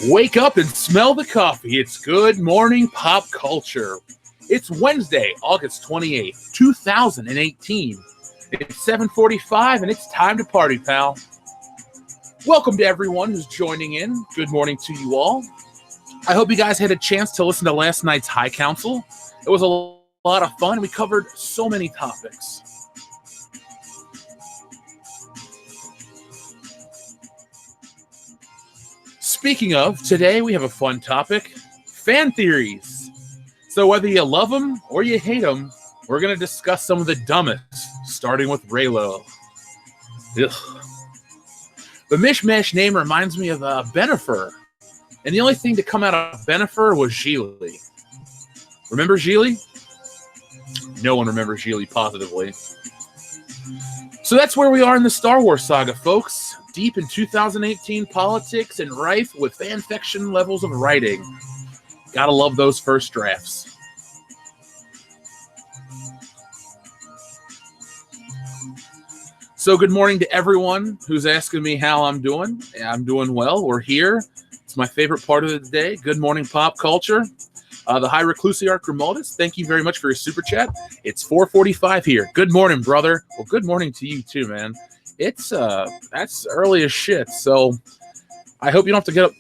Wake up and smell the coffee. It's Good Morning Pop Culture. It's Wednesday, August 28th, 2018. It's 7:45 and it's time to party, pal. Welcome to everyone who's joining in. Good morning to you all. I hope you guys had a chance to listen to last night's High Council. It was a lot of fun. We covered so many topics. Speaking of, today we have a fun topic, fan theories. So whether you love them or you hate them, we're going to discuss some of the dumbest, starting with Reylo. Ugh. The mishmash name reminds me of Benifer, and the only thing to come out of Benifer was Gigli. Remember Gigli? No one remembers Gigli positively. So that's where we are in the Star Wars saga, folks. Deep in 2018 politics and rife with fanfiction levels of writing. Gotta love those first drafts. So good morning to everyone who's asking me how I'm doing. I'm doing well. We're here. It's my favorite part of the day. Good morning pop culture. The High Reclusiarch Grimaldus, thank you very much for your super chat. It's 4:45 here. Good morning, brother. Well, good morning to you too, man. It's that's early as shit, so I hope you don't have to get up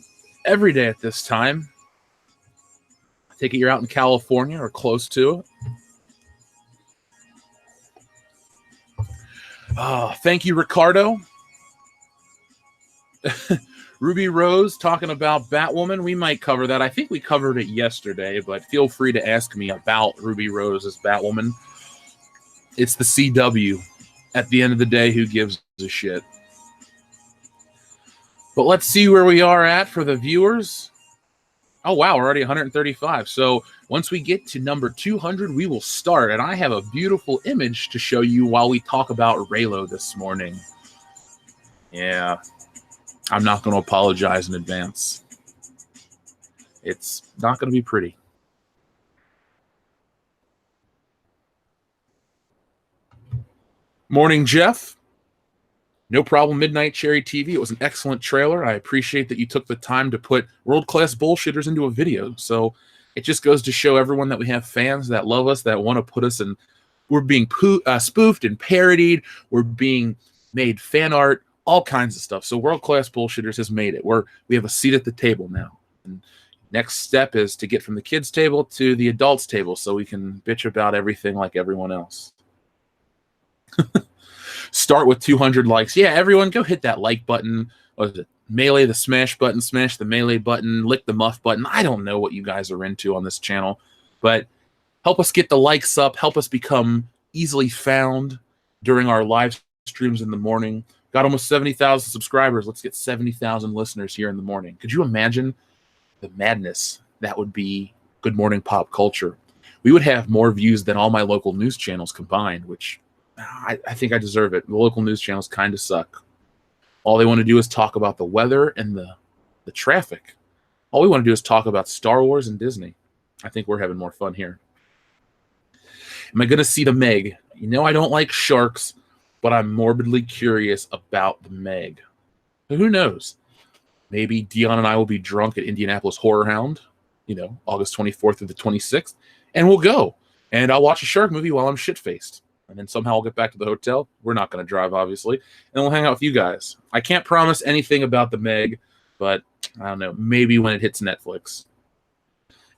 every day at this time. I take it you're out in California or close to it. Thank you, Ricardo. Ruby Rose talking about Batwoman. We might cover that. I think we covered it yesterday, but feel free to ask me about Ruby Rose as Batwoman. It's the CW. At the end of the day, who gives a shit? But let's see where we are at for the viewers. Oh, wow, we're already 135. So once we get to number 200, we will start. And I have a beautiful image to show you while we talk about Reylo this morning. Yeah, I'm not going to apologize in advance. It's not going to be pretty. Morning, Jeff. No problem, Midnight Cherry TV. It was an excellent trailer. I appreciate that you took the time to put world-class bullshitters into a video. So it just goes to show everyone that we have fans that love us, that want to put us in. We're being spoofed and parodied. We're being made fan art, all kinds of stuff. So world-class bullshitters has made it. We have a seat at the table now. And next step is to get from the kids' table to the adults' table so we can bitch about everything like everyone else. Start with 200 likes. Yeah, everyone go hit that like button. What is it? Melee the smash button, smash the melee button, lick the muff button. I don't know what you guys are into on this channel, but help us get the likes up. Help us become easily found during our live streams in the morning. Got almost 70,000 subscribers. Let's get 70,000 listeners here in the morning. Could you imagine the madness that would be Good Morning Pop Culture? We would have more views than all my local news channels combined, which I think I deserve it. The local news channels kind of suck. All they want to do is talk about the weather and the traffic. All we want to do is talk about Star Wars and Disney. I think we're having more fun here. Am I going to see the Meg? You know I don't like sharks, but I'm morbidly curious about the Meg. But who knows? Maybe Dion and I will be drunk at Indianapolis Horror Hound, August 24th through the 26th, and we'll go. And I'll watch a shark movie while I'm shit-faced. And then somehow I'll get back to the hotel. We're not going to drive, obviously. And we'll hang out with you guys. I can't promise anything about the Meg, but I don't know. Maybe when it hits Netflix.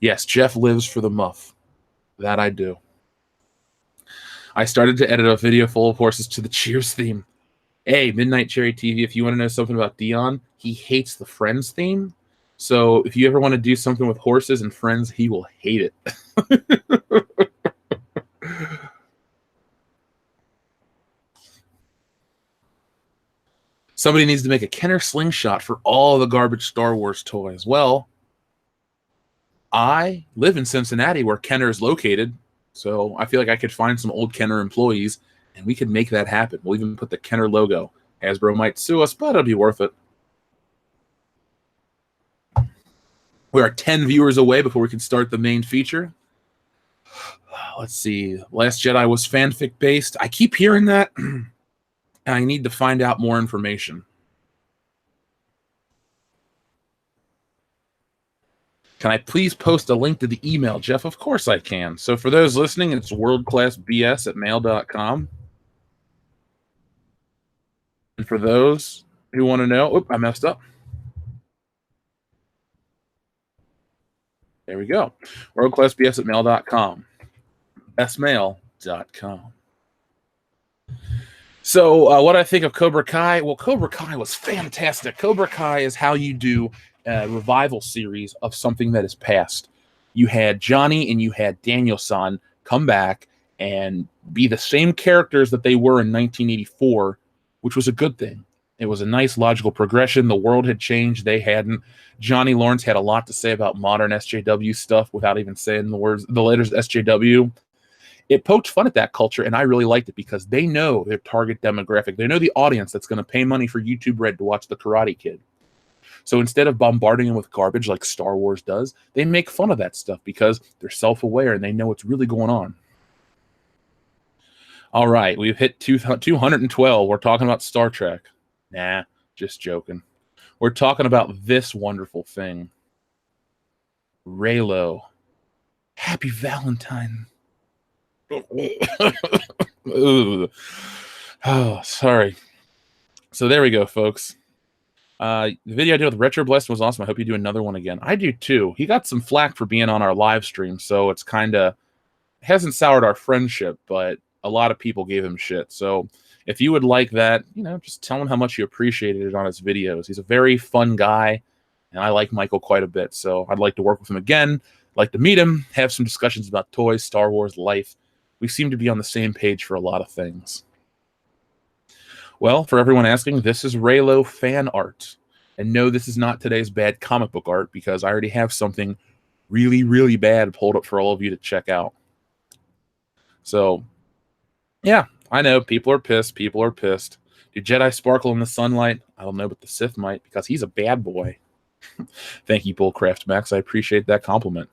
Yes, Jeff lives for the muff. That I do. I started to edit a video full of horses to the Cheers theme. Hey, Midnight Cherry TV, if you want to know something about Dion, he hates the Friends theme. So if you ever want to do something with horses and Friends, he will hate it. Somebody needs to make a Kenner slingshot for all the garbage Star Wars toys. Well, I live in Cincinnati where Kenner is located, So I feel like I could find some old Kenner employees and we could make that happen. We'll even put the Kenner logo. Hasbro might sue us, but it'll be worth it. We are 10 viewers away before we can start the main feature. Let's see. Last Jedi was fanfic based. I keep hearing that, and I need to find out more information. Can I please post a link to the email, Jeff? Of course I can. So for those listening, it's worldclassbs@mail.com. And for those who want to know, I messed up. There we go. worldclassbs@mail.com. bestmail.com. So what I think of Cobra Kai? Well, Cobra Kai was fantastic. Cobra Kai is how you do a revival series of something that is past. You had Johnny and you had Daniel-san come back and be the same characters that they were in 1984, which was a good thing. It was a nice logical progression. The world had changed. They hadn't. Johnny Lawrence had a lot to say about modern SJW stuff without even saying the letters SJW. It poked fun at that culture, and I really liked it because they know their target demographic. They know the audience that's going to pay money for YouTube Red to watch The Karate Kid. So instead of bombarding them with garbage like Star Wars does, they make fun of that stuff because they're self-aware and they know what's really going on. All right, we've hit 212. We're talking about Star Trek. Nah, just joking. We're talking about this wonderful thing. Reylo. Happy Valentine. Oh, sorry. So there we go, folks. The video I did with Retro Blast was awesome. I hope you do another one again. I do too. He got some flack for being on our live stream, so it's kind of hasn't soured our friendship, but a lot of people gave him shit. So if you would like that, just tell him how much you appreciated it on his videos. He's a very fun guy, and I like Michael quite a bit. So I'd like to work with him again. I'd like to meet him, have some discussions about toys, Star Wars, life. We seem to be on the same page for a lot of things. Well, for everyone asking, this is Reylo fan art. And no, this is not today's bad comic book art because I already have something really, really bad pulled up for all of you to check out. So, yeah, I know. People are pissed. People are pissed. Do Jedi sparkle in the sunlight? I don't know, but the Sith might because he's a bad boy. Thank you, Bullcraft Max. I appreciate that compliment.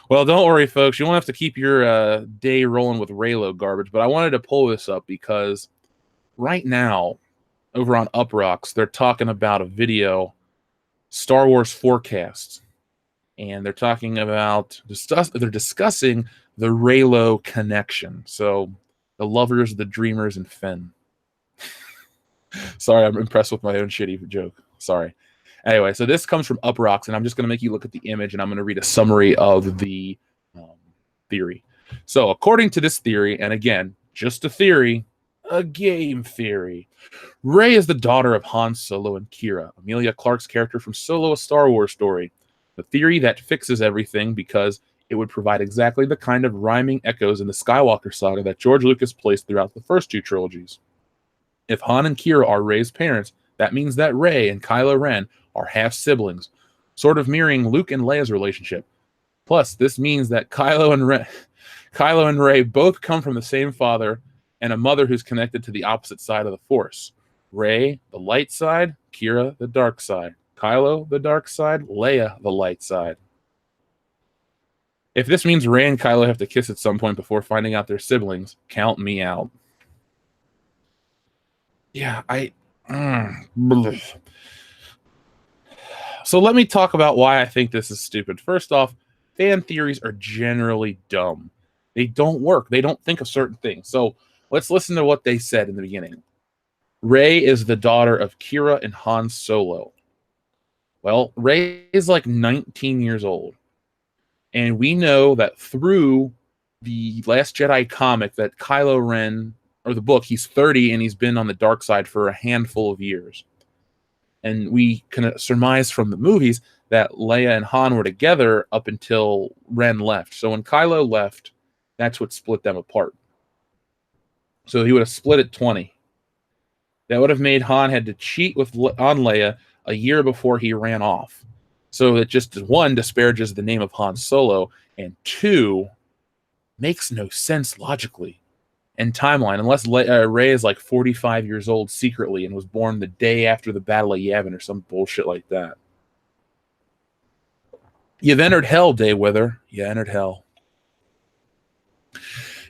Well, don't worry, folks. You won't have to keep your day rolling with Reylo garbage, but I wanted to pull this up because right now, over on Uprocks, they're talking about a video, Star Wars forecasts, and they're talking about they're discussing the Reylo connection. So the lovers, the dreamers, and Finn. Sorry, I'm impressed with my own shitty joke. Sorry. Anyway, so this comes from Uprocks, and I'm just going to make you look at the image, and I'm going to read a summary of the theory. So according to this theory, and again, just a theory, a game theory, Rey is the daughter of Han Solo and Kira, Emilia Clarke's character from Solo: A Star Wars Story. The theory that fixes everything because it would provide exactly the kind of rhyming echoes in the Skywalker saga that George Lucas placed throughout the first two trilogies. If Han and Kira are Rey's parents, that means that Rey and Kylo Ren are half-siblings, sort of mirroring Luke and Leia's relationship. Plus, this means that Kylo and Rey both come from the same father and a mother who's connected to the opposite side of the Force. Rey, the light side, Kira, the dark side. Kylo, the dark side, Leia, the light side. If this means Rey and Kylo have to kiss at some point before finding out they're siblings, count me out. Yeah, So let me talk about why I think this is stupid. First off, fan theories are generally dumb. They don't work. They don't think of certain things. So let's listen to what they said in the beginning. Rey is the daughter of Kira and Han Solo. Well, Rey is like 19 years old. And we know that through the Last Jedi comic that Kylo Ren, or the book, he's 30 and he's been on the dark side for a handful of years. And we can surmise from the movies that Leia and Han were together up until Ren left. So when Kylo left, that's what split them apart. So he would have split at 20. That would have made Han had to cheat on Leia a year before he ran off. So it just, one, disparages the name of Han Solo, and two, makes no sense logically and timeline, unless Rey is like 45 years old secretly and was born the day after the Battle of Yavin or some bullshit like that. You've entered hell, Daywither. You entered hell.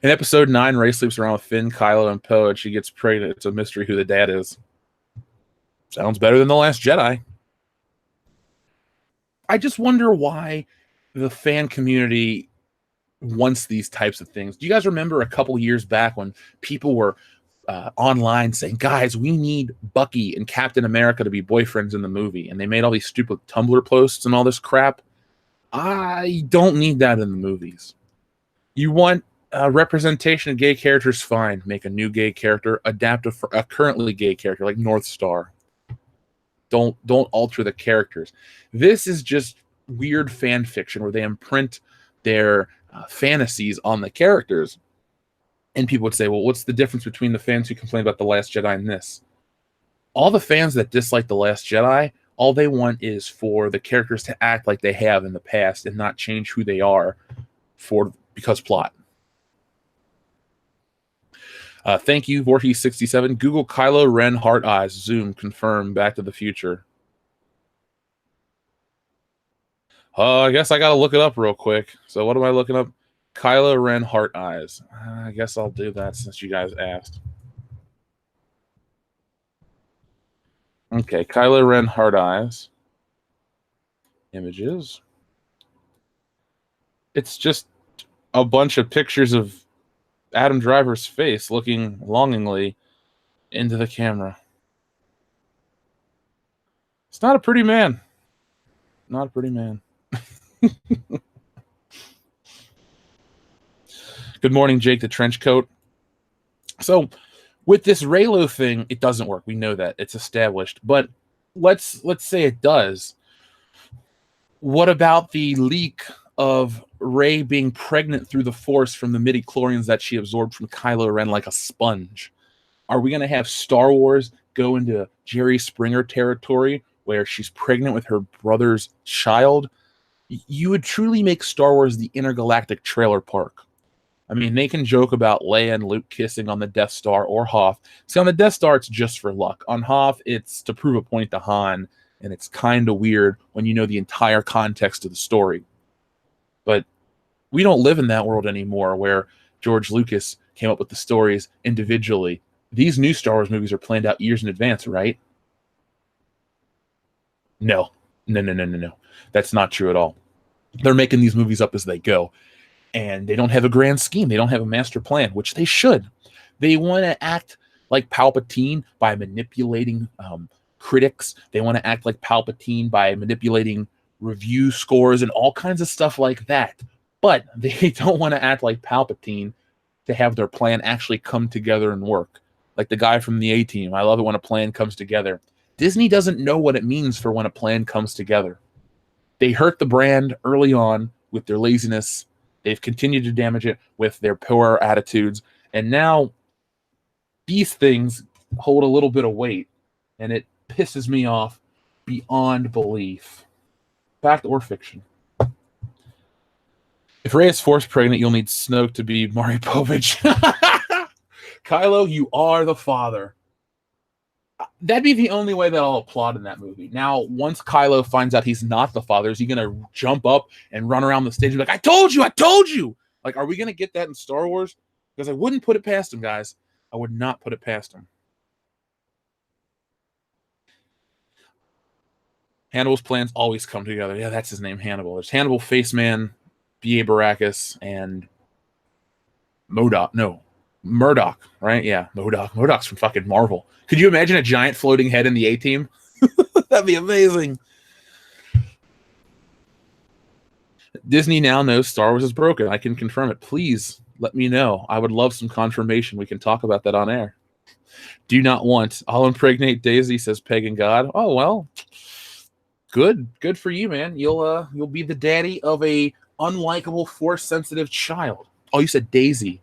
In episode 9, Rey sleeps around with Finn, Kylo, and Poe, and she gets pregnant. It's a mystery who the dad is. Sounds better than The Last Jedi. I just wonder why the fan community wants these types of things. Do you guys remember a couple years back when people were online saying, guys, we need Bucky and Captain America to be boyfriends in the movie, and they made all these stupid Tumblr posts and all this crap? I don't need that in the movies. You want representation of gay characters, fine. Make a new gay character, adapt a currently gay character like North Star. Don't alter the characters. This is just weird fan fiction where they imprint their fantasies on the characters. And people would say, well, what's the difference between the fans who complain about The Last Jedi and this? All the fans that dislike The Last Jedi, all they want is for the characters to act like they have in the past and not change who they are because plot. Thank you, Voorhees67. Google Kylo Ren heart eyes. Zoom. Confirm. Back to the Future. I guess I got to look it up real quick. So what am I looking up? Kylo Ren heart eyes. I guess I'll do that since you guys asked. Okay, Kylo Ren heart eyes. Images. It's just a bunch of pictures of Adam Driver's face looking longingly into the camera. It's not a pretty man. Not a pretty man. Good morning, Jake the Trenchcoat. So, with this Reylo thing, it doesn't work. We know that. It's established. But let's say it does. What about the leak of Rey being pregnant through the Force from the midi-chlorians that she absorbed from Kylo Ren like a sponge? Are we going to have Star Wars go into Jerry Springer territory where she's pregnant with her brother's child? You would truly make Star Wars the intergalactic trailer park. I mean, they can joke about Leia and Luke kissing on the Death Star or Hoth. See, on the Death Star, it's just for luck. On Hoth, it's to prove a point to Han, and it's kind of weird when you know the entire context of the story. But we don't live in that world anymore where George Lucas came up with the stories individually. These new Star Wars movies are planned out years in advance, right? No. That's not true at all. They're making these movies up as they go. And they don't have a grand scheme. They don't have a master plan, which they should. They want to act like Palpatine by manipulating critics. They want to act like Palpatine by manipulating review scores and all kinds of stuff like that. But they don't want to act like Palpatine to have their plan actually come together and work. Like the guy from the A-Team. I love it when a plan comes together. Disney doesn't know what it means for when a plan comes together. They hurt the brand early on with their laziness. They've continued to damage it with their poor attitudes. And now these things hold a little bit of weight. And it pisses me off beyond belief. Fact or fiction. If Rey is force pregnant, you'll need Snoke to be Maury Povich. Kylo, you are the father. That'd be the only way that I'll applaud in that movie. Now, once Kylo finds out he's not the father, is he going to jump up and run around the stage and be like, I told you! Like, are we going to get that in Star Wars? Because I wouldn't put it past him, guys. I would not put it past him. Hannibal's plans always come together. Yeah, that's his name, Hannibal. There's Hannibal, Faceman, B.A. Baracus, and Murdoch, right? Yeah, Murdoch's from fucking Marvel. Could you imagine a giant floating head in the A-Team? That'd be amazing. Disney now knows Star Wars is broken. I can confirm it. Please let me know. I would love some confirmation. We can talk about that on air. Do not want. I'll impregnate Daisy, says Pagan God. Oh, well. Good for you, man. You'll be the daddy of a unlikable, force-sensitive child. Oh, you said Daisy.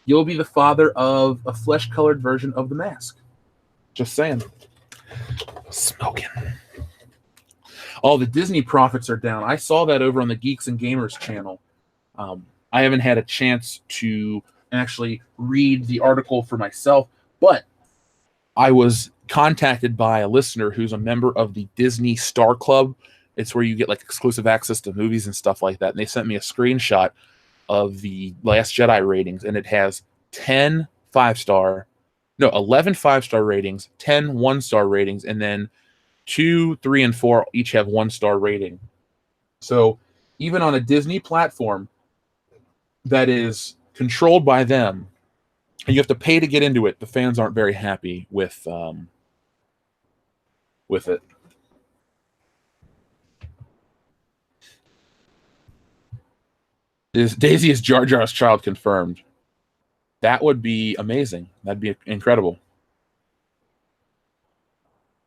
You'll be the father of a flesh-colored version of the Mask. Just saying. Smoking. Oh, the Disney profits are down. I saw that over on the Geeks and Gamers channel. I haven't had a chance to actually read the article for myself, but I was contacted by a listener who's a member of the Disney Star Club. It's where you get like exclusive access to movies and stuff like that. And they sent me a screenshot of the Last Jedi ratings, and it has 10 5-star, no, 11 5-star ratings, 10 1-star ratings, and then 2, 3, and 4 each have 1-star rating. So even on a Disney platform that is controlled by them, and you have to pay to get into it, the fans aren't very happy with it. Daisy is Jar Jar's child confirmed? That would be amazing. That'd be incredible.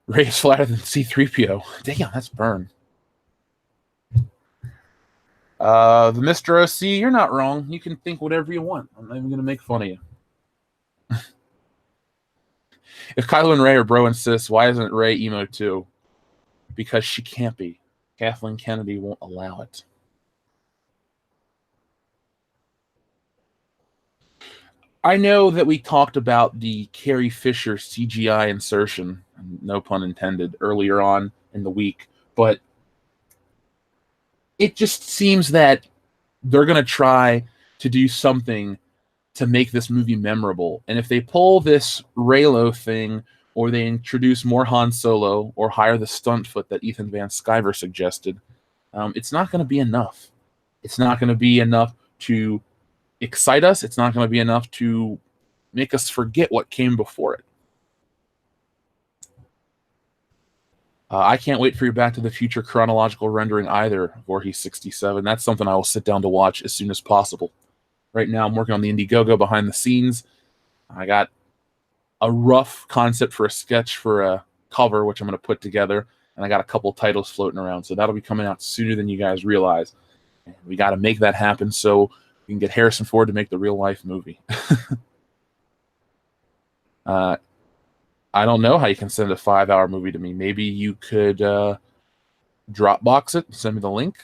Rey is flatter than C-3PO. Damn, that's burn. The Mr. OC, you're not wrong. You can think whatever you want. I'm not even going to make fun of you. If Kylo and Rey are bro and sis, why isn't Rey emo too? Because she can't be. Kathleen Kennedy won't allow it. I know that we talked about the Carrie Fisher CGI insertion, no pun intended, earlier on in the week, but it just seems that they're going to try to do something to make this movie memorable. And if they pull this Reylo thing, or they introduce more Han Solo, or hire the stunt foot that Ethan Van Sciver suggested, it's not going to be enough. It's not going to be enough to excite us. It's not going to be enough to make us forget what came before it. I can't wait for your Back to the Future chronological rendering either, Voorhees 67. That's something I will sit down to watch as soon as possible. Right now, I'm working on the Indiegogo behind the scenes. I got a rough concept for a sketch for a cover, which I'm going to put together, and I got a couple titles floating around, so that'll be coming out sooner than you guys realize. We got to make that happen so we can get Harrison Ford to make the real-life movie. I don't know how you can send a 5-hour movie to me. Maybe you could Dropbox it, send me the link.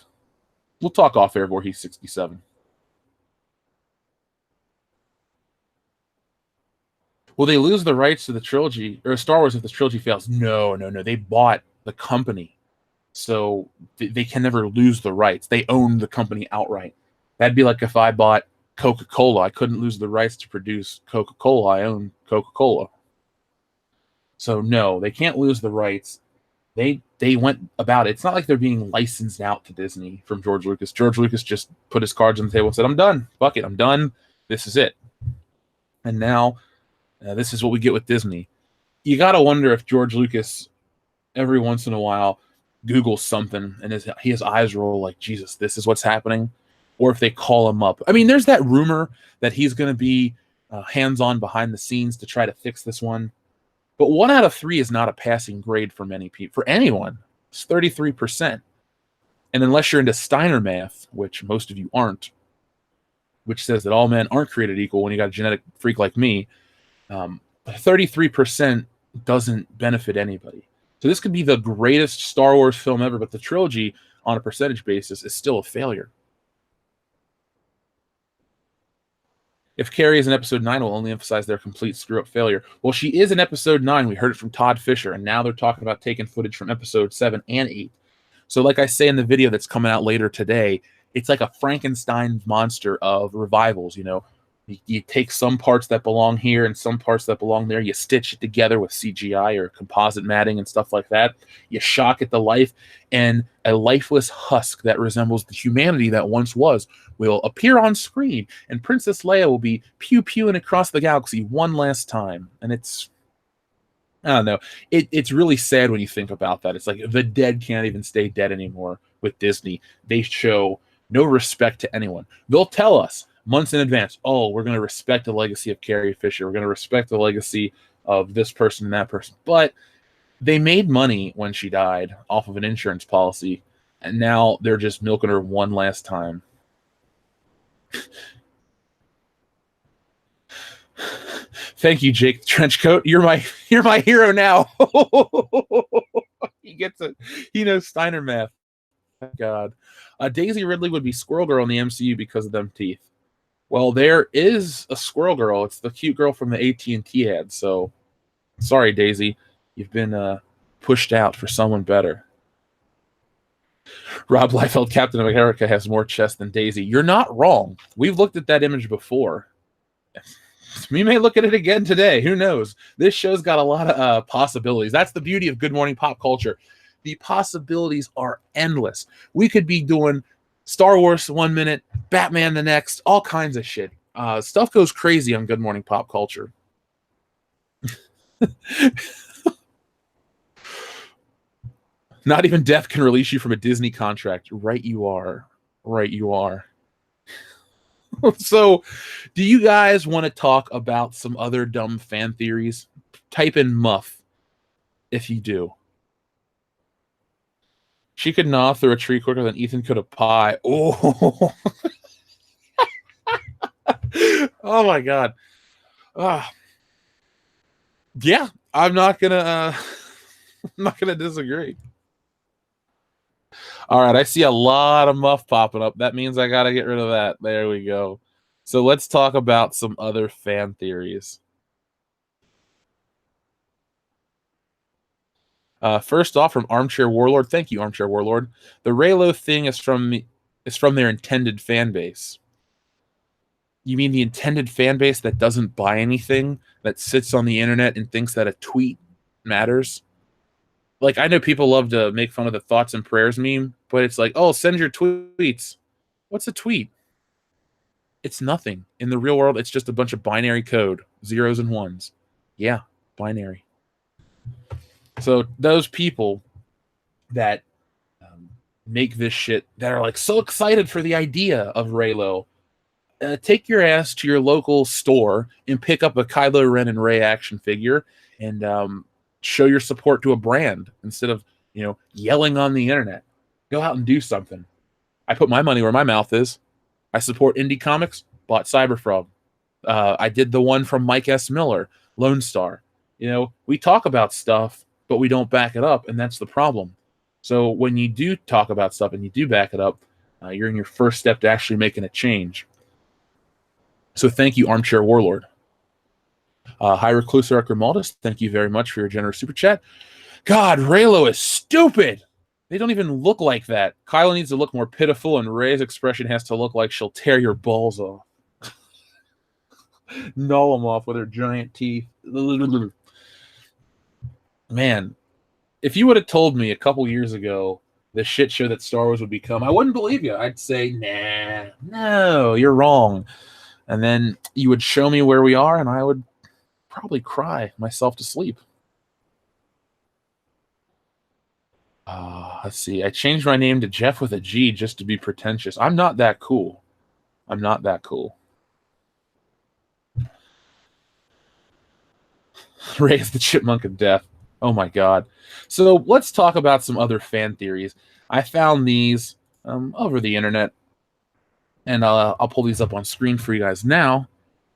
We'll talk off air, Voorhees 67. Will they lose the rights to the trilogy, or Star Wars, if the trilogy fails? No. They bought the company, so they can never lose the rights. They own the company outright. That'd be like if I bought Coca-Cola. I couldn't lose the rights to produce Coca-Cola. I own Coca-Cola. So no, they can't lose the rights. They went about it. It's not like they're being licensed out to Disney from George Lucas. George Lucas just put his cards on the table and said, I'm done. Fuck it, I'm done. This is it. And now this is what we get with Disney. You got to wonder if George Lucas, every once in a while, Googles something and his eyes roll like, Jesus, this is what's happening. Or if they call him up. I mean, there's that rumor that he's going to be hands-on behind the scenes to try to fix this one. But 1 out of 3 is not a passing grade for many people, for anyone. It's 33%. And unless you're into Steiner math, which most of you aren't, which says that all men aren't created equal when you got a genetic freak like me, 33% doesn't benefit anybody. So this could be the greatest Star Wars film ever, but the trilogy, on a percentage basis, is still a failure. If Carrie is in episode 9, we'll only emphasize their complete screw-up failure. Well, she is in episode 9. We heard it from Todd Fisher, and now they're talking about taking footage from episode 7 and 8. So like I say in the video that's coming out later today, it's like a Frankenstein monster of revivals, you know. You take some parts that belong here and some parts that belong there. You stitch it together with CGI or composite matting and stuff like that. You shock it to life, and a lifeless husk that resembles the humanity that once was will appear on screen, and Princess Leia will be pew-pewing across the galaxy one last time. And it's, I don't know, it's really sad when you think about that. It's like the dead can't even stay dead anymore with Disney. They show no respect to anyone. They'll tell us months in advance, oh, we're going to respect the legacy of Carrie Fisher. We're going to respect the legacy of this person and that person. But they made money when she died off of an insurance policy, and now they're just milking her one last time. Thank you, Jake Trenchcoat. You're my hero now. He gets it. He knows Steiner math. Thank God. Daisy Ridley would be Squirrel Girl in the MCU because of them teeth. Well, there is a squirrel girl. It's the cute girl from the AT&T ad. So, sorry, Daisy. You've been pushed out for someone better. Rob Liefeld, Captain America, has more chest than Daisy. You're not wrong. We've looked at that image before. We may look at it again today. Who knows? This show's got a lot of possibilities. That's the beauty of Good Morning Pop Culture. The possibilities are endless. We could be doing Star Wars 1 minute, Batman the next, all kinds of shit. Stuff goes crazy on Good Morning Pop Culture. Not even death can release you from a Disney contract. Right you are. Right you are. So, do you guys want to talk about some other dumb fan theories? Type in muff if you do. She could gnaw through a tree quicker than Ethan could a pie. Oh, oh my God. Yeah, I'm not gonna disagree. All right, I see a lot of muff popping up. That means I gotta get rid of that. There we go. So let's talk about some other fan theories. First off, from Armchair Warlord. Thank you, Armchair Warlord. The Reylo thing is from their intended fan base. You mean the intended fan base that doesn't buy anything, that sits on the internet and thinks that a tweet matters? Like, I know people love to make fun of the thoughts and prayers meme, but it's like, oh, send your tweets. What's a tweet? It's nothing. In the real world, it's just a bunch of binary code, zeros and ones. Yeah, binary. So those people that make this shit, that are like so excited for the idea of Reylo, take your ass to your local store and pick up a Kylo Ren and Rey action figure and show your support to a brand instead of, yelling on the internet. Go out and do something. I put my money where my mouth is. I support indie comics, bought Cyberfrog. I did the one from Mike S. Miller, Lone Star. We talk about stuff, but we don't back it up, and that's the problem. So when you do talk about stuff and you do back it up, you're in your first step to actually making a change. So thank you, Armchair Warlord. High Recluser Grimaldi, thank you very much for your generous super chat. God, Reylo is stupid. They don't even look like that. Kylo needs to look more pitiful, and Rey's expression has to look like she'll tear your balls off. Gnaw them off with her giant teeth. Man, if you would have told me a couple years ago the shit show that Star Wars would become, I wouldn't believe you. I'd say, nah, no, you're wrong. And then you would show me where we are, and I would probably cry myself to sleep. Let's see. I changed my name to Jeff with a G just to be pretentious. I'm not that cool. I'm not that cool. Raise the chipmunk of death. Oh my God. So let's talk about some other fan theories. I found these over the internet, and I'll pull these up on screen for you guys now,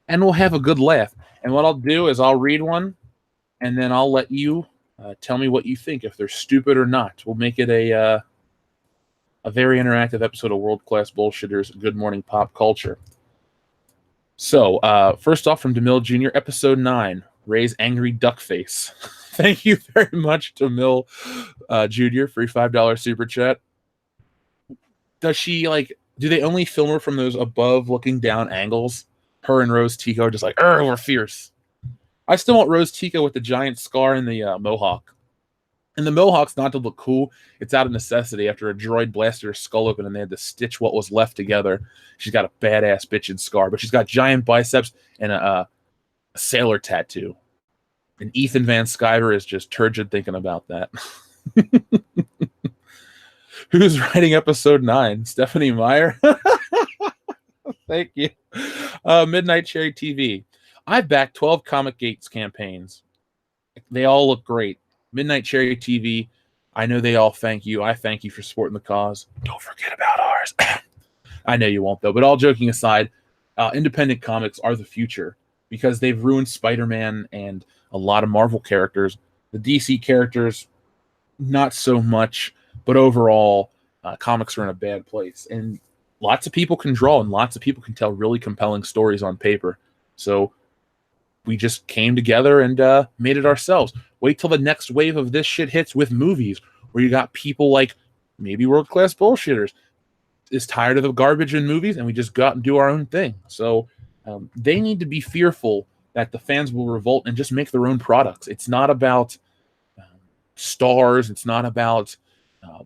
and we'll have a good laugh. And what I'll do is I'll read one, and then I'll let you tell me what you think, if they're stupid or not. We'll make it a very interactive episode of World Class Bullshitters Good Morning Pop Culture. So, first off, from DeMille Jr., Episode 9, Ray's Angry Duck Face. Thank you very much, DeMille Jr., for your $5 super chat. Does she, do they only film her from those above looking down angles? Her and Rose Tico are just like, we're fierce. I still want Rose Tico with the giant scar and the mohawk. And the mohawk's not to look cool. It's out of necessity after a droid blasted her skull open and they had to stitch what was left together. She's got a badass bitchin' scar, but she's got giant biceps and a sailor tattoo. And Ethan Van Sciver is just turgid thinking about that. Who's writing Episode 9? Stephanie Meyer? Thank you. Midnight Cherry TV. I've backed 12 Comic Gates campaigns. They all look great. Midnight Cherry TV, I know they all thank you. I thank you for supporting the cause. Don't forget about ours. I know you won't, though. But all joking aside, independent comics are the future because they've ruined Spider-Man and a lot of Marvel characters. The DC characters, not so much. But overall, comics are in a bad place. And lots of people can draw and lots of people can tell really compelling stories on paper. So we just came together and made it ourselves. Wait till the next wave of this shit hits with movies, where you got people like maybe World Class Bullshitters is tired of the garbage in movies, and we just go out and do our own thing. So they need to be fearful that the fans will revolt and just make their own products. It's not about stars. It's not about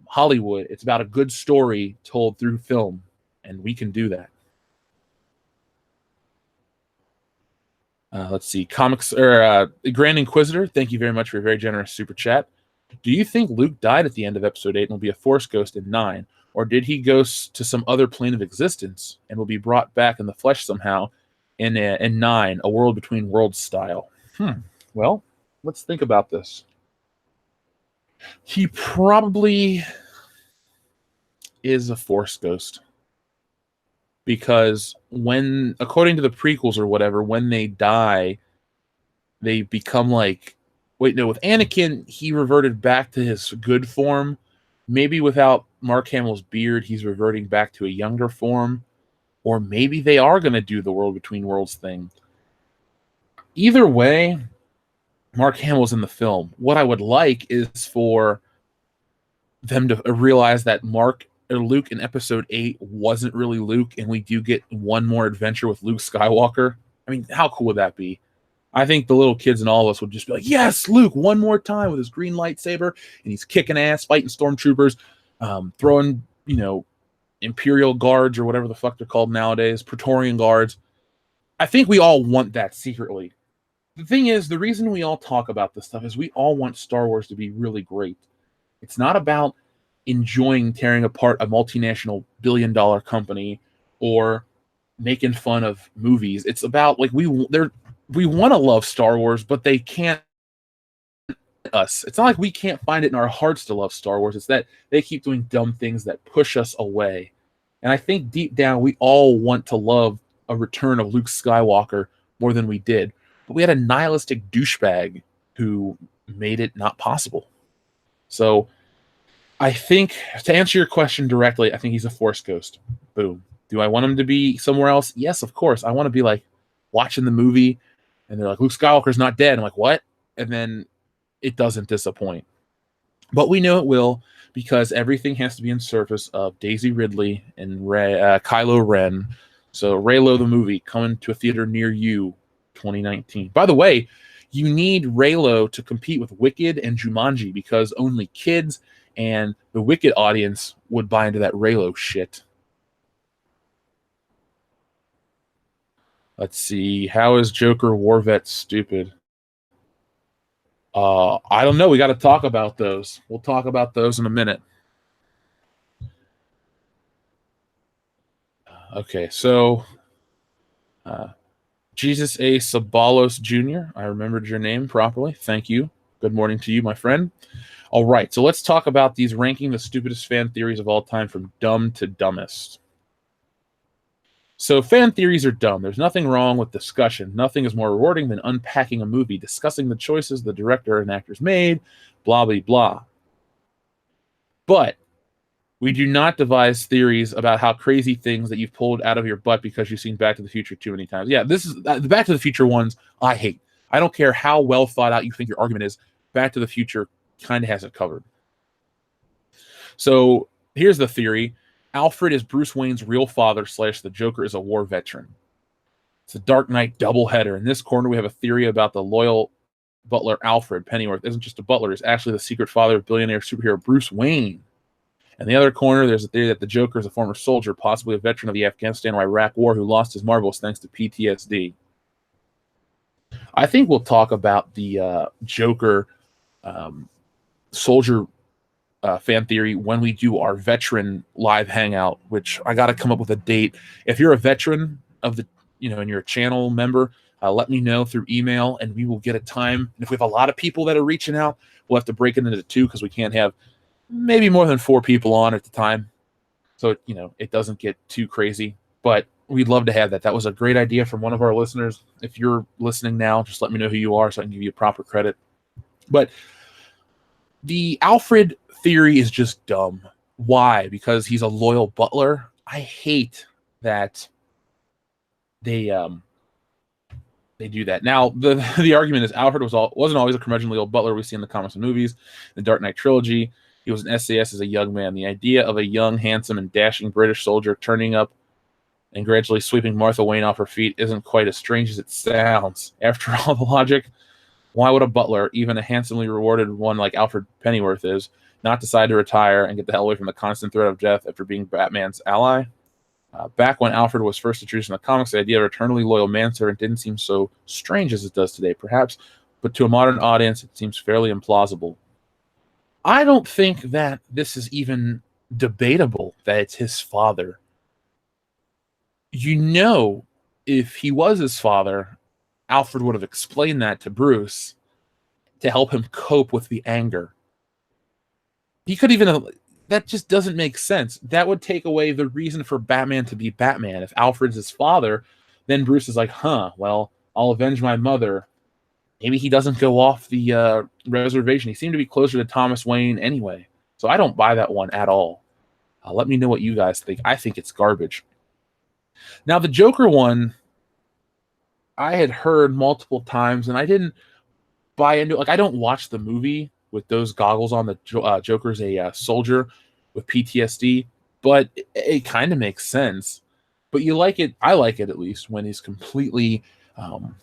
Hollywood. It's about a good story told through film, and we can do that. Let's see. Comics or Grand Inquisitor, thank you very much for a very generous super chat. Do you think Luke died at the end of episode 8 and will be a Force ghost in 9? Or did he go to some other plane of existence and will be brought back in the flesh somehow in 9, a world between worlds style? Well, let's think about this. He probably is a Force ghost. Because when, according to the prequels or whatever, when they die, they become like... Wait, no, with Anakin, he reverted back to his good form. Maybe without Mark Hamill's beard, he's reverting back to a younger form. Or maybe they are going to do the world between worlds thing. Either way, Mark Hamill's in the film. What I would like is for them to realize that Luke in episode 8 wasn't really Luke, and we do get one more adventure with Luke Skywalker. I mean, how cool would that be? I think the little kids and all of us would just be like, yes, Luke, one more time with his green lightsaber, and he's kicking ass, fighting stormtroopers, throwing, Imperial guards or whatever the fuck they're called nowadays, Praetorian guards. I think we all want that secretly. The thing is, the reason we all talk about this stuff is we all want Star Wars to be really great. It's not about enjoying tearing apart a multinational billion-dollar company or making fun of movies. It's about like we want to love Star Wars, but they can't us. It's not like we can't find it in our hearts to love Star Wars. It's that they keep doing dumb things that push us away. And I think deep down we all want to love a return of Luke Skywalker more than we did. But we had a nihilistic douchebag who made it not possible. So I think, to answer your question directly, I think he's a Force ghost. Boom. Do I want him to be somewhere else? Yes, of course. I want to be like watching the movie and they're like, Luke Skywalker's not dead. I'm like, what? And then it doesn't disappoint. But we know it will, because everything has to be in service of Daisy Ridley and Kylo Ren. So Reylo the movie coming to a theater near you 2019. By the way, you need Reylo to compete with Wicked and Jumanji, because only kids and the Wicked audience would buy into that Reylo shit. Let's see. How is Joker War Vet stupid? I don't know. We got to talk about those. We'll talk about those in a minute. Okay, so Jesus A. Sabalos Jr., I remembered your name properly. Thank you. Good morning to you, my friend. All right, so let's talk about these ranking the stupidest fan theories of all time from dumb to dumbest. So fan theories are dumb. There's nothing wrong with discussion. Nothing is more rewarding than unpacking a movie, discussing the choices the director and actors made, blah, blah, blah. But we do not devise theories about how crazy things that you've pulled out of your butt because you've seen Back to the Future too many times. Yeah, this is the Back to the Future ones I hate. I don't care how well thought out you think your argument is. Back to the Future kind of has it covered. So here's the theory. Alfred is Bruce Wayne's real father / the Joker is a war veteran. It's a Dark Knight doubleheader. In this corner, we have a theory about the loyal butler Alfred. Pennyworth isn't just a butler. He's actually the secret father of billionaire superhero Bruce Wayne. In the other corner, there's a theory that the Joker is a former soldier, possibly a veteran of the Afghanistan or Iraq War, who lost his marbles thanks to PTSD. I think we'll talk about the Joker soldier fan theory when we do our veteran live hangout, which I got to come up with a date. If you're a veteran of the, and you're a channel member, let me know through email and we will get a time. And if we have a lot of people that are reaching out, we'll have to break it into 2 because we can't have maybe more than 4 people on at the time. So, it doesn't get too crazy, but we'd love to have that. That was a great idea from one of our listeners. If you're listening now, just let me know who you are so I can give you proper credit. But the Alfred theory is just dumb. Why? Because he's a loyal butler? I hate that they do that. Now, the argument is Alfred wasn't always a curmudgeonly old butler we see in the comics and movies. The Dark Knight trilogy, he was an SAS as a young man. The idea of a young, handsome, and dashing British soldier turning up and gradually sweeping Martha Wayne off her feet isn't quite as strange as it sounds. After all, the logic, why would a butler, even a handsomely rewarded one like Alfred Pennyworth is, not decide to retire and get the hell away from the constant threat of death after being Batman's ally? Back when Alfred was first introduced in the comics, the idea of an eternally loyal manservant didn't seem so strange as it does today, perhaps, but to a modern audience, it seems fairly implausible. I don't think that this is even debatable that it's his father. If he was his father, Alfred would have explained that to Bruce to help him cope with the anger. He could even have, that just doesn't make sense. That would take away the reason for Batman to be Batman. If Alfred's his father, then Bruce is like, well, I'll avenge my mother. Maybe he doesn't go off the reservation. He seemed to be closer to Thomas Wayne anyway. So I don't buy that one at all. Let me know what you guys think. I think it's garbage. Now, the Joker one, I had heard multiple times, and I didn't buy into it. Like, I don't watch the movie with those goggles on. The Joker's a soldier with PTSD, but it kind of makes sense. But you like it, I like it at least, when he's completely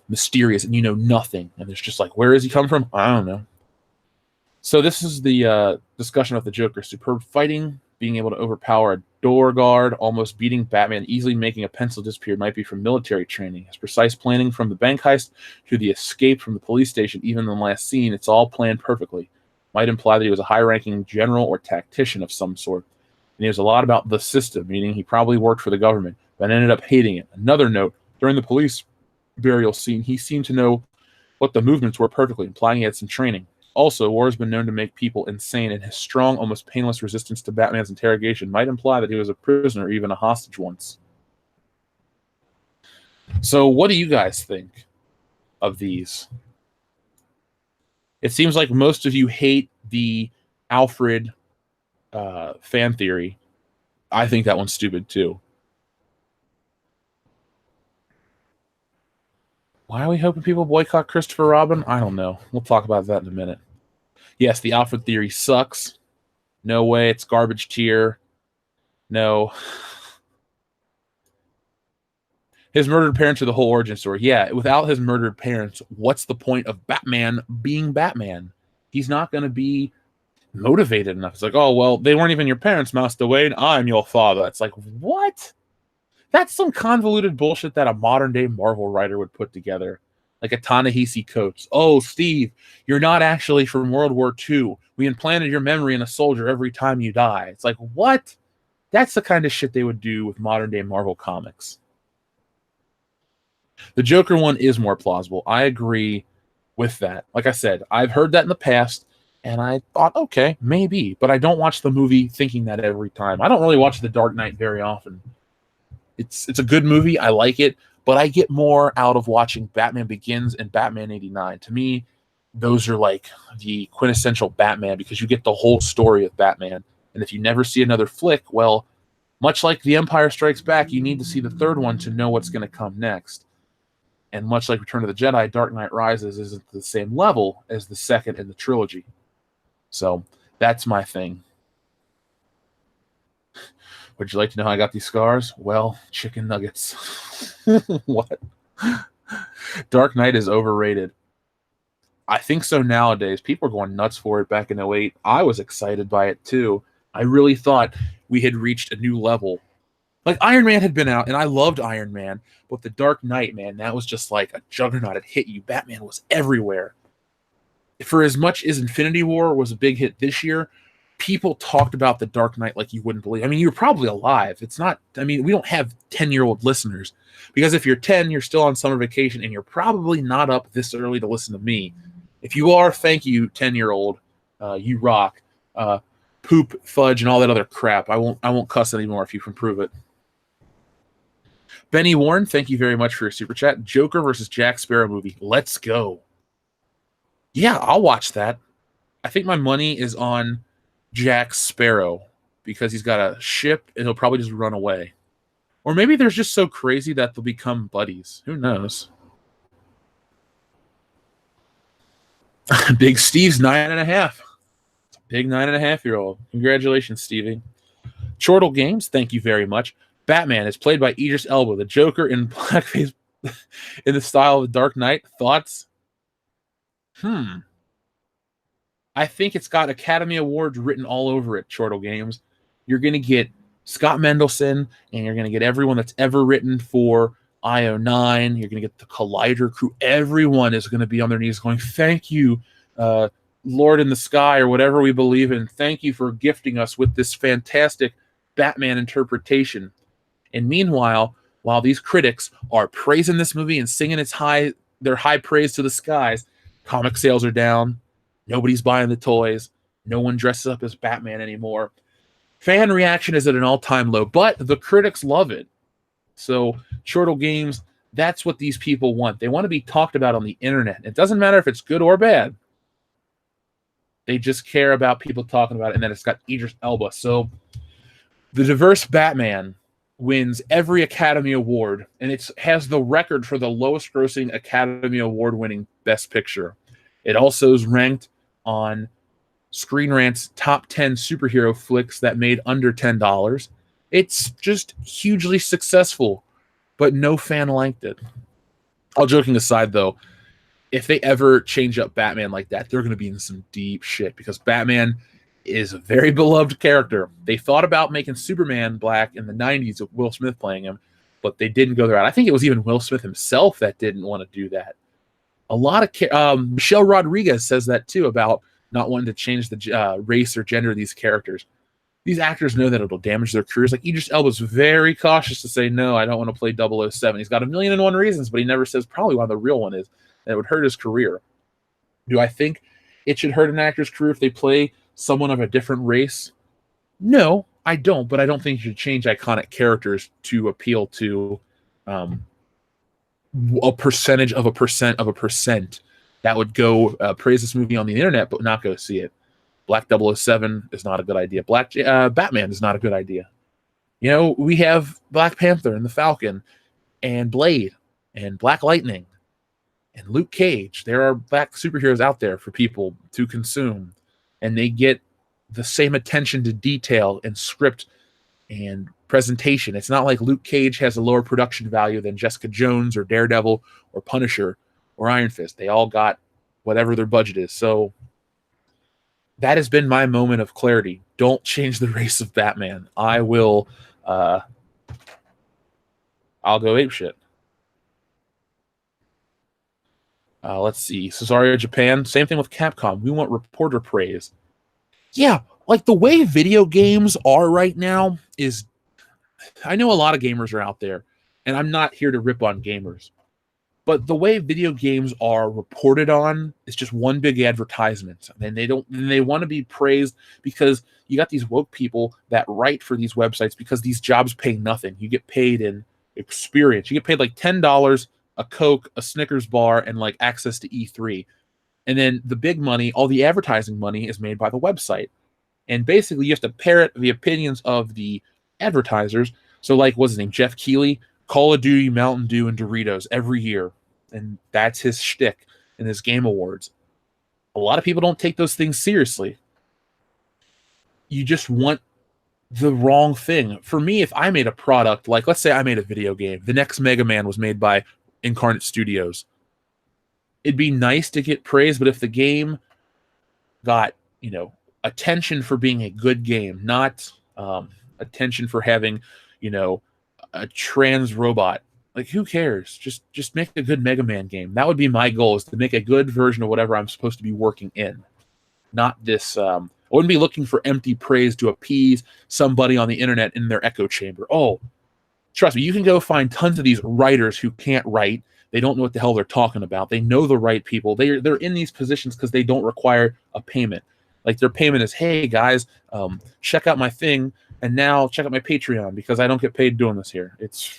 mysterious and you know nothing. And there's just like, where is he come from? I don't know. So this is the discussion of the Joker. Superb fighting, being able to overpower a door guard, almost beating Batman, easily making a pencil disappear might be from military training. His precise planning from the bank heist to the escape from the police station, even in the last scene, it's all planned perfectly. Might imply that he was a high-ranking general or tactician of some sort. And he was a lot about the system, meaning he probably worked for the government, but ended up hating it. Another note, during the police burial scene, he seemed to know what the movements were perfectly, implying he had some training. Also, war has been known to make people insane, and his strong, almost painless resistance to Batman's interrogation might imply that he was a prisoner or even a hostage once. So what do you guys think of these? It seems like most of you hate the Alfred fan theory. I think that one's stupid too. Why are we hoping people boycott Christopher Robin? I don't know. We'll talk about that in a minute. Yes, the Alfred theory sucks. No way, it's garbage tier. No. His murdered parents are the whole origin story. Yeah, without his murdered parents, what's the point of Batman being Batman? He's not going to be motivated enough. It's like, oh, well, they weren't even your parents, Master Wayne. I'm your father. It's like, what? That's some convoluted bullshit that a modern-day Marvel writer would put together. Like a Ta-Nehisi Coates. Oh, Steve, you're not actually from World War II. We implanted your memory in a soldier every time you die. It's like, what? That's the kind of shit they would do with modern-day Marvel comics. The Joker one is more plausible. I agree with that. Like I said, I've heard that in the past, and I thought, okay, maybe. But I don't watch the movie thinking that every time. I don't really watch The Dark Knight very often. It's a good movie. I like it. But I get more out of watching Batman Begins and Batman 89. To me, those are like the quintessential Batman because you get the whole story of Batman. And if you never see another flick, well, much like The Empire Strikes Back, you need to see the third one to know what's going to come next. And much like Return of the Jedi, Dark Knight Rises isn't the same level as the second in the trilogy. So that's my thing. Would you like to know how I got these scars? Well, chicken nuggets. What? Dark Knight is overrated. I think so nowadays. People are going nuts for it back in 2008. I was excited by it too. I really thought we had reached a new level. Like Iron Man had been out, and I loved Iron Man, but The Dark Knight, man, that was just like a juggernaut. It hit you. Batman was everywhere. For as much as Infinity War was a big hit this year, people talked about The Dark Knight like you wouldn't believe. I mean, you're probably alive. It's not, I mean, we don't have 10-year-old listeners because if you're 10, you're still on summer vacation and you're probably not up this early to listen to me. If you are, thank you, 10-year-old. You rock. Poop, fudge, and all that other crap. I won't cuss anymore if you can prove it. Benny Warren, thank you very much for your super chat. Joker versus Jack Sparrow movie. Let's go. Yeah, I'll watch that. I think my money is on Jack Sparrow. because he's got a ship and he'll probably just run away. Or maybe they're just so crazy that they'll become buddies. Who knows? Big Steve's 9.5. Big 9.5-year-old. Congratulations, Stevie. Chortle Games, thank you very much. Batman is played by Idris Elba, the Joker in blackface in the style of The Dark Knight. Thoughts? I think it's got Academy Awards written all over it, Chortle Games. You're going to get Scott Mendelson, and you're going to get everyone that's ever written for IO9. You're going to get the Collider crew. Everyone is going to be on their knees going, thank you, Lord in the Sky, or whatever we believe in. Thank you for gifting us with this fantastic Batman interpretation. And meanwhile, while these critics are praising this movie and singing their high praise to the skies, comic sales are down. Nobody's buying the toys. No one dresses up as Batman anymore. Fan reaction is at an all-time low, but the critics love it. So, Chortle Games, that's what these people want. They want to be talked about on the internet. It doesn't matter if it's good or bad. They just care about people talking about it, and then it's got Idris Elba. So, the diverse Batman wins every Academy Award, and it has the record for the lowest grossing Academy Award winning Best Picture. It also is ranked on Screen Rant's top 10 superhero flicks that made under $10. It's just hugely successful, but no fan liked it. All joking aside, though, if they ever change up Batman like that, they're going to be in some deep shit, because Batman is a very beloved character. They thought about making Superman black in the 90s with Will Smith playing him, but they didn't go there. I think it was even Will Smith himself that didn't want to do that. A lot of Michelle Rodriguez says that too, about not wanting to change the race or gender of these characters. These actors know that it'll damage their careers. Like Idris Elba's very cautious to say, no, I don't want to play 007. He's got 1,000,001 reasons, but he never says probably why the real one is. And it would hurt his career. Do I think it should hurt an actor's career if they play someone of a different race? No, I don't, but I don't think you should change iconic characters to appeal to a percentage of a percent that would go praise this movie on the internet but not go see it. Black 007 is not a good idea. Batman is not a good idea. You know, we have Black Panther and the Falcon and Blade and Black Lightning and Luke Cage. There are black superheroes out there for people to consume, and they get the same attention to detail and script and presentation. It's not like Luke Cage has a lower production value than Jessica Jones or Daredevil or Punisher or Iron Fist. They all got whatever their budget is. So that has been my moment of clarity. Don't change the race of Batman. I'll go apeshit. Let's see. Cesario Japan, same thing with Capcom. We want reporter praise. Yeah, like the way video games are right now is, I know a lot of gamers are out there, and I'm not here to rip on gamers, but the way video games are reported on is just one big advertisement. And they want to be praised because you got these woke people that write for these websites because these jobs pay nothing. You get paid in experience. You get paid like $10, a Coke, a Snickers bar, and like access to E3. And then the big money, all the advertising money, is made by the website. And basically you have to parrot the opinions of the advertisers. So like, what's his name? Jeff Keighley, Call of Duty, Mountain Dew, and Doritos every year. And that's his shtick in his Game Awards. A lot of people don't take those things seriously. You just want the wrong thing. For me, if I made a product, like let's say I made a video game, the next Mega Man was made by Incarnate Studios. It'd be nice to get praise, but if the game got, attention for being a good game, not attention for having, a trans robot, like who cares? Just make a good Mega Man game. That would be my goal, is to make a good version of whatever I'm supposed to be working in. Not this, I wouldn't be looking for empty praise to appease somebody on the internet in their echo chamber. Oh, trust me, you can go find tons of these writers who can't write. They don't know what the hell they're talking about. They know the right people. They're in these positions because they don't require a payment. Like their payment is, hey guys, check out my thing, and now check out my Patreon because I don't get paid doing this here. It's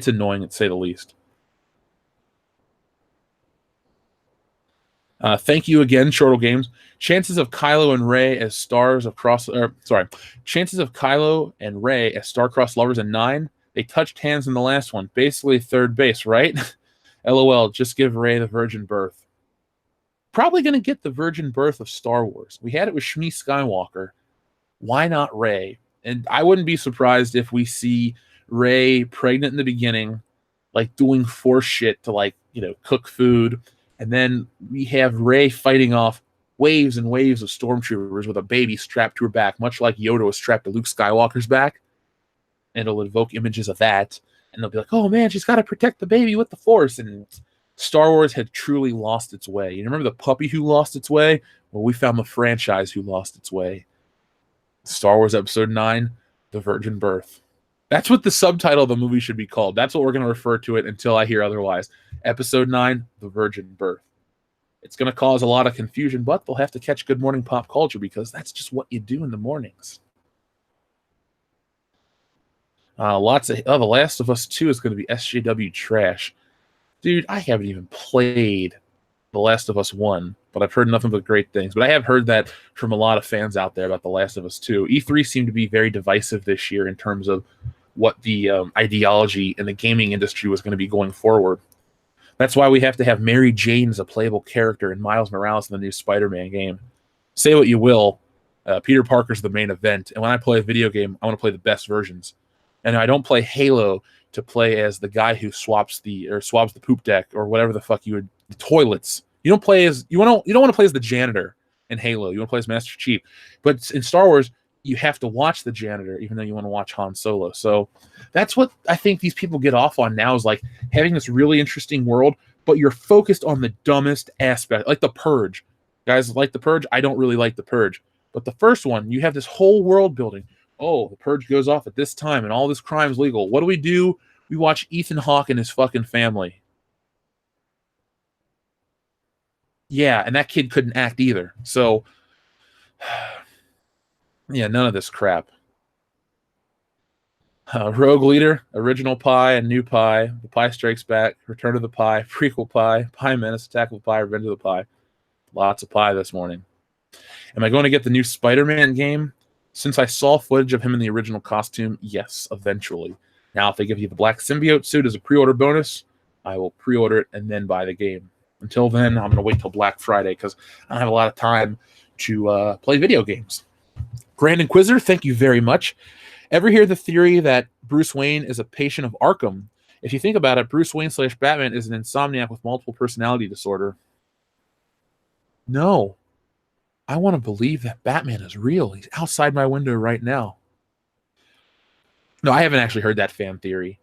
annoying, to say the least. Thank you again, Chortle Games. Chances of Kylo and Rey as chances of Kylo and Rey as star-crossed lovers in 9. They touched hands in the last one. Basically third base, right? LOL, just give Rey the virgin birth. Probably going to get the virgin birth of Star Wars. We had it with Shmi Skywalker. Why not Rey? And I wouldn't be surprised if we see Rey pregnant in the beginning, like doing force shit to, like, cook food. And then we have Rey fighting off waves and waves of stormtroopers with a baby strapped to her back, much like Yoda was strapped to Luke Skywalker's back. And it'll evoke images of that. And they'll be like, oh man, she's got to protect the baby with the Force. And Star Wars had truly lost its way. You remember the puppy who lost its way? Well, we found the franchise who lost its way. Star Wars Episode 9, The Virgin Birth. That's what the subtitle of the movie should be called. That's what we're going to refer to it until I hear otherwise. Episode 9, The Virgin Birth. It's going to cause a lot of confusion, but they'll have to catch Good Morning Pop Culture because that's just what you do in the mornings. Lots of The Last of Us 2 is going to be SJW trash. Dude, I haven't even played The Last of Us 1, but I've heard nothing but great things. But I have heard that from a lot of fans out there about The Last of Us 2. E3 seemed to be very divisive this year in terms of what the ideology in the gaming industry was going to be going forward. That's why we have to have Mary Jane as a playable character in Miles Morales in the new Spider-Man game. Say what you will, Peter Parker's the main event, and when I play a video game, I want to play the best versions. And I don't play Halo to play as the guy who swabs the poop deck or whatever the fuck the toilets. You don't want to play as the janitor in Halo. You want to play as Master Chief. But in Star Wars, you have to watch the janitor, even though you want to watch Han Solo. So that's what I think these people get off on now, is like having this really interesting world, but you're focused on the dumbest aspect, like The Purge. Guys like The Purge? I don't really like The Purge. But the first one, you have this whole world building. Oh, the Purge goes off at this time and all this crime's legal. What do? We watch Ethan Hawke and his fucking family. Yeah, and that kid couldn't act either. So, yeah, none of this crap. Rogue Leader, Original Pie and New Pie, The Pie Strikes Back, Return of the Pie, Prequel Pie, Pie Menace, Attack of the Pie, Revenge of the Pie. Lots of pie this morning. Am I going to get the new Spider-Man game? Since I saw footage of him in the original costume, yes, eventually. Now, if they give you the black symbiote suit as a pre-order bonus, I will pre-order it and then buy the game. Until then, I'm going to wait till Black Friday because I don't have a lot of time to play video games. Grand Inquisitor, thank you very much. Ever hear the theory that Bruce Wayne is a patient of Arkham? If you think about it, Bruce Wayne / Batman is an insomniac with multiple personality disorder. No. I want to believe that Batman is real. He's outside my window right now. No, I haven't actually heard that fan theory.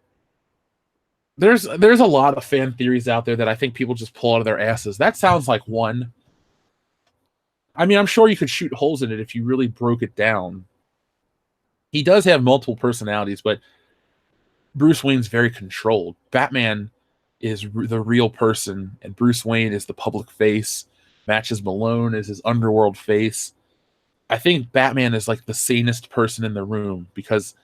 There's a lot of fan theories out there that I think people just pull out of their asses. That sounds like one. I mean, I'm sure you could shoot holes in it if you really broke it down. He does have multiple personalities, but Bruce Wayne's very controlled. Batman is the real person, and Bruce Wayne is the public face. Matches Malone is his underworld face. I think Batman is like the sanest person in the room because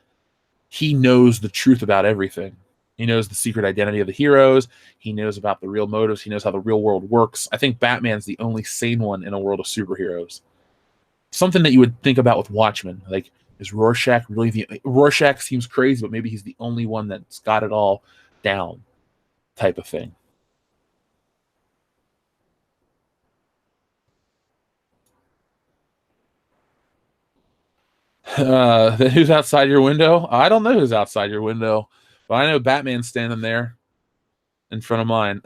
he knows the truth about everything. He knows the secret identity of the heroes. He knows about the real motives. He knows how the real world works. I think Batman's the only sane one in a world of superheroes. Something that you would think about with Watchmen. Like, is Rorschach really Rorschach seems crazy, but maybe he's the only one that's got it all down type of thing. Who's outside your window? I don't know who's outside your window, but I know Batman's standing there in front of mine.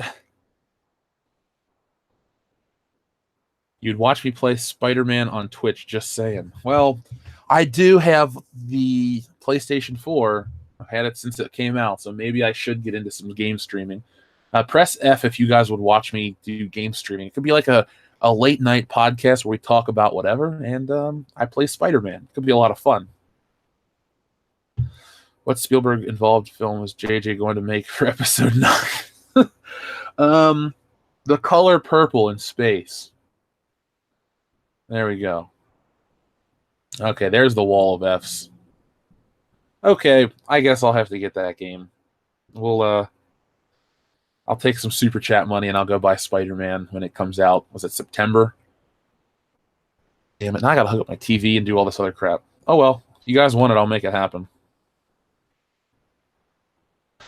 You'd watch me play Spider-Man on Twitch, just saying. Well, I do have the PlayStation 4. I've had it since it came out, so maybe I should get into some game streaming. Press F if you guys would watch me do game streaming. It could be like a late night podcast where we talk about whatever, and I play Spider-Man. It could be a lot of fun. What Spielberg involved film was JJ going to make for episode 9? The color purple in space. There we go. Okay, there's the wall of Fs. Okay, I guess I'll have to get that game. I'll take some super chat money and I'll go buy Spider-Man when it comes out. Was it September? Damn it! Now I gotta hook up my TV and do all this other crap. Oh well, you guys want it, I'll make it happen.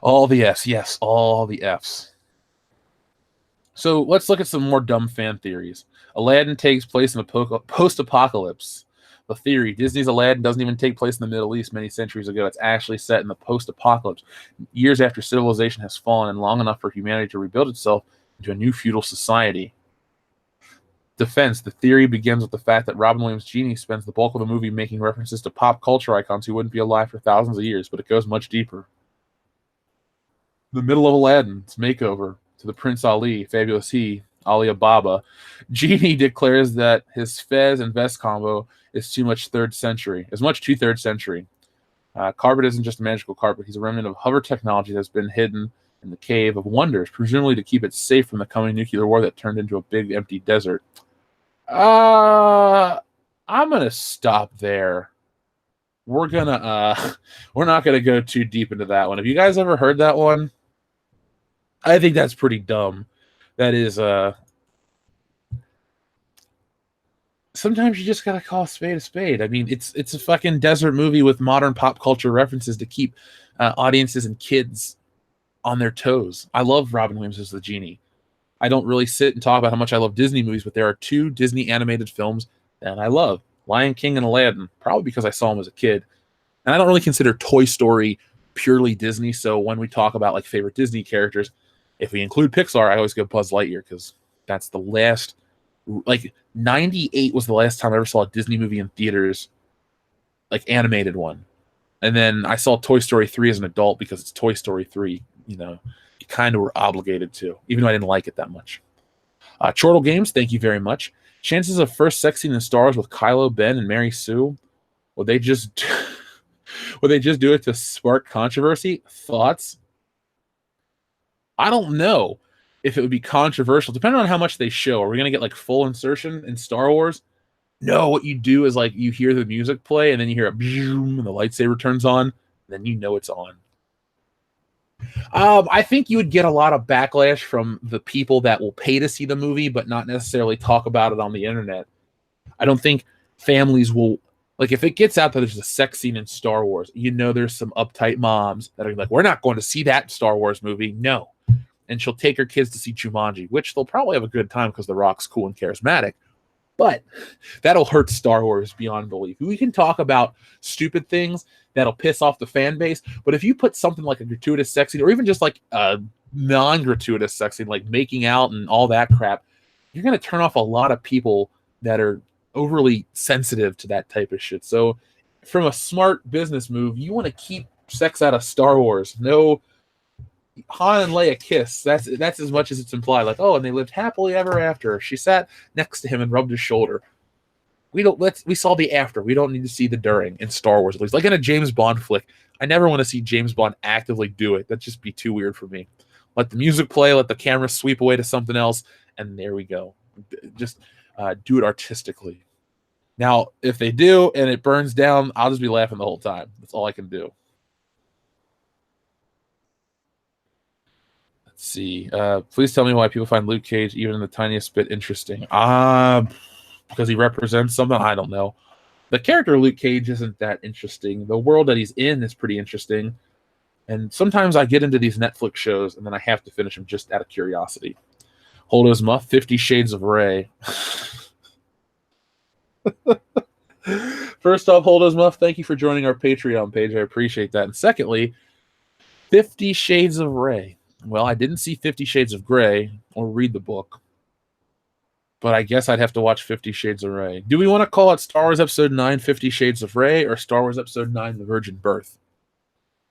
All the Fs, yes, all the Fs. So let's look at some more dumb fan theories. Aladdin takes place in a post-apocalypse. The theory: Disney's Aladdin doesn't even take place in the Middle East many centuries ago. It's actually set in the post-apocalypse, years after civilization has fallen and long enough for humanity to rebuild itself into a new feudal society. Defense: the theory begins with the fact that Robin Williams' genie spends the bulk of the movie making references to pop culture icons who wouldn't be alive for thousands of years, but it goes much deeper. The middle of Aladdin's makeover to the Prince Ali, Fabulous He, Ali Ababa, Genie declares that his fez and vest combo is too much third century. Carpet isn't just a magical carpet. He's a remnant of hover technology that's been hidden in the Cave of Wonders, presumably to keep it safe from the coming nuclear war that turned into a big empty desert. I'm gonna stop there. We're not gonna go too deep into that one. Have you guys ever heard that one? I think that's pretty dumb. That is sometimes you just gotta call a spade a spade. I mean, it's a fucking desert movie with modern pop culture references to keep audiences and kids on their toes. I love Robin Williams as the genie. I don't really sit and talk about how much I love Disney movies, but there are two Disney animated films that I love: Lion King and Aladdin, probably because I saw them as a kid. And I don't really consider Toy Story purely Disney, so when we talk about like favorite Disney characters, if we include Pixar, I always go Buzz Lightyear because that's the last, like 98 was the last time I ever saw a Disney movie in theaters, like animated one. And then I saw Toy Story 3 as an adult because it's Toy Story 3, you kind of were obligated to, even though I didn't like it that much. Chortle Games, thank you very much. Chances of first sex scene in Star Wars with Kylo, Ben, and Mary Sue. Would they just do it to spark controversy? Thoughts? I don't know if it would be controversial, depending on how much they show. Are we gonna get like full insertion in Star Wars? No, what you do is like you hear the music play and then you hear a boom and the lightsaber turns on, and then you know it's on. I think you would get a lot of backlash from the people that will pay to see the movie, but not necessarily talk about it on the internet. I don't think families will, like, if it gets out that there's a sex scene in Star Wars, there's some uptight moms that are like, we're not going to see that Star Wars movie. No. And she'll take her kids to see Jumanji, which they'll probably have a good time because The Rock's cool and charismatic. But that'll hurt Star Wars beyond belief. We can talk about stupid things that'll piss off the fan base, but if you put something like a gratuitous sex scene, or even just like a non-gratuitous sex scene, like making out and all that crap, you're going to turn off a lot of people that are overly sensitive to that type of shit. So from a smart business move, you want to keep sex out of Star Wars. No Han and Leia kiss. That's as much as it's implied. Like, oh, and they lived happily ever after. She sat next to him and rubbed his shoulder. We saw the after. We don't need to see the during in Star Wars, at least. Like in a James Bond flick, I never want to see James Bond actively do it. That'd just be too weird for me. Let the music play, let the camera sweep away to something else, and there we go. Just do it artistically. Now, if they do and it burns down, I'll just be laughing the whole time. That's all I can do. Let's see. Please tell me why people find Luke Cage even in the tiniest bit interesting. Because he represents something? I don't know. The character Luke Cage isn't that interesting. The world that he's in is pretty interesting. And sometimes I get into these Netflix shows and then I have to finish them just out of curiosity. Holdo's Muff, 50 Shades of Rey. First off, Holdo's Muff, thank you for joining our Patreon page. I appreciate that. And secondly, 50 Shades of Rey. Well, I didn't see 50 Shades of Grey or read the book, but I guess I'd have to watch 50 Shades of Rey. Do we want to call it Star Wars Episode 9, 50 Shades of Rey, or Star Wars Episode 9, The Virgin Birth?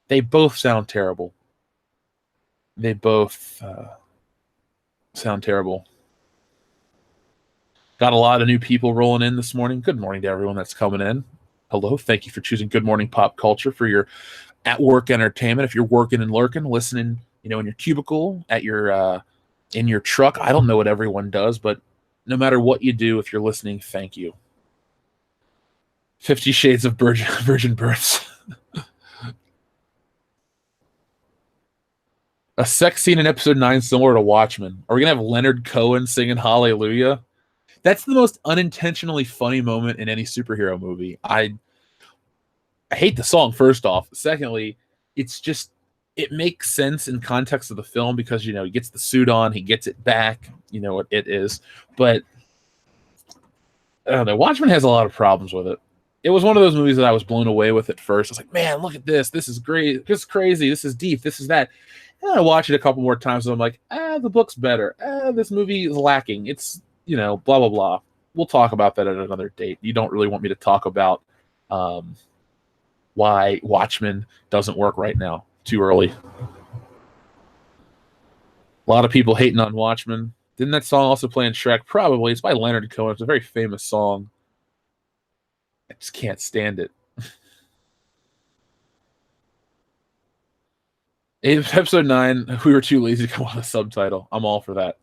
They both sound terrible. They both sound terrible. Got a lot of new people rolling in this morning. Good morning to everyone that's coming in. Hello. Thank you for choosing Good Morning Pop Culture for your at-work entertainment. If you're working and lurking, listening, in your cubicle, at your in your truck. I don't know what everyone does, but no matter what you do, if you're listening, thank you. 50 Shades of Virgin Births. A sex scene in episode 9 similar to Watchmen. Are we gonna have Leonard Cohen singing Hallelujah? That's the most unintentionally funny moment in any superhero movie. I hate the song, first off. Secondly, it's just it makes sense in context of the film because he gets the suit on, he gets it back, you know what it is. But I don't know, Watchmen has a lot of problems with it. It was one of those movies that I was blown away with at first. I was like, man, look at this. This is great. This is crazy. This is deep. This is that. And I watch it a couple more times and I'm like, the book's better. This movie is lacking. It's, blah, blah, blah. We'll talk about that at another date. You don't really want me to talk about why Watchmen doesn't work right now. Too early. A lot of people hating on Watchmen. Didn't that song also play in Shrek? Probably. It's by Leonard Cohen. It's a very famous song. I just can't stand it. Episode 9, we were too lazy to come on a subtitle. I'm all for that.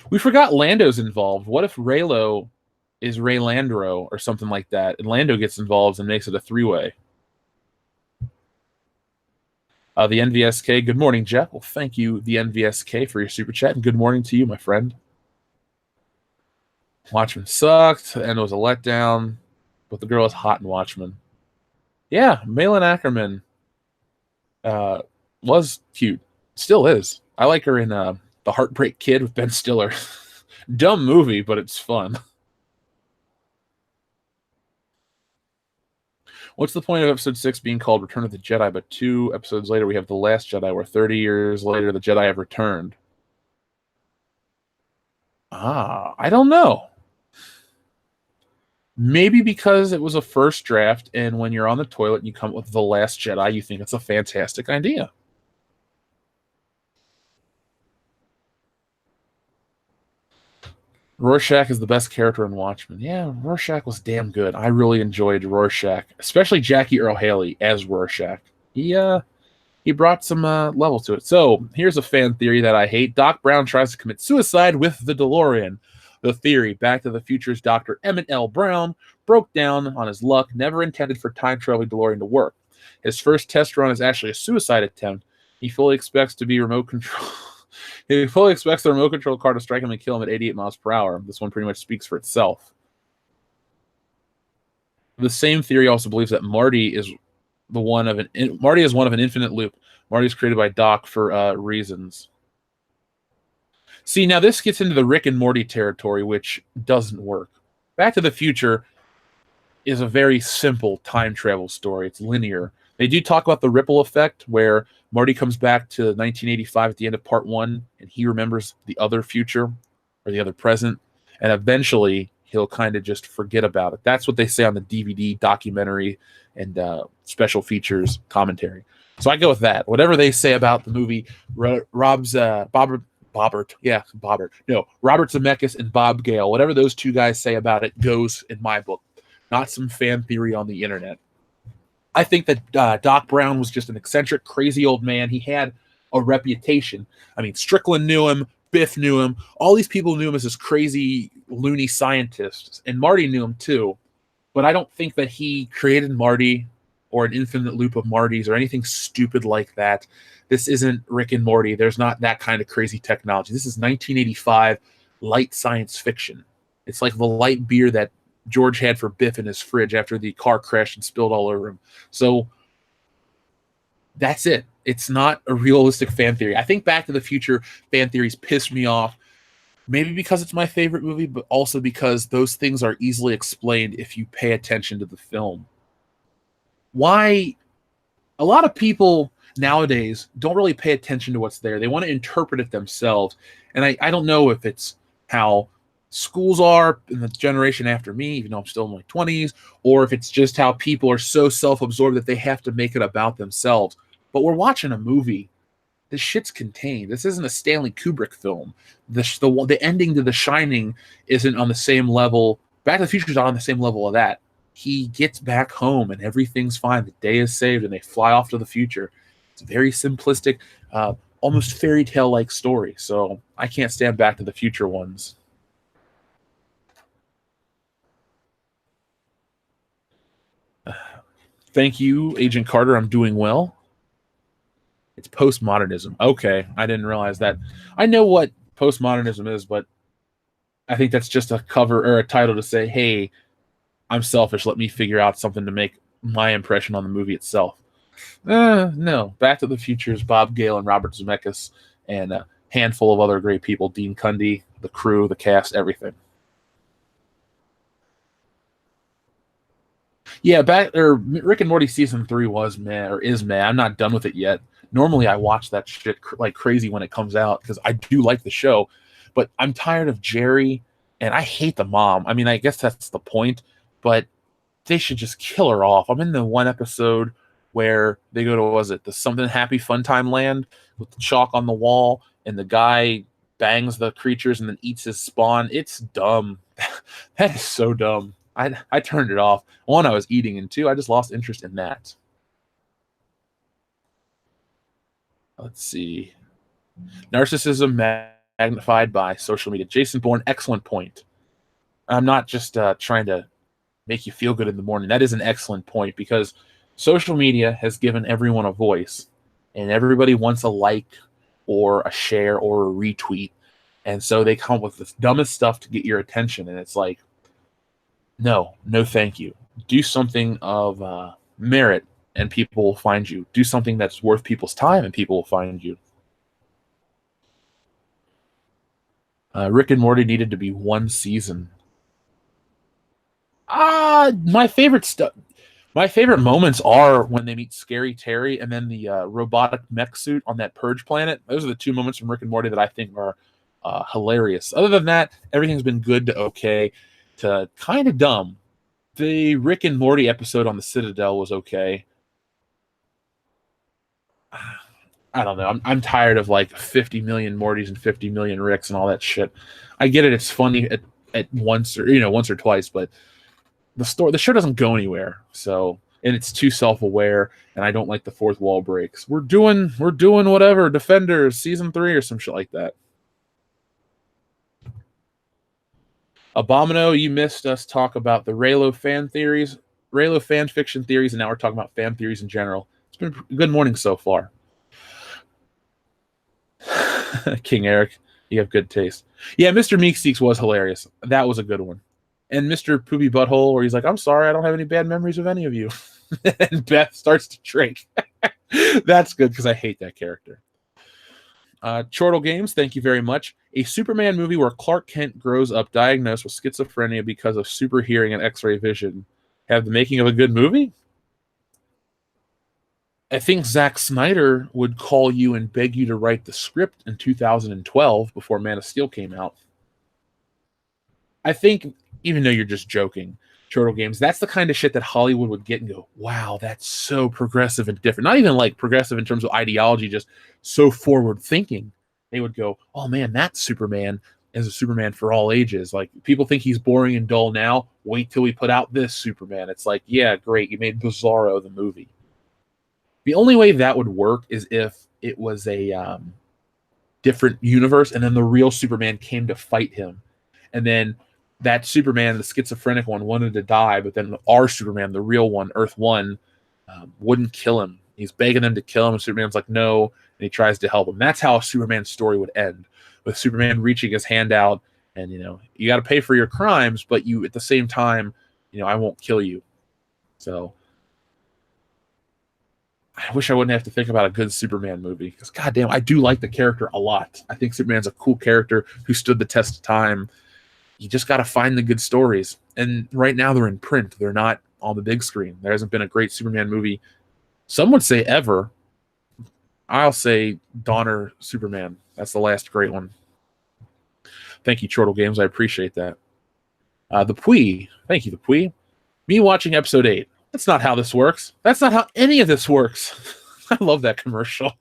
We forgot Lando's involved. What if Reylo is Raylandro or something like that, and Lando gets involved and makes it a three-way? The NVSK, good morning, Jeff. Well, thank you, the NVSK, for your super chat, and good morning to you, my friend. Watchmen sucked, and it was a letdown, but the girl is hot in Watchmen. Yeah, Malin Ackerman was cute. Still is. I like her in The Heartbreak Kid with Ben Stiller. Dumb movie, but it's fun. What's the point of episode 6 being called Return of the Jedi, but 2 episodes later we have The Last Jedi, where 30 years later the Jedi have returned? I don't know. Maybe because it was a first draft, and when you're on the toilet and you come up with The Last Jedi, you think it's a fantastic idea. Rorschach is the best character in Watchmen. Yeah, Rorschach was damn good. I really enjoyed Rorschach, especially Jackie Earle Haley as Rorschach. He brought some level to it. So here's a fan theory that I hate. Doc Brown tries to commit suicide with the DeLorean. The theory: Back to the Future's Dr. Emmett L. Brown broke down on his luck, never intended for time-traveling DeLorean to work. His first test run is actually a suicide attempt. He fully expects to be remote control. He fully expects the remote control car to strike him and kill him at 88 miles per hour. This one pretty much speaks for itself. The same theory also believes that Marty is one of an infinite loop. Marty is created by Doc for reasons. See, now this gets into the Rick and Morty territory, which doesn't work. Back to the Future is a very simple time travel story. It's linear. They do talk about the ripple effect, where Marty comes back to 1985 at the end of part 1, and he remembers the other future or the other present, and eventually he'll kind of just forget about it. That's what they say on the DVD, documentary, and special features commentary. So I go with that. Whatever they say about the movie, Robert Zemeckis and Bob Gale, whatever those two guys say about it goes in my book, not some fan theory on the internet. I think that Doc Brown was just an eccentric, crazy old man. He had a reputation. I mean, Strickland knew him, Biff knew him. All these people knew him as this crazy, loony scientist, and Marty knew him too. But I don't think that he created Marty or an infinite loop of Martys or anything stupid like that. This isn't Rick and Morty. There's not that kind of crazy technology. This is 1985 light science fiction. It's like the light beer that George had for Biff in his fridge after the car crashed and spilled all over him. So that's it. It's not a realistic fan theory. I think Back to the Future fan theories piss me off, maybe because it's my favorite movie, but also because those things are easily explained if you pay attention to the film. Why a lot of people nowadays don't really pay attention to what's there. They want to interpret it themselves. And I don't know if it's how schools are in the generation after me, even though I'm still in my 20s, or if it's just how people are so self-absorbed that they have to make it about themselves. But we're watching a movie. This shit's contained. This isn't a Stanley Kubrick film. The ending to The Shining isn't on the same level. Back to the Future is not on the same level of that. He gets back home and everything's fine. The day is saved and they fly off to the future. It's a very simplistic, almost fairy tale-like story. So I can't stand Back to the Future ones. Thank you, Agent Carter. I'm doing well. It's postmodernism. Okay, I didn't realize that. I know what postmodernism is, but I think that's just a cover or a title to say, hey, I'm selfish. Let me figure out something to make my impression on the movie itself. No. Back to the Future's Bob Gale and Robert Zemeckis and a handful of other great people, Dean Cundey, the crew, the cast, everything. Yeah, Rick and Morty season 3 was meh or is meh. I'm not done with it yet. Normally, I watch that shit like crazy when it comes out because I do like the show, but I'm tired of Jerry and I hate the mom. I mean, I guess that's the point, but they should just kill her off. I'm in the one episode where they go to, was it the something happy fun time land with the chalk on the wall and the guy bangs the creatures and then eats his spawn. It's dumb. That is so dumb. I turned it off. One, I was eating, and two, I just lost interest in that. Let's see. Narcissism magnified by social media. Jason Bourne, excellent point. I'm not just trying to make you feel good in the morning. That is an excellent point because social media has given everyone a voice, and everybody wants a like or a share or a retweet. And so they come up with the dumbest stuff to get your attention. And it's like, no, thank you. Do something of merit and people will find you. Do something that's worth people's time and people will find you. Rick and Morty needed to be one season. My favorite stuff. My favorite moments are when they meet Scary Terry and then the robotic mech suit on that Purge planet. Those are the two moments from Rick and Morty that I think are hilarious. Other than that, everything's been good to okay to kind of dumb. The Rick and Morty episode on the Citadel was okay. I don't know. I'm tired of like 50 million Mortys and 50 million Ricks and all that shit. I get it. It's funny at once or twice, but the show doesn't go anywhere. So, and it's too self-aware, and I don't like the fourth wall breaks. We're doing whatever, Defenders season 3 or some shit like that. Abomino, you missed us talk about the Reylo fan fiction theories, and now we're talking about fan theories in general. It's been a good morning so far. King Eric, you have good taste. Yeah, Mr. Meekseeks was hilarious. That was a good one. And Mr. Poopy Butthole, where he's like, I'm sorry, I don't have any bad memories of any of you. And Beth starts to drink. That's good because I hate that character. Chortle Games, thank you very much. A Superman movie where Clark Kent grows up diagnosed with schizophrenia because of super hearing and x-ray vision. Have the making of a good movie? I think Zack Snyder would call you and beg you to write the script in 2012 before Man of Steel came out. I think, even though you're just joking, Turtle Games, that's the kind of shit that Hollywood would get and go, wow, that's so progressive and different. Not even like progressive in terms of ideology, just so forward thinking. They would go, oh man, that Superman is a Superman for all ages. Like, people think he's boring and dull now. Wait till we put out this Superman. It's like, yeah, great. You made Bizarro the movie. The only way that would work is if it was a different universe and then the real Superman came to fight him. And then that Superman, the schizophrenic one, wanted to die, but then our Superman, the real one, Earth 1, wouldn't kill him. He's begging them to kill him, and Superman's like, no, and he tries to help him. That's how a Superman story would end, with Superman reaching his hand out, and, you got to pay for your crimes, but you, at the same time, I won't kill you. So I wish I wouldn't have to think about a good Superman movie, because goddamn, I do like the character a lot. I think Superman's a cool character who stood the test of time. You just got to find the good stories. And right now they're in print. They're not on the big screen. There hasn't been a great Superman movie. Some would say ever. I'll say Donner Superman. That's the last great one. Thank you, Chortle Games. I appreciate that. The Pui. Thank you, the Pui. Me watching episode 8. That's not how this works. That's not how any of this works. I love that commercial.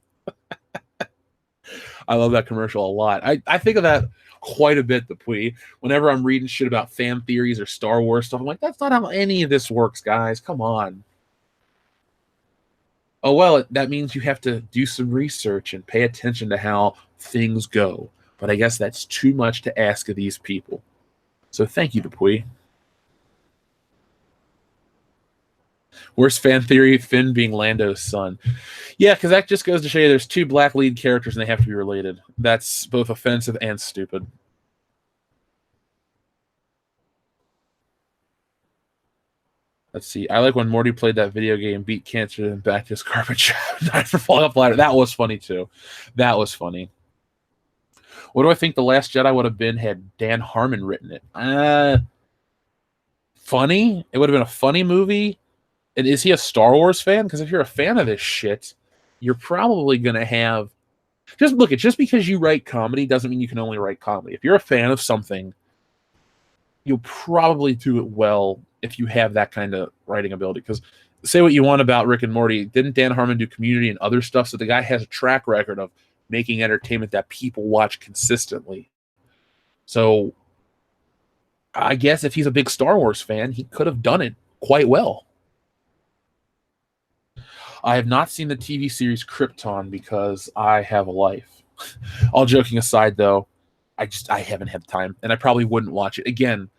I love that commercial a lot. I think of that quite a bit, the Pui. Whenever I'm reading shit about fan theories or Star Wars stuff, I'm like, that's not how any of this works, guys. Come on. Oh, well, that means you have to do some research and pay attention to how things go. But I guess that's too much to ask of these people. So thank you, Dupuy. Worst fan theory, Finn being Lando's son. Yeah, because that just goes to show you there's two black lead characters and they have to be related. That's both offensive and stupid. Let's see. I like when Morty played that video game, beat cancer, and back to his garbage died for falling up ladder. That was funny too. That was funny. What do I think The Last Jedi would have been had Dan Harmon written it? Funny. It would have been a funny movie. And is he a Star Wars fan? Because if you're a fan of this shit, you're probably gonna have. Just because you write comedy doesn't mean you can only write comedy. If you're a fan of something, you'll probably do it well if you have that kind of writing ability. Because say what you want about Rick and Morty, didn't Dan Harmon do Community and other stuff? So the guy has a track record of making entertainment that people watch consistently. So I guess if he's a big Star Wars fan, he could have done it quite well. I have not seen the TV series Krypton because I have a life. All joking aside, though, I haven't had time, and I probably wouldn't watch it. Again,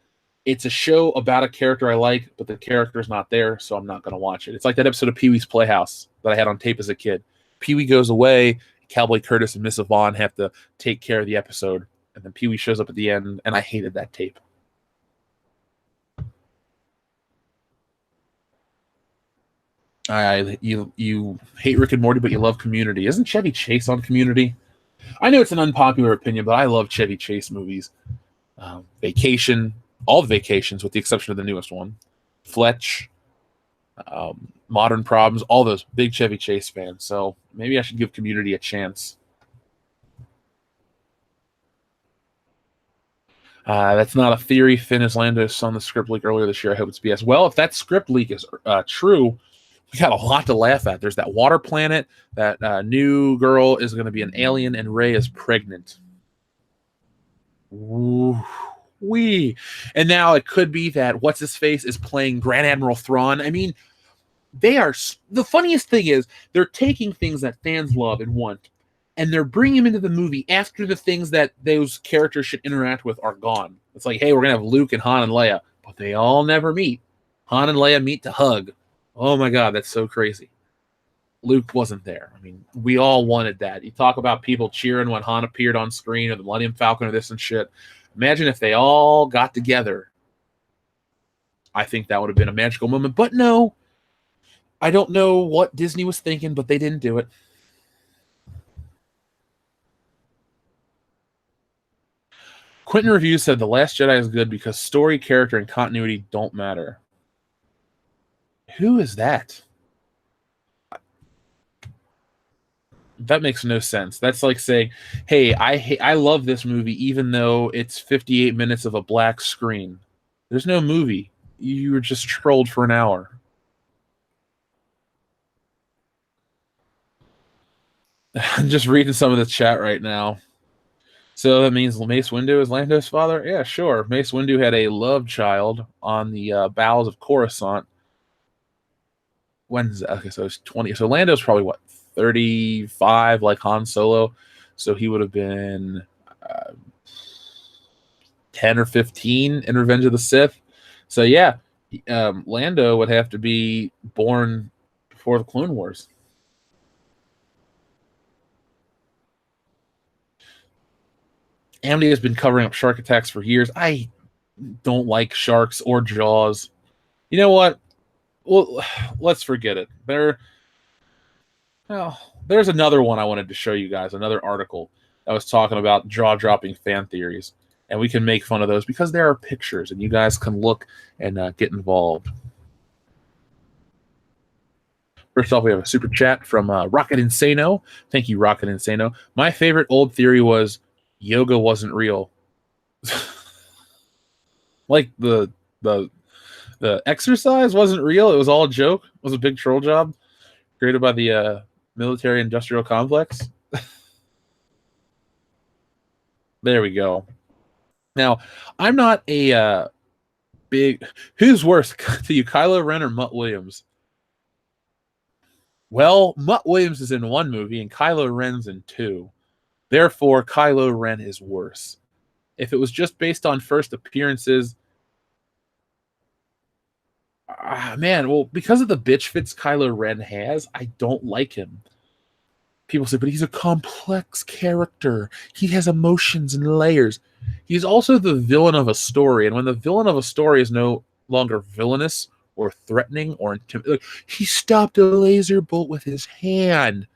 it's a show about a character I like, but the character's not there, so I'm not going to watch it. It's like that episode of Pee-wee's Playhouse that I had on tape as a kid. Pee-wee goes away, Cowboy Curtis and Miss Yvonne have to take care of the episode, and then Pee-wee shows up at the end, and I hated that tape. You hate Rick and Morty, but you love Community. Isn't Chevy Chase on Community? I know it's an unpopular opinion, but I love Chevy Chase movies. Vacation, all the Vacations, with the exception of the newest one. Fletch, Modern Problems, all those big Chevy Chase fans. So maybe I should give Community a chance. That's not a theory. Finn is Lando's son. The script leak earlier this year. I hope it's BS. Well, if that script leak is true, we got a lot to laugh at. There's that water planet. That new girl is going to be an alien, and Rey is pregnant. Wee. And now it could be that what's his face is playing Grand Admiral Thrawn. I mean, they are. The funniest thing is they're taking things that fans love and want, and they're bringing them into the movie after the things that those characters should interact with are gone. It's like, hey, we're gonna have Luke and Han and Leia, but they all never meet. Han and Leia meet to hug. Oh my God, that's so crazy. Luke wasn't there. I mean, we all wanted that. You talk about people cheering when Han appeared on screen or the Millennium Falcon or this and shit. Imagine if they all got together. I think that would have been a magical moment. But no, I don't know what Disney was thinking, but they didn't do it. Quentin Reviews said The Last Jedi is good because story, character, and continuity don't matter. Who is that? That makes no sense. That's like saying, hey, I love this movie even though it's 58 minutes of a black screen. There's no movie. You were just trolled for an hour. I'm just reading some of the chat right now. So that means Mace Windu is Lando's father? Yeah, sure. Mace Windu had a love child on the bowels of Coruscant. When's that? Okay, so it's 20. So Lando's probably what, 35, like Han Solo. So he would have been 10 or 15 in Revenge of the Sith. So yeah, Lando would have to be born before the Clone Wars. Amity has been covering up shark attacks for years. I don't like sharks or Jaws. You know what? Well, let's forget it. There's another one I wanted to show you guys, another article that was talking about jaw-dropping fan theories. And we can make fun of those because there are pictures, and you guys can look and get involved. First off, we have a super chat from Rocket Insano. Thank you, Rocket Insano. My favorite old theory was yoga wasn't real. Like the exercise wasn't real. It was all a joke. It was a big troll job created by the military industrial complex. There we go. Now, I'm not a big... Who's worse to you, Kylo Ren or Mutt Williams? Well, Mutt Williams is in one movie and Kylo Ren's in two. Therefore, Kylo Ren is worse. If it was just based on first appearances, Man, well, because of the bitch fits Kylo Ren has, I don't like him. People say, but he's a complex character. He has emotions and layers. He's also the villain of a story, and when the villain of a story is no longer villainous or threatening or intimidating, like, he stopped a laser bolt with his hand.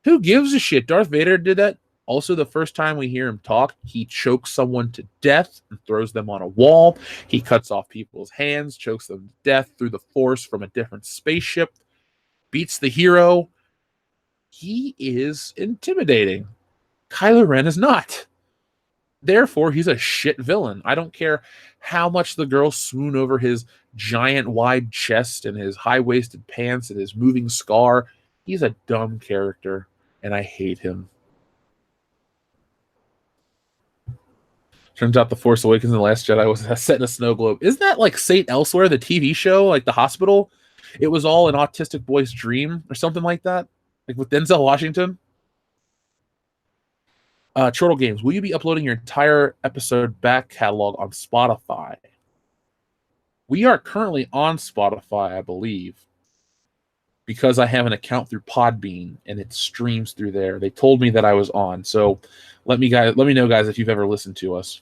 Who gives a shit? Darth Vader did that. Also, the first time we hear him talk, he chokes someone to death and throws them on a wall. He cuts off people's hands, chokes them to death through the Force from a different spaceship, beats the hero. He is intimidating. Kylo Ren is not. Therefore, he's a shit villain. I don't care how much the girls swoon over his giant wide chest and his high-waisted pants and his moving scar. He's a dumb character, and I hate him. Turns out The Force Awakens and The Last Jedi was set in a snow globe. Isn't that like Saint Elsewhere, the TV show, like the hospital? It was all an autistic boy's dream or something like that? Like with Denzel Washington? Chortle Games, will you be uploading your entire episode back catalog on Spotify? We are currently on Spotify, I believe, because I have an account through Podbean and it streams through there. They told me that I was on, so let me know, guys, if you've ever listened to us.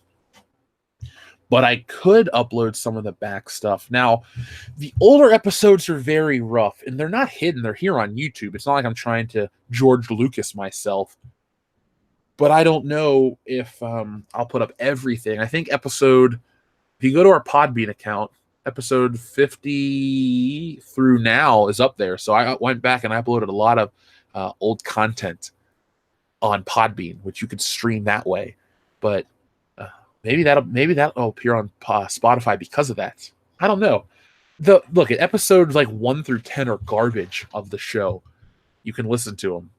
But I could upload some of the back stuff. Now, the older episodes are very rough, and they're not hidden. They're here on YouTube. It's not like I'm trying to George Lucas myself. But I don't know if I'll put up everything. I think if you go to our Podbean account, episode 50 through now is up there. So I went back and I uploaded a lot of old content on Podbean, which you could stream that way. But maybe that'll appear on Spotify because of that. I don't know. Look, at episodes like 1 through 10 are garbage of the show. You can listen to them.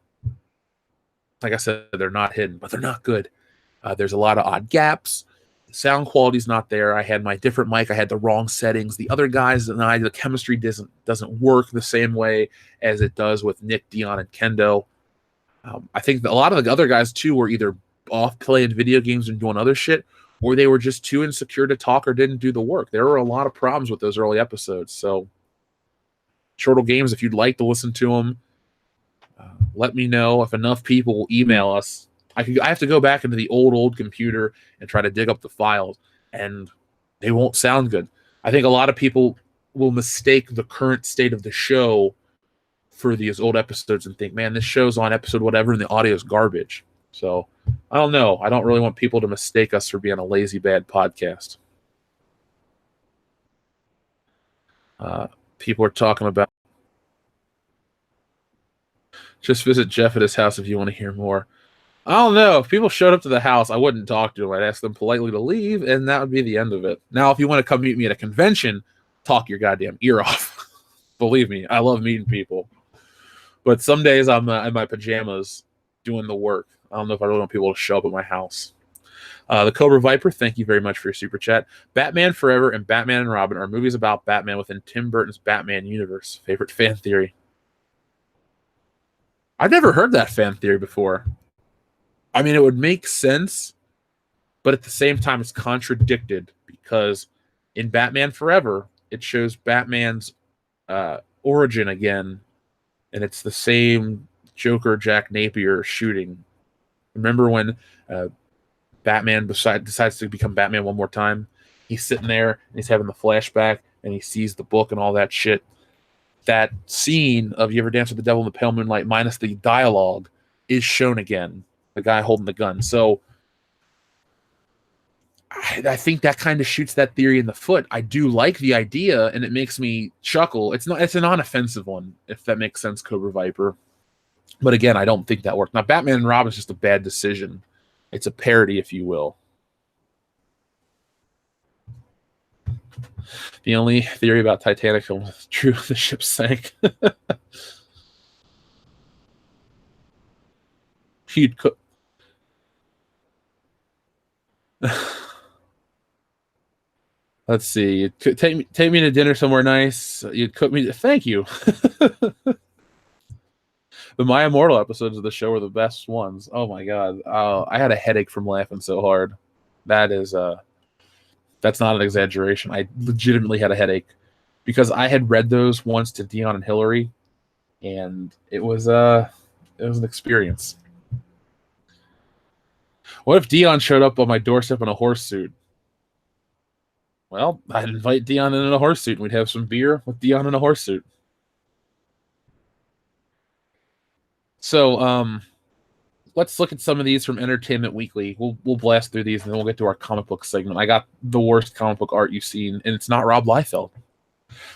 Like I said, they're not hidden, but they're not good. There's a lot of odd gaps. The sound quality's not there. I had my different mic. I had the wrong settings. The other guys and I, the chemistry doesn't work the same way as it does with Nick, Dion, and Kendo. I think a lot of the other guys, too, were either off playing video games and doing other shit, or they were just too insecure to talk or didn't do the work. There were a lot of problems with those early episodes. So, Chortle Games, if you'd like to listen to them, let me know. If enough people will email us, I have to go back into the old computer and try to dig up the files, and they won't sound good. I think a lot of people will mistake the current state of the show for these old episodes and think, man, this show's on episode whatever, and the audio's garbage. So I don't know. I don't really want people to mistake us for being a lazy, bad podcast. People are talking about just visit Jeff at his house if you want to hear more. I don't know. If people showed up to the house, I wouldn't talk to them. I'd ask them politely to leave, and that would be the end of it. Now, if you want to come meet me at a convention, talk your goddamn ear off. Believe me, I love meeting people. But some days I'm in my pajamas doing the work. I don't know if I really want people to show up at my house. The Cobra Viper, thank you very much for your super chat. Batman Forever and Batman and Robin are movies about Batman within Tim Burton's Batman universe. Favorite fan theory? I've never heard that fan theory before. I mean, it would make sense, but at the same time, it's contradicted because in Batman Forever, it shows Batman's origin again, and it's the same Joker Jack Napier shooting. Remember when Batman decides to become Batman one more time? He's sitting there, and he's having the flashback, and he sees the book and all that shit. That scene of You Ever Dance with the Devil in the Pale Moonlight minus the dialogue is shown again. The guy holding the gun. So I think that kind of shoots that theory in the foot. I do like the idea, and it makes me chuckle. It's a non-offensive one, if that makes sense, Cobra Viper. But again, I don't think that worked. Now, Batman and Robin is just a bad decision. It's a parody, if you will. The only theory about Titanic film is true. The ship sank. He'd cook. Let's see. Take me to dinner somewhere nice. You'd cook me. Thank you. The My Immortal episodes of the show were the best ones. Oh my god. I had a headache from laughing so hard. That's not an exaggeration. I legitimately had a headache. because I had read those once to Dion and Hillary, and it was an experience. What if Dion showed up on my doorstep in a horse suit? Well, I'd invite Dion in a horse suit, and we'd have some beer with Dion in a horse suit. So, let's look at some of these from Entertainment Weekly. We'll blast through these, and then we'll get to our comic book segment. I got the worst comic book art you've seen, and it's not Rob Liefeld.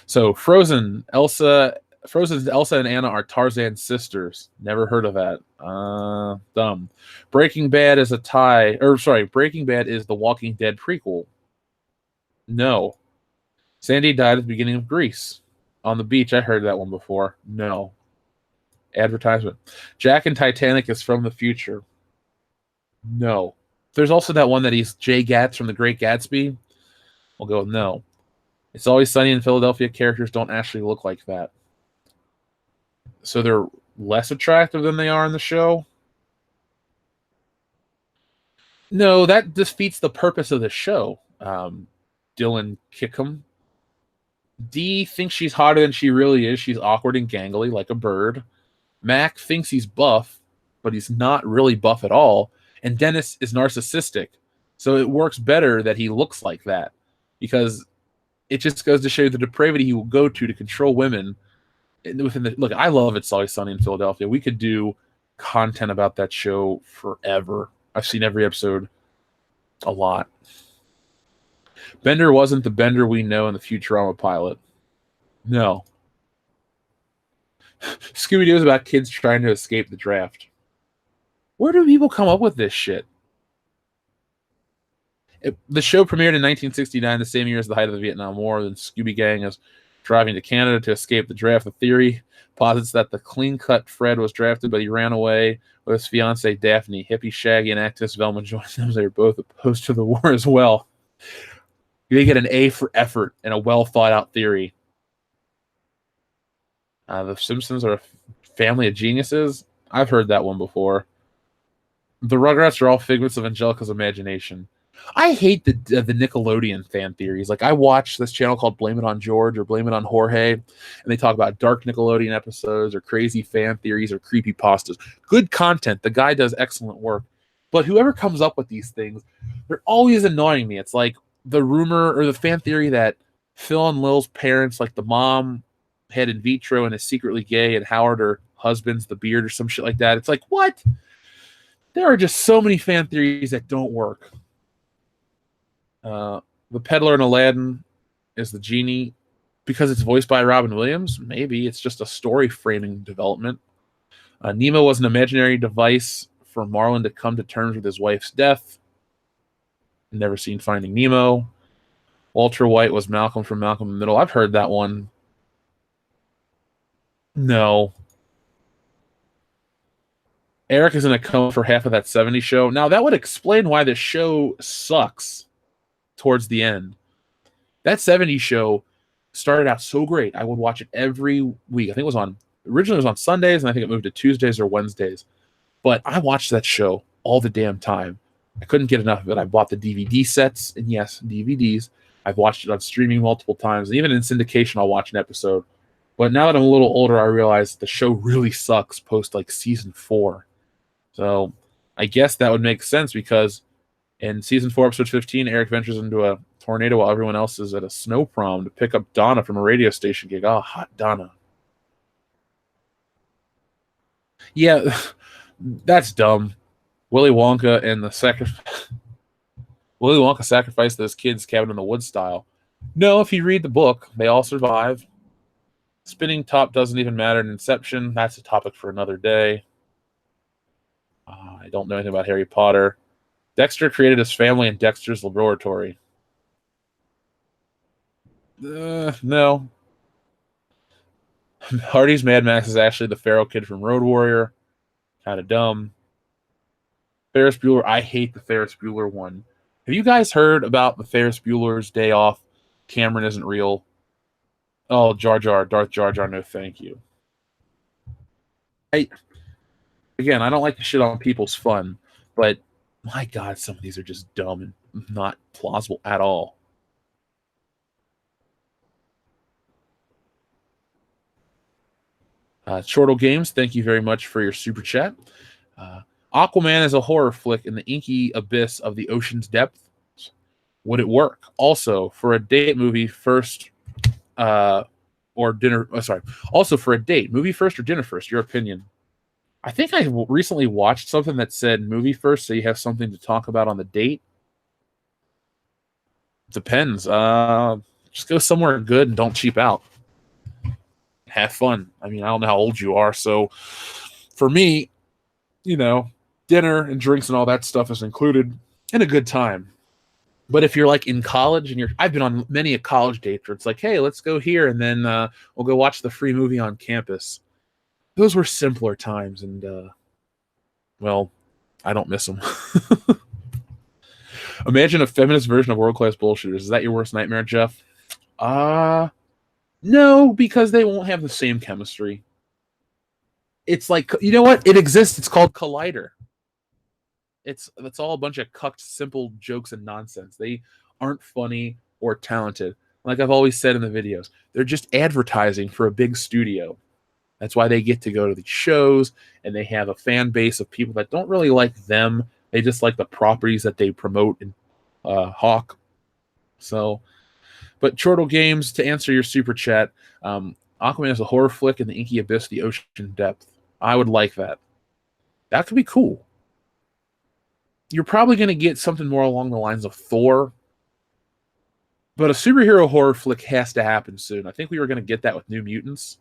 So, Frozen's Elsa and Anna are Tarzan's sisters. Never heard of that. Dumb. Breaking Bad is Breaking Bad is the Walking Dead prequel. No. Sandy died at the beginning of Grease. On the beach, I heard that one before. No. Advertisement. Jack and Titanic is from the future. No. There's also that one that he's Jay Gatz from The Great Gatsby. We'll go with no. It's Always Sunny in Philadelphia characters don't actually look like that. So they're less attractive than they are in the show? No, that defeats the purpose of the show. Dylan Kickham. Dee thinks she's hotter than she really is. She's awkward and gangly like a bird. Mac thinks he's buff, but he's not really buff at all. And Dennis is narcissistic. So it works better that he looks like that, because it just goes to show you the depravity he will go to control women. Look, I love It's Always Sunny in Philadelphia. We could do content about that show forever. I've seen every episode a lot. Bender wasn't the Bender we know in the Futurama pilot. No. Scooby-Doo is about kids trying to escape the draft. Where do people come up with this shit? The show premiered in 1969, the same year as the height of the Vietnam War. Then Scooby Gang is driving to Canada to escape the draft. The theory posits that the clean-cut Fred was drafted, but he ran away with his fiancée Daphne. Hippie Shaggy and activist Velma joined them. They were both opposed to the war as well. They get an A for effort and a well-thought-out theory. The Simpsons are a family of geniuses. I've heard that one before. The Rugrats are all figments of Angelica's imagination. I hate the Nickelodeon fan theories. Like, I watch this channel called Blame It on George or Blame It on Jorge, and they talk about dark Nickelodeon episodes or crazy fan theories or creepy pastas. Good content. The guy does excellent work. But whoever comes up with these things, they're always annoying me. It's like the rumor or the fan theory that Phil and Lil's parents, like the mom had in vitro and is secretly gay, and Howard, her husband's the beard or some shit like that. It's like, what? There are just so many fan theories that don't work. The peddler in Aladdin is the genie because it's voiced by Robin Williams. Maybe it's just a story framing development. Nemo was an imaginary device for Marlin to come to terms with his wife's death. Never seen Finding Nemo. Walter White was Malcolm from Malcolm in the Middle. I've heard that one. No. Eric is in a coma for half of that 70s show. Now, that would explain why the show sucks towards the end. That 70s show started out so great. I would watch it every week. I think originally it was on Sundays, and I think it moved to Tuesdays or Wednesdays. But I watched that show all the damn time. I couldn't get enough of it. I bought the DVD sets, and yes, DVDs. I've watched it on streaming multiple times. And even in syndication, I'll watch an episode. But now that I'm a little older, I realize the show really sucks post like season 4. So I guess that would make sense, because in season 4, episode 15, Eric ventures into a tornado while everyone else is at a snow prom to pick up Donna from a radio station gig. Oh, hot Donna. Yeah, that's dumb. Willy Wonka sacrificed those kids cabin in the woods style. No, if you read the book, they all survive. Spinning top doesn't even matter in Inception. That's a topic for another day. I don't know anything about Harry Potter. Dexter created his family in Dexter's laboratory. No. Hardy's Mad Max is actually the Pharaoh kid from Road Warrior. Kind of dumb. Ferris Bueller. I hate the Ferris Bueller one. Have you guys heard about the Ferris Bueller's Day Off? Cameron isn't real. Oh, Darth Jar Jar, no thank you. I don't like to shit on people's fun, but my God, some of these are just dumb and not plausible at all. Chortle Games, thank you very much for your super chat. Aquaman is a horror flick in the inky abyss of the ocean's depth. Would it work? Also, for a date movie first or dinner, also for a date, movie first or dinner first, your opinion. I think I recently watched something that said movie first so you have something to talk about on the date. Depends. Just go somewhere good and don't cheap out. Have fun. I mean, I don't know how old you are, so for me, dinner and drinks and all that stuff is included in a good time. But if you're like in college and I've been on many a college date where it's like, hey, let's go here and then we'll go watch the free movie on campus. Those were simpler times, and well, I don't miss them. Imagine a feminist version of World Class Bullshitters. Is that your worst nightmare, Jeff? No, because they won't have the same chemistry. It's like, you know what? It exists. It's called Collider. It's all a bunch of cucked, simple jokes and nonsense. They aren't funny or talented. Like I've always said in the videos, they're just advertising for a big studio. That's why they get to go to these shows, and they have a fan base of people that don't really like them. They just like the properties that they promote and hawk. So, but Chortle Games, to answer your super chat, Aquaman is a horror flick in the inky abyss of the ocean depth. I would like that. That could be cool. You're probably going to get something more along the lines of Thor, but a superhero horror flick has to happen soon. I think we were going to get that with New Mutants,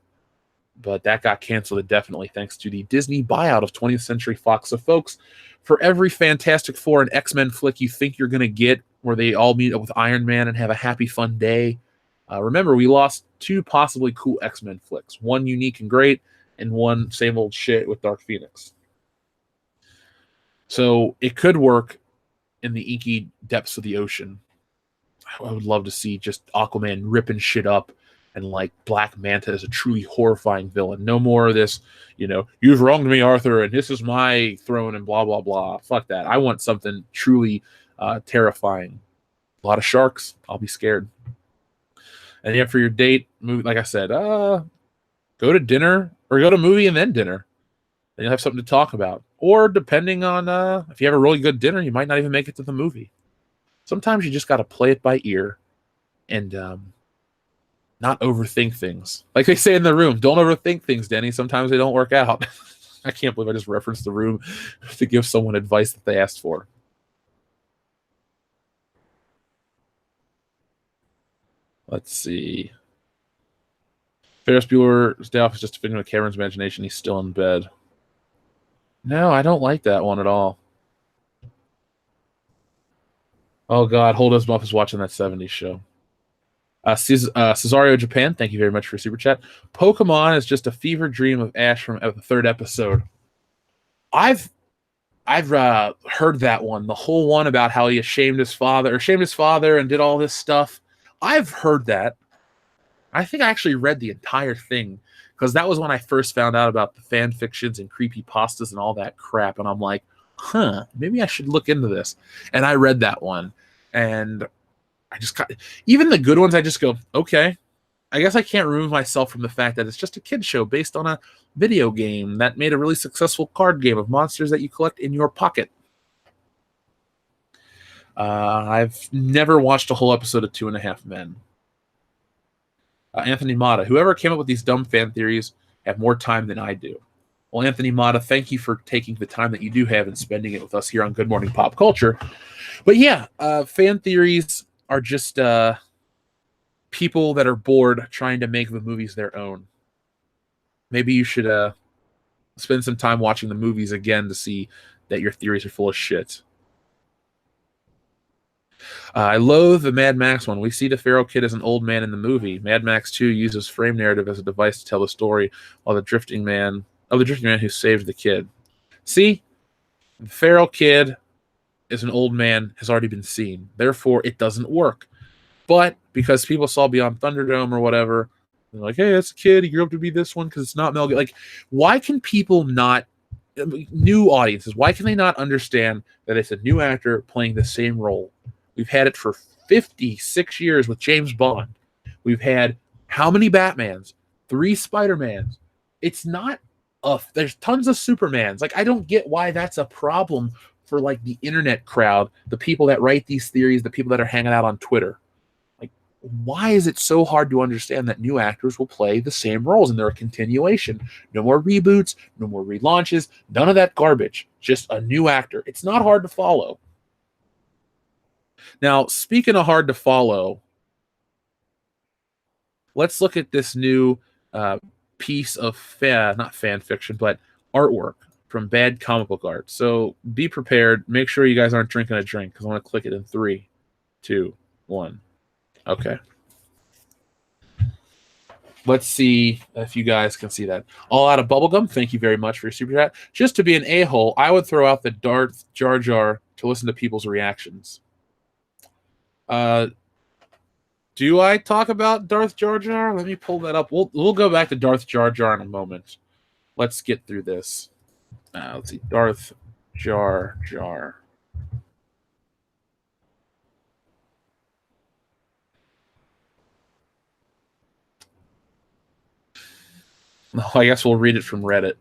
but that got canceled indefinitely thanks to the Disney buyout of 20th Century Fox. So, folks, for every Fantastic Four and X-Men flick you think you're going to get where they all meet up with Iron Man and have a happy, fun day, remember, we lost 2 possibly cool X-Men flicks. One unique and great, and one same old shit with Dark Phoenix. So it could work in the inky depths of the ocean. I would love to see just Aquaman ripping shit up, and like Black Manta is a truly horrifying villain. No more of this, you've wronged me, Arthur, and this is my throne and blah, blah, blah. Fuck that. I want something truly terrifying. A lot of sharks. I'll be scared. And yeah, for your date, movie, like I said, go to dinner or go to movie and then dinner. Then you'll have something to talk about. Or depending on if you have a really good dinner, you might not even make it to the movie. Sometimes you just got to play it by ear and not overthink things. Like they say in The Room, don't overthink things, Denny. Sometimes they don't work out. I can't believe I just referenced The Room to give someone advice that they asked for. Let's see. Ferris Bueller's Day Off is just a figment of Cameron's imagination. He's still in bed. No, I don't like that one at all. Oh, God. Hold us Muff is watching that 70s show. Cesario Japan, thank you very much for Super Chat. Pokemon is just a fever dream of Ash from the 3rd episode. I've heard that one. The whole one about how he shamed his father and did all this stuff. I've heard that. I think I actually read the entire thing because that was when I first found out about the fan fictions and creepypastas and all that crap. And I'm like, maybe I should look into this. And I read that one. And I just got, even the good ones, I just go, okay. I guess I can't remove myself from the fact that it's just a kid show based on a video game that made a really successful card game of monsters that you collect in your pocket. I've never watched a whole episode of 2.5 Men. Anthony Mata, whoever came up with these dumb fan theories have more time than I do. Well, Anthony Mata, thank you for taking the time that you do have and spending it with us here on Good Morning Pop Culture. But yeah, fan theories are just people that are bored trying to make the movies their own. Maybe you should spend some time watching the movies again to see that your theories are full of shit. I loathe the Mad Max one. We see the feral kid as an old man in the movie. Mad Max 2 uses frame narrative as a device to tell the story of the drifting man who saved the kid. See? The feral kid is an old man has already been seen. Therefore, it doesn't work. But because people saw Beyond Thunderdome or whatever, they're like, hey, that's a kid. He grew up to be this one because it's not Mel Gibson. Like, why can people not, new audiences, why can they not understand that it's a new actor playing the same role? We've had it for 56 years with James Bond. We've had how many Batmans? 3 Spider-Mans. it's not there's tons of Supermans. Like, I don't get why that's a problem for like the internet crowd, the people that write these theories, the people that are hanging out on Twitter. Like, why is it so hard to understand that new actors will play the same roles and they're a continuation? No more reboots, no more relaunches, none of that garbage. Just a new actor. It's not hard to follow. Now, speaking of hard to follow, let's look at this new piece of not fan fiction, but artwork from Bad Comic Book Art. So be prepared. Make sure you guys aren't drinking a drink because I want to click it in 3, 2, 1. Okay. Let's see if you guys can see that. All Out of Bubblegum, thank you very much for your super chat. Just to be an a-hole, I would throw out the Darth Jar Jar to listen to people's reactions. Do I talk about Darth Jar Jar? Let me pull that up. We'll go back to Darth Jar Jar in a moment. Let's get through this. Let's see. Darth Jar Jar. Oh, I guess we'll read it from Reddit.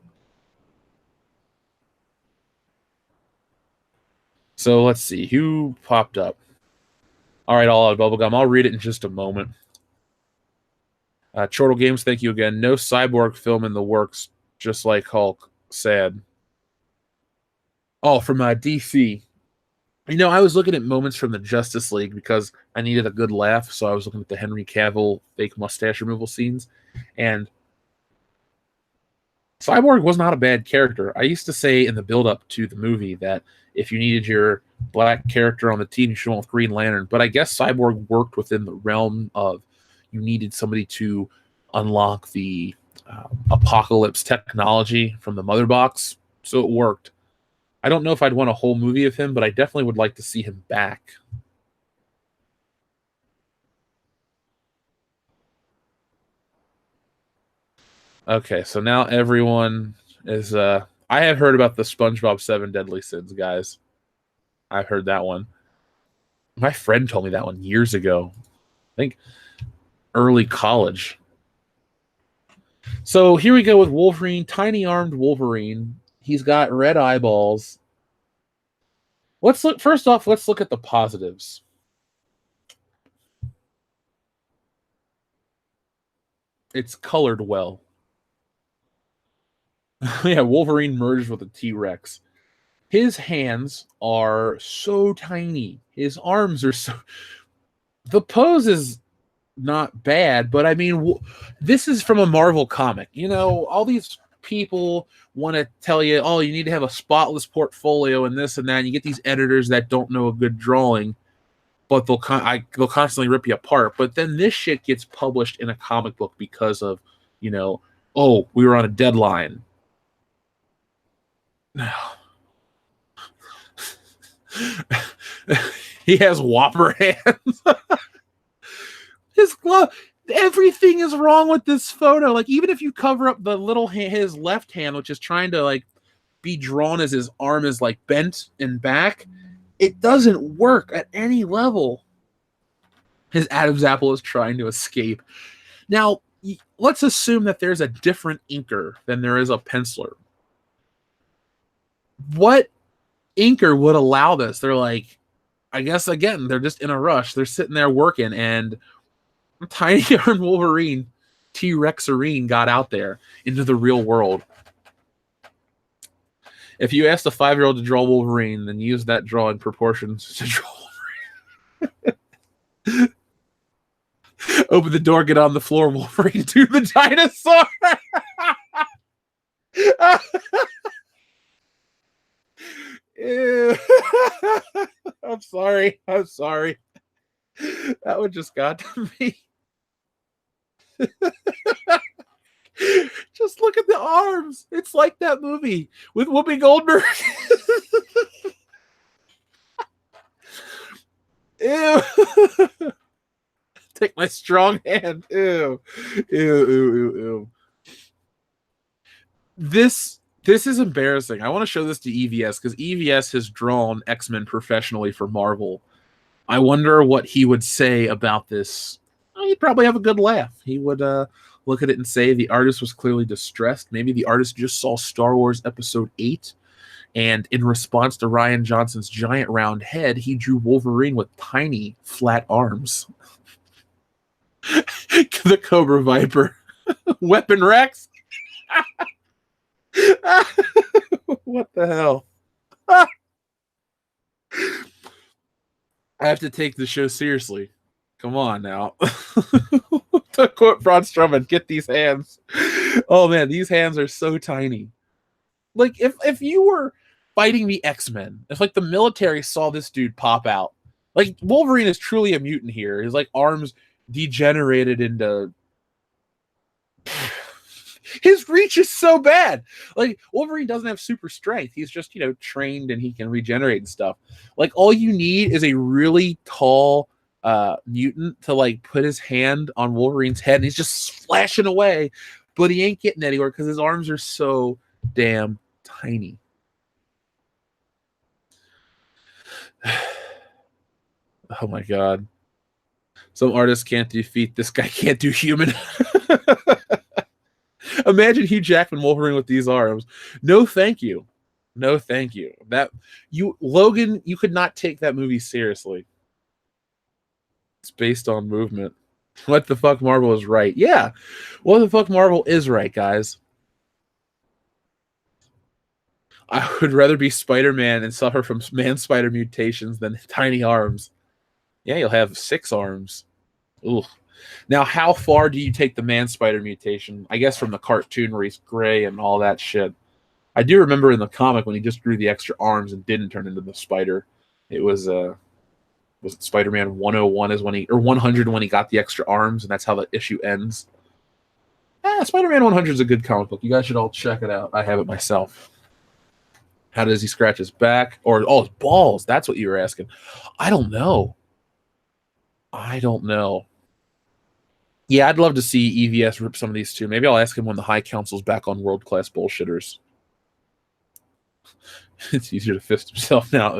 So let's see. Who popped up? All right, All Out of Bubblegum. I'll read it in just a moment. Chortle Games, thank you again. No Cyborg film in the works, just like Hulk. Sad. Oh, from DC. You know, I was looking at moments from the Justice League because I needed a good laugh, so I was looking at the Henry Cavill fake mustache removal scenes, and Cyborg was not a bad character. I used to say in the build-up to the movie that if you needed your black character on the team, you should have went with Green Lantern, but I guess Cyborg worked within the realm of you needed somebody to unlock the apocalypse technology from the mother box, so it worked. I don't know if I'd want a whole movie of him, but I definitely would like to see him back. Okay, so now everyone is... I have heard about the SpongeBob 7 Deadly Sins, guys. I've heard that one. My friend told me that one years ago. I think early college. So here we go with Wolverine, tiny-armed Wolverine. He's got red eyeballs. First off, let's look at the positives. It's colored well. Yeah, Wolverine merged with a T-Rex. His hands are so tiny. His arms are so... The pose is not bad, but I mean, this is from a Marvel comic. You know, all these people want to tell you, oh, you need to have a spotless portfolio and this and that. And you get these editors that don't know a good drawing, but they'll constantly rip you apart. But then this shit gets published in a comic book because of, you know, oh, we were on a deadline. He has Whopper hands. His glove. Everything is wrong with this photo. Like, even if you cover up the little his left hand, which is trying to like be drawn as his arm is like bent and back, it doesn't work at any level. His Adam's apple is trying to escape. Now, let's assume that there's a different inker than there is a penciler. What inker would allow this? They're like, I guess, again, they're just in a rush. They're sitting there working, and Tiny Arm Wolverine, T-Rexarine, got out there into the real world. If you asked a 5-year-old to draw Wolverine, then use that drawing proportions to draw Wolverine. Open the door, get on the floor, Wolverine to the dinosaur. Ew. I'm sorry. That one just got to me. Just look at the arms. It's like that movie with Whoopi Goldberg. Ew. Take my strong hand. Ew. This is embarrassing. I want to show this to EVS because EVS has drawn X-Men professionally for Marvel. I wonder what he would say about this. He'd probably have a good laugh. He would look at it and say the artist was clearly distressed. Maybe the artist just saw Star Wars Episode 8, and in response to Rian Johnson's giant round head, he drew Wolverine with tiny flat arms. The Cobra Viper. Weapon Rex. What the hell? I have to take the show seriously. Come on now. To quote Braun Strowman, get these hands. Oh man, these hands are so tiny. Like if you were fighting the X-Men, if like the military saw this dude pop out, like Wolverine is truly a mutant here. His like arms degenerated into his reach is so bad. Like Wolverine doesn't have super strength. He's just, trained and he can regenerate and stuff. Like all you need is a really tall mutant to like put his hand on Wolverine's head and he's just flashing away, but he ain't getting anywhere because his arms are so damn tiny. Oh my god. Some artists can't do feet. This guy can't do human. Imagine Hugh Jackman Wolverine with these arms. No, thank you. No, thank you. Logan, you could not take that movie seriously. It's based on movement. What the fuck Marvel is right. Yeah. What the fuck Marvel is right, guys. I would rather be Spider-Man and suffer from man-spider mutations than tiny arms. Yeah, you'll have 6 arms. Ooh. Now, how far do you take the man-spider mutation? I guess from the cartoon where he's gray and all that shit. I do remember in the comic when he just grew the extra arms and didn't turn into the spider. It was it Spider-Man 101 is when or 100 when he got the extra arms, and that's how the issue ends. Spider-Man 100 is a good comic book. You guys should all check it out. I have it myself. How does he scratch his back? Or, his balls. That's what you were asking. I don't know. Yeah, I'd love to see EVS rip some of these too. Maybe I'll ask him when the High Council's back on World Class Bullshitters. It's easier to fist himself now.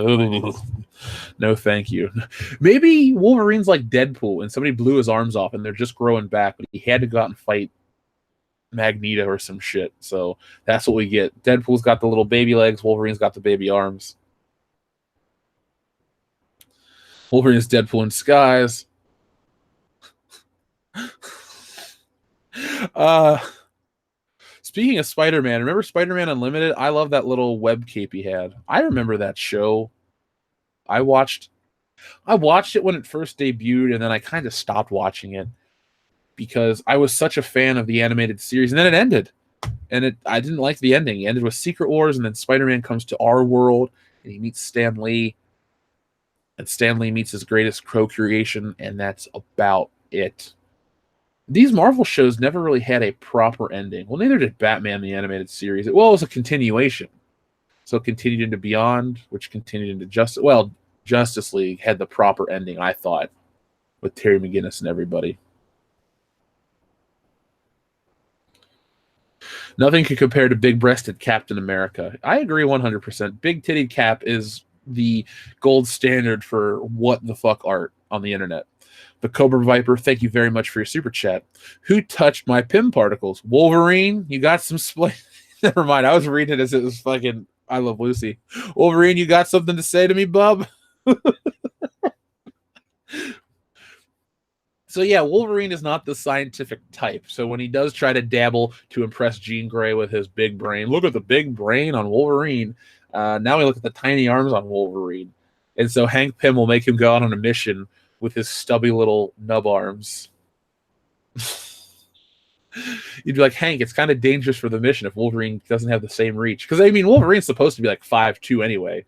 No, thank you. Maybe Wolverine's like Deadpool and somebody blew his arms off and they're just growing back, but he had to go out and fight Magneto or some shit. So that's what we get. Deadpool's got the little baby legs. Wolverine's got the baby arms. Wolverine is Deadpool in disguise. Speaking of Spider-Man, remember Spider-Man Unlimited? I love that little web cape he had. I remember that show. I watched it when it first debuted, and then I kind of stopped watching it because I was such a fan of the animated series, and then it ended. And I didn't like the ending. It ended with Secret Wars, and then Spider-Man comes to our world, and he meets Stan Lee. And Stan Lee meets his greatest co-creation, and that's about it. These Marvel shows never really had a proper ending. Well, neither did Batman the Animated Series. It was a continuation. So it continued into Beyond, which continued into Justice. Well, Justice League had the proper ending, I thought, with Terry McGinnis and everybody. Nothing could compare to big-breasted Captain America. I agree 100%. Big-titted Cap is the gold standard for what the fuck art on the internet. The Cobra Viper, thank you very much for your super chat. Who touched my Pym particles? Wolverine, you got some Never mind, I was reading it as it was fucking I Love Lucy. Wolverine, you got something to say to me, bub? So yeah, Wolverine is not the scientific type. So when he does try to dabble to impress Jean Grey with his big brain, look at the big brain on Wolverine. Now we look at the tiny arms on Wolverine. And so Hank Pym will make him go out on a mission with his stubby little nub arms. You'd be like, Hank, it's kind of dangerous for the mission if Wolverine doesn't have the same reach. Because, I mean, Wolverine's supposed to be like 5'2" anyway.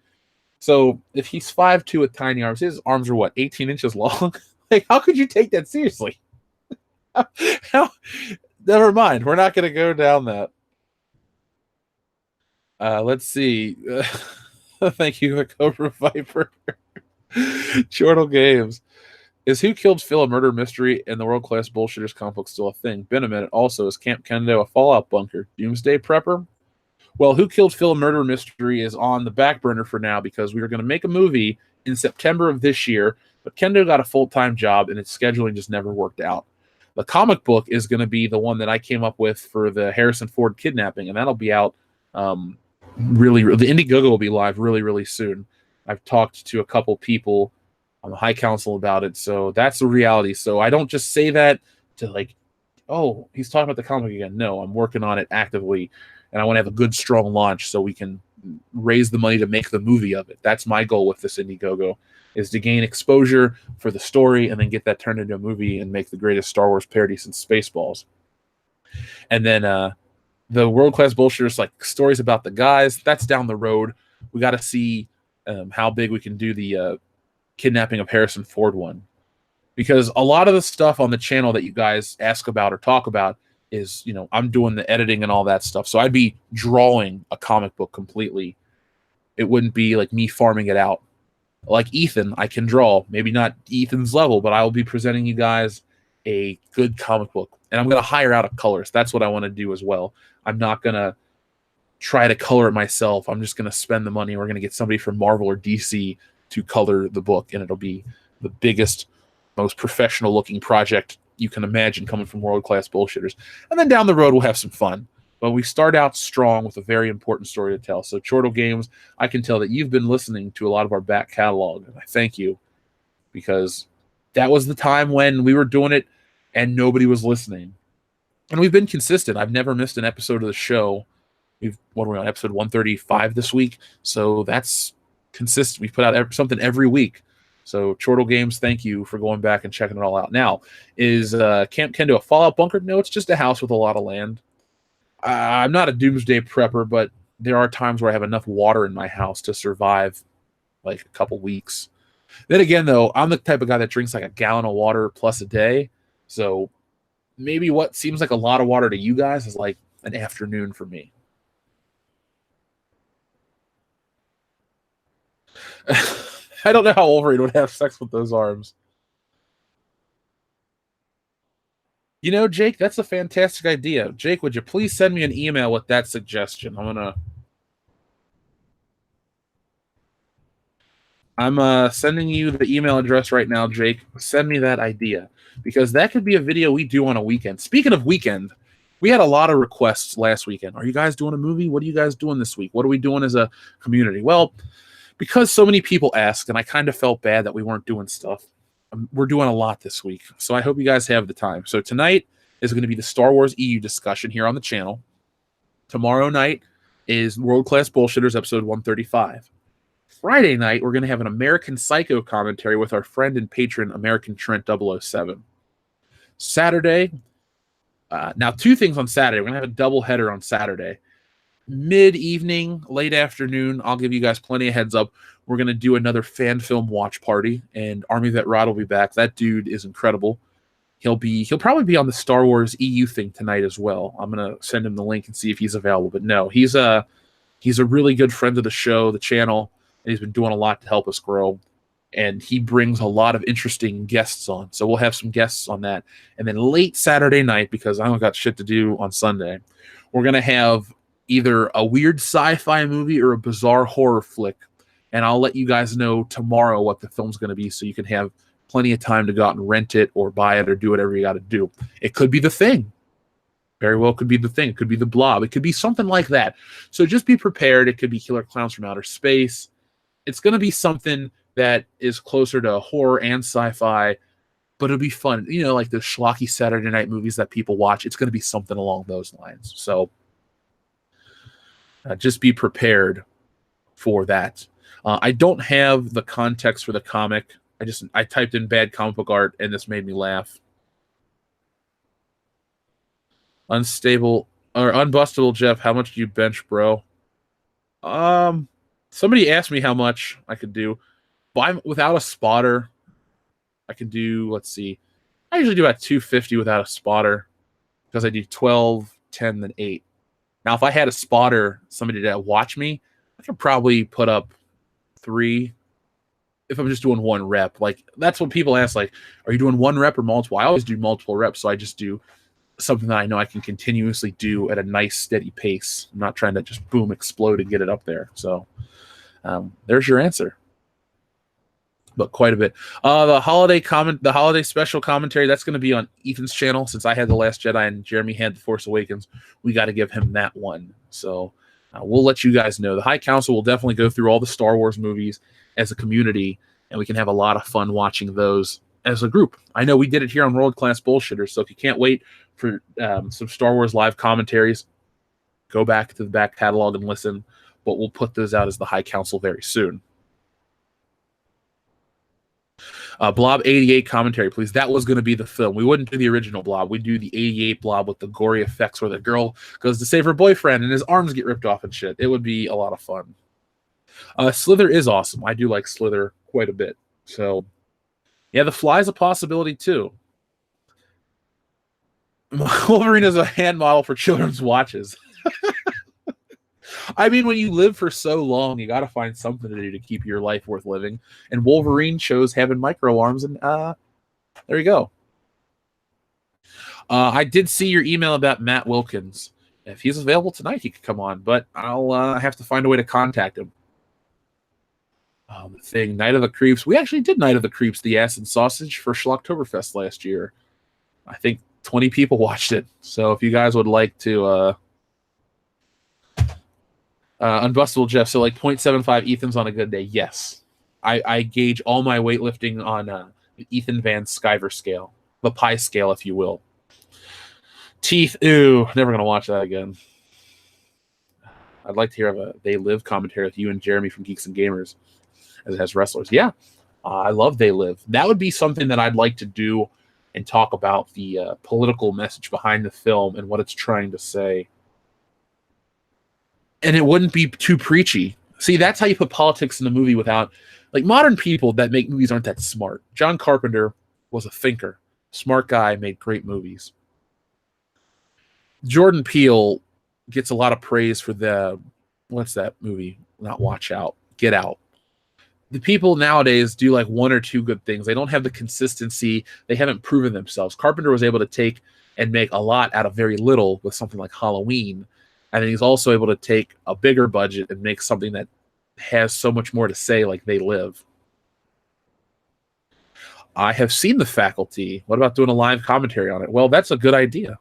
So if he's 5'2" with tiny arms, his arms are, 18 inches long? Like, how could you take that seriously? Never mind. We're not going to go down that. Let's see. Thank you, Cobra Viper. Chortle Games. Is Who Killed Phil a murder mystery and the World Class Bullshitters comic book still a thing? Been a minute. Also, is Camp Kendo a Fallout bunker? Doomsday prepper? Well, Who Killed Phil a murder mystery is on the back burner for now because we were going to make a movie in September of this year, but Kendo got a full-time job and its scheduling just never worked out. The comic book is going to be the one that I came up with for the Harrison Ford kidnapping, and that'll be out the Indiegogo will be live really, really soon. I've talked to a couple people on the High Council about it, so that's the reality. So I don't just say that to like, oh, he's talking about the comic again. No, I'm working on it actively, and I want to have a good, strong launch so we can raise the money to make the movie of it. That's my goal with this Indiegogo, is to gain exposure for the story and then get that turned into a movie and make the greatest Star Wars parody since Spaceballs. And then the World Class Bullshitters, like stories about the guys, that's down the road. We got to see how big we can do the kidnapping of Harrison Ford one. Because a lot of the stuff on the channel that you guys ask about or talk about is, you know, I'm doing the editing and all that stuff. So I'd be drawing a comic book completely. It wouldn't be like me farming it out. Like Ethan, I can draw. Maybe not Ethan's level, but I will be presenting you guys a good comic book. And I'm going to hire out a colorist. That's what I want to do as well. I'm not going to try to color it myself. I'm just going to spend the money. We're going to get somebody from Marvel or DC to color the book, and it'll be the biggest, most professional looking project you can imagine coming from World Class Bullshitters. And then down the road, we'll have some fun. But we start out strong with a very important story to tell. So Chortle Games, I can tell that you've been listening to a lot of our back catalog, and I thank you, because that was the time when we were doing it and nobody was listening. And we've been consistent. I've never missed an episode of the show. What are we on, episode 135 this week? So that's consistent. We put out something every week. So Chortle Games, thank you for going back and checking it all out. Now, is Camp Kendo a Fallout bunker? No, it's just a house with a lot of land. I'm not a doomsday prepper, but there are times where I have enough water in my house to survive like a couple weeks. Then again, though, I'm the type of guy that drinks like a gallon of water plus a day. So maybe what seems like a lot of water to you guys is like an afternoon for me. I don't know how Wolverine would have sex with those arms. You know, Jake, that's a fantastic idea. Jake, would you please send me an email with that suggestion? I'm sending you the email address right now, Jake. Send me that idea, because that could be a video we do on a weekend. Speaking of weekend, we had a lot of requests last weekend. Are you guys doing a movie? What are you guys doing this week? What are we doing as a community? Well, because so many people asked, and I kind of felt bad that we weren't doing stuff, we're doing a lot this week. So I hope you guys have the time. So tonight is going to be the Star Wars EU discussion here on the channel. Tomorrow night is World Class Bullshitters episode 135. Friday night, we're going to have an American Psycho commentary with our friend and patron, American Trent 007. Saturday, now two things on Saturday. We're going to have a double header on Saturday. Mid-evening, late afternoon, I'll give you guys plenty of heads up. We're going to do another fan film watch party, and Army Vet Rod will be back. That dude is incredible. He'll probably be on the Star Wars EU thing tonight as well. I'm going to send him the link and see if he's available. But no, he's a really good friend of the show, the channel, and he's been doing a lot to help us grow. And he brings a lot of interesting guests on. So we'll have some guests on that. And then late Saturday night, because I don't got shit to do on Sunday, we're going to have either a weird sci-fi movie or a bizarre horror flick. And I'll let you guys know tomorrow what the film's going to be, so you can have plenty of time to go out and rent it or buy it or do whatever you got to do. It could be The Thing. Very well could be The Thing. It could be The Blob. It could be something like that. So just be prepared. It could be Killer Clowns from Outer Space. It's going to be something that is closer to horror and sci-fi, but it'll be fun. You know, like the schlocky Saturday night movies that people watch. It's going to be something along those lines. So just be prepared for that. I don't have the context for the comic. I typed in bad comic book art, and this made me laugh. Unstable or unbustable Jeff, how much do you bench, bro? Somebody asked me how much I could do. But I'm without a spotter. I can do, let's see. I usually do about 250 without a spotter, because I do 12, 10, then 8. Now, if I had a spotter, somebody to watch me, I could probably put up 3 if I'm just doing one rep. Like, that's what people ask, like, are you doing one rep or multiple? I always do multiple reps, so I just do something that I know I can continuously do at a nice, steady pace. I'm not trying to just boom, explode and get it up there. So there's your answer. but quite a bit. The holiday special commentary, that's going to be on Ethan's channel. Since I had The Last Jedi and Jeremy had The Force Awakens, we got to give him that one. So we'll let you guys know. The High Council will definitely go through all the Star Wars movies as a community, and we can have a lot of fun watching those as a group. I know we did it here on World Class Bullshitters, so if you can't wait for some Star Wars live commentaries, go back to the back catalog and listen, but we'll put those out as the High Council very soon. Blob 88 commentary, please. That was going to be the film. We wouldn't do the original Blob. We'd do the 88 Blob with the gory effects where the girl goes to save her boyfriend and his arms get ripped off and shit. It would be a lot of fun. Slither is awesome. I do like Slither quite a bit. So, yeah, The Fly is a possibility too. Wolverine is a hand model for children's watches. I mean, when you live for so long, you got to find something to do to keep your life worth living. And Wolverine chose having micro arms, and there you go. I did see your email about Matt Wilkins. If he's available tonight, he could come on, but I'll have to find a way to contact him. The thing, Night of the Creeps. We actually did Night of the Creeps, the Ass and Sausage, for Schlocktoberfest last year. I think 20 people watched it. So if you guys would like to... Unbustable Jeff, so like 0.75 Ethan's on a good day. Yes. I gauge all my weightlifting on the Ethan Van Sciver scale. The pi scale, if you will. Teeth, ooh, never going to watch that again. I'd like to hear a They Live commentary with you and Jeremy from Geeks and Gamers, as it has wrestlers. Yeah, I love They Live. That would be something that I'd like to do and talk about the political message behind the film and what it's trying to say. And it wouldn't be too preachy. See, that's how you put politics in a movie without... Like, modern people that make movies aren't that smart. John Carpenter was a thinker. Smart guy, made great movies. Jordan Peele gets a lot of praise for the... What's that movie? Not Watch Out. Get Out. The people nowadays do like one or two good things. They don't have the consistency. They haven't proven themselves. Carpenter was able to take and make a lot out of very little with something like Halloween. And then he's also able to take a bigger budget and make something that has so much more to say, like They Live. I have seen The Faculty. What about doing a live commentary on it? Well, that's a good idea.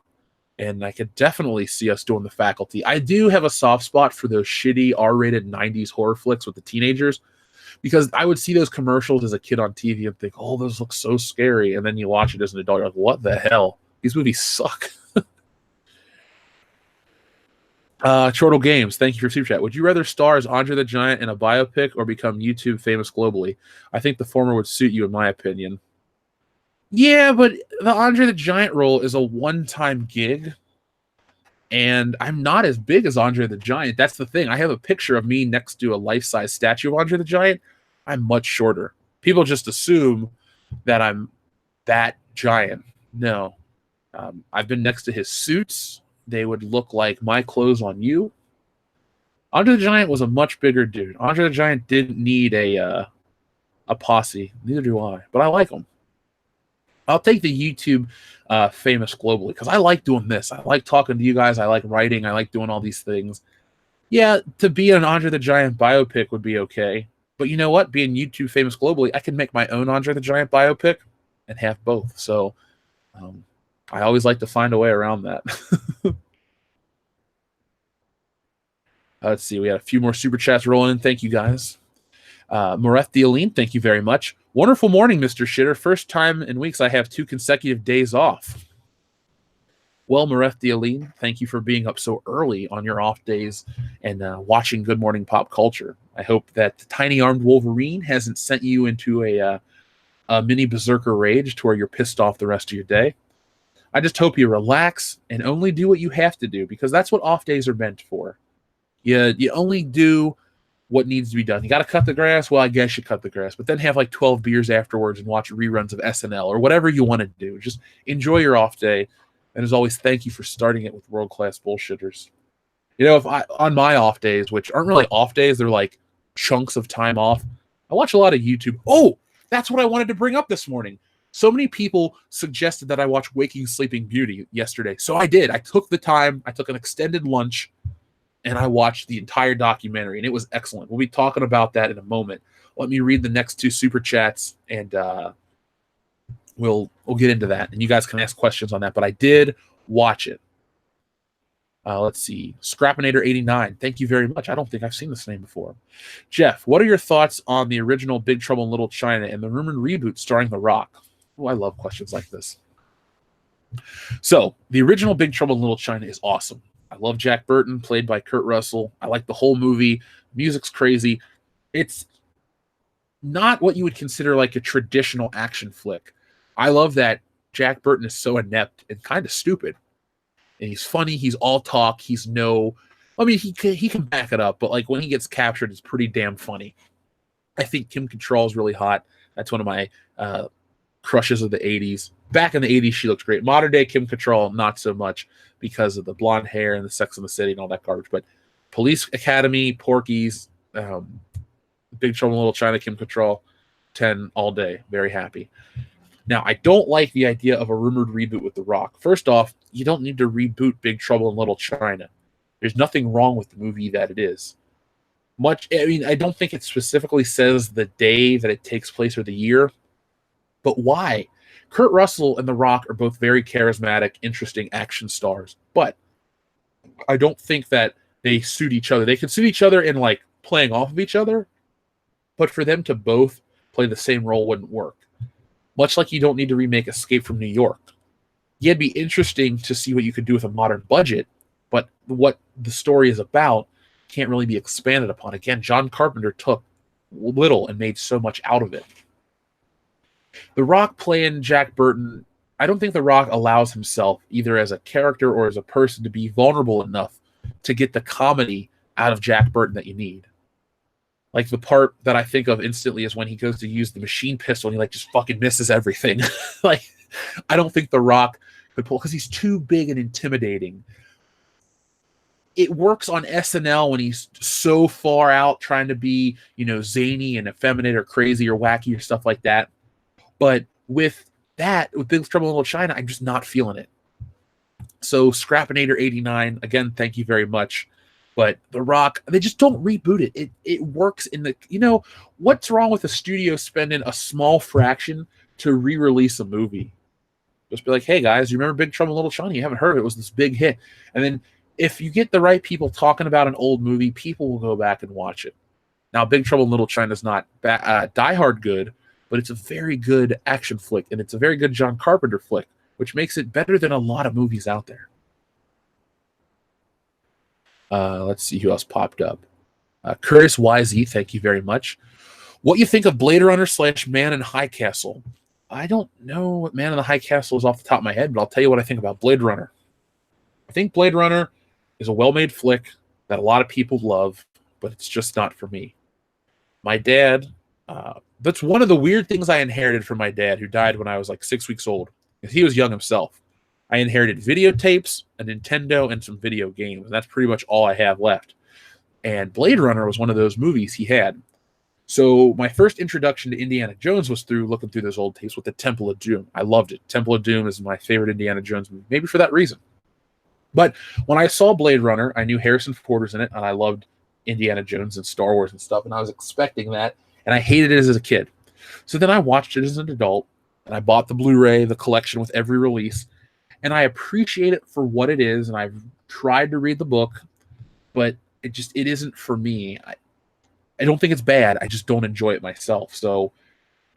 And I could definitely see us doing The Faculty. I do have a soft spot for those shitty R-rated 90s horror flicks with the teenagers, because I would see those commercials as a kid on TV and think, oh, those look so scary. And then you watch it as an adult, you're like, what the hell? These movies suck. Chortle Games, thank you for Super Chat. Would you rather star as Andre the Giant in a biopic or become YouTube famous globally? I think the former would suit you, in my opinion. Yeah, but the Andre the Giant role is a one-time gig, and I'm not as big as Andre the Giant. That's the thing. I have a picture of me next to a life-size statue of Andre the Giant. I'm much shorter. People just assume that I'm that giant. No. I've been next to his suits. They would look like my clothes on you. Andre the Giant was a much bigger dude. Andre the Giant didn't need a posse. Neither do I. But I like him. I'll take the YouTube famous globally because I like doing this. I like talking to you guys. I like writing. I like doing all these things. Yeah, to be an Andre the Giant biopic would be okay. But you know what? Being YouTube famous globally, I can make my own Andre the Giant biopic and have both. So I always like to find a way around that. Let's see. We had a few more super chats rolling in. Thank you, guys. Mareth Dealine, thank you very much. Wonderful morning, Mr. Shitter. First time in weeks I have 2 consecutive days off. Well, Mareth Dealine, thank you for being up so early on your off days and watching Good Morning Pop Culture. I hope that the Tiny Armed Wolverine hasn't sent you into a mini berserker rage to where you're pissed off the rest of your day. I just hope you relax and only do what you have to do, because that's what off days are meant for. You only do what needs to be done. You got to cut the grass? Well, I guess you cut the grass, but then have like 12 beers afterwards and watch reruns of SNL or whatever you want to do. Just enjoy your off day. And as always, thank you for starting it with World Class Bullshitters. You know, on my off days, which aren't really off days, they're like chunks of time off, I watch a lot of YouTube. Oh, that's what I wanted to bring up this morning. So many people suggested that I watch Waking Sleeping Beauty yesterday. So I did. I took the time. I took an extended lunch, and I watched the entire documentary, and it was excellent. We'll be talking about that in a moment. let me read the next two super chats, and we'll get into that, and you guys can ask questions on that. But I did watch it. Let's see. Scrappinator89. Thank you very much. I don't think I've seen this name before. Jeff, what are your thoughts on the original Big Trouble in Little China and the rumored reboot starring The Rock? Oh, I love questions like this. So, the original Big Trouble in Little China is awesome. I love Jack Burton, played by Kurt Russell. I like the whole movie. Music's crazy. It's not what you would consider like a traditional action flick. I love that Jack Burton is so inept and kind of stupid. And he's funny. He's all talk. He's no... I mean, he can back it up, but like when he gets captured, it's pretty damn funny. I think Kim Cattrall is really hot. That's one of my crushes of the 80s. Back in the 80s, she looked great. Modern day Kim Cattrall, not so much because of the blonde hair and the Sex and the City and all that garbage. But Police Academy, Porky's, Big Trouble in Little China, Kim Cattrall, 10 all day. Very happy. Now, I don't like the idea of a rumored reboot with The Rock. First off, you don't need to reboot Big Trouble in Little China. There's nothing wrong with the movie that it is. I don't think it specifically says the day that it takes place or the year, but why? Kurt Russell and The Rock are both very charismatic, interesting action stars, but I don't think that they suit each other. They can suit each other in like playing off of each other, but for them to both play the same role wouldn't work. Much like you don't need to remake Escape from New York. Yeah, it'd be interesting to see what you could do with a modern budget, but what the story is about can't really be expanded upon. Again, John Carpenter took little and made so much out of it. The Rock playing Jack Burton, I don't think The Rock allows himself, either as a character or as a person, to be vulnerable enough to get the comedy out of Jack Burton that you need. Like the part that I think of instantly is when he goes to use the machine pistol and he like just fucking misses everything. Like, I don't think The Rock could pull, because he's too big and intimidating. It works on SNL when he's so far out trying to be, zany and effeminate or crazy or wacky or stuff like that. But with Big Trouble in Little China, I'm just not feeling it. So Scrappinator89, again, thank you very much. But The Rock, they just don't reboot it. It works in the, what's wrong with a studio spending a small fraction to re-release a movie? Just be like, hey guys, you remember Big Trouble in Little China? You haven't heard of it. It was this big hit. And then if you get the right people talking about an old movie, people will go back and watch it. Now, Big Trouble in Little China is not Die Hard good, but it's a very good action flick, and it's a very good John Carpenter flick, which makes it better than a lot of movies out there. Let's see who else popped up. Curtis YZ, thank you very much. What you think of Blade Runner / Man in High Castle? I don't know what Man in the High Castle is off the top of my head, but I'll tell you what I think about Blade Runner. I think Blade Runner is a well-made flick that a lot of people love, but it's just not for me. My dad, that's one of the weird things I inherited from my dad, who died when I was like 6 weeks old, because he was young himself. I inherited videotapes, a Nintendo, and some video games. That's pretty much all I have left. And Blade Runner was one of those movies he had. So my first introduction to Indiana Jones was through looking through those old tapes with the Temple of Doom. I loved it. Temple of Doom is my favorite Indiana Jones movie, maybe for that reason. But when I saw Blade Runner, I knew Harrison Ford was in it, and I loved Indiana Jones and Star Wars and stuff, and I was expecting that, and I hated it as a kid. So then I watched it as an adult, and I bought the Blu-ray, the collection with every release, and I appreciate it for what it is, and I've tried to read the book, but it isn't for me. I don't think it's bad. I just don't enjoy it myself. So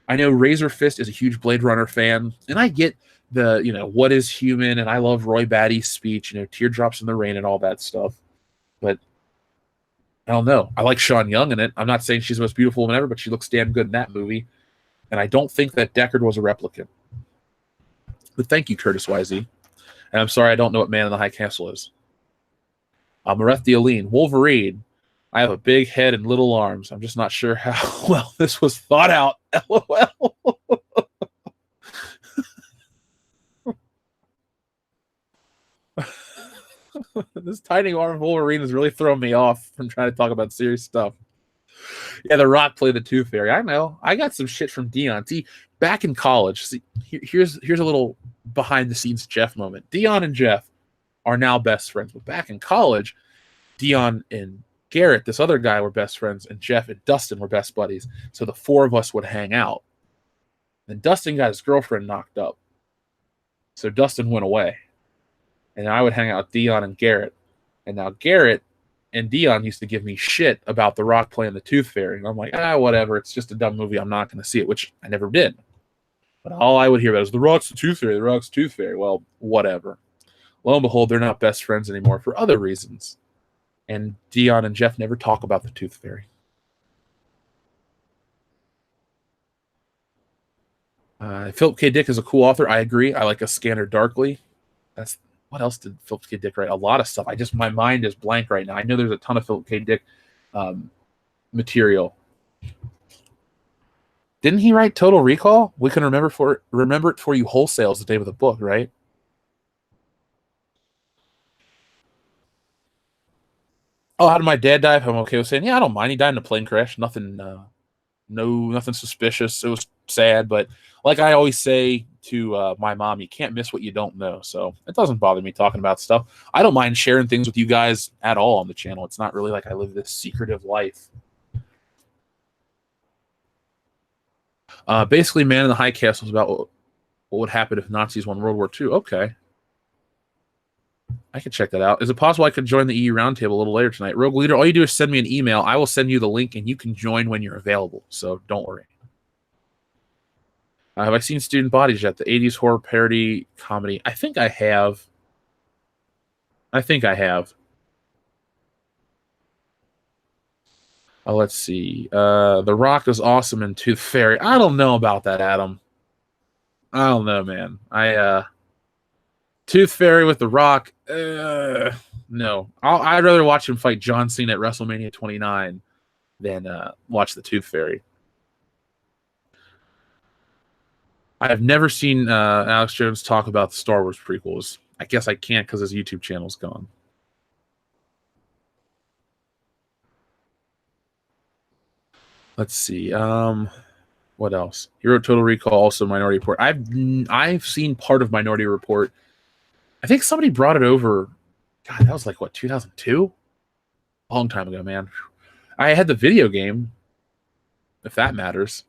I know Razor Fist is a huge Blade Runner fan, and I get the, what is human, and I love Roy Batty's speech, Teardrops in the Rain and all that stuff. But I don't know. I like Sean Young in it. I'm not saying she's the most beautiful woman ever, but she looks damn good in that movie. And I don't think that Deckard was a replicant. But thank you, Curtis YZ. And I'm sorry I don't know what Man in the High Castle is. Mareth Aline, Wolverine. I have a big head and little arms. I'm just not sure how well this was thought out. LOL. This tiny arm Wolverine is really throwing me off from trying to talk about serious stuff. Yeah, The Rock played the Tooth Fairy. I know. I got some shit from Dion. See, back in college, here's a little behind-the-scenes Jeff moment. Dion and Jeff are now best friends. But back in college, Dion and Garrett, this other guy, were best friends, and Jeff and Dustin were best buddies. So the four of us would hang out. And Dustin got his girlfriend knocked up. So Dustin went away. And I would hang out with Dion and Garrett. And now Garrett and Dion used to give me shit about The Rock playing the Tooth Fairy. And I'm like, whatever. It's just a dumb movie. I'm not going to see it, which I never did. But all I would hear about was The Rock's the Tooth Fairy. The Rock's the Tooth Fairy. Well, whatever. Lo and behold, they're not best friends anymore for other reasons. And Dion and Jeff never talk about the Tooth Fairy. Philip K. Dick is a cool author. I agree. I like A Scanner Darkly. That's what else did Philip K. Dick write? A lot of stuff. My mind is blank right now. I know there's a ton of Philip K. Dick material. Didn't he write Total Recall? We can remember it for you wholesale is the name of the book, right? Oh, how did my dad die? I'm okay with saying, yeah, I don't mind. He died in a plane crash. Nothing suspicious. It was sad, but like I always say to my mom, you can't miss what you don't know. So it doesn't bother me talking about stuff. I don't mind sharing things with you guys at all on the channel. It's not really like I live this secretive life. Basically, Man in the High Castle is about what would happen if Nazis won World War II. Okay. I could check that out. Is it possible I could join the EU Roundtable a little later tonight? Rogue Leader, all you do is send me an email. I will send you the link, and you can join when you're available. So don't worry. Have I seen Student Bodies yet? The 80s horror parody comedy. I think I have. Oh, let's see. The Rock is awesome in Tooth Fairy. I don't know about that, Adam. I don't know, man. Tooth Fairy with The Rock. No. I'd rather watch him fight John Cena at WrestleMania 29 than watch the Tooth Fairy. I have never seen Alex Jones talk about the Star Wars prequels. I guess I can't because his YouTube channel's gone. Let's see. What else? Hero Total Recall, also Minority Report. I've seen part of Minority Report. I think somebody brought it over. God, that was like what, 2002? A long time ago, man. I had the video game, if that matters.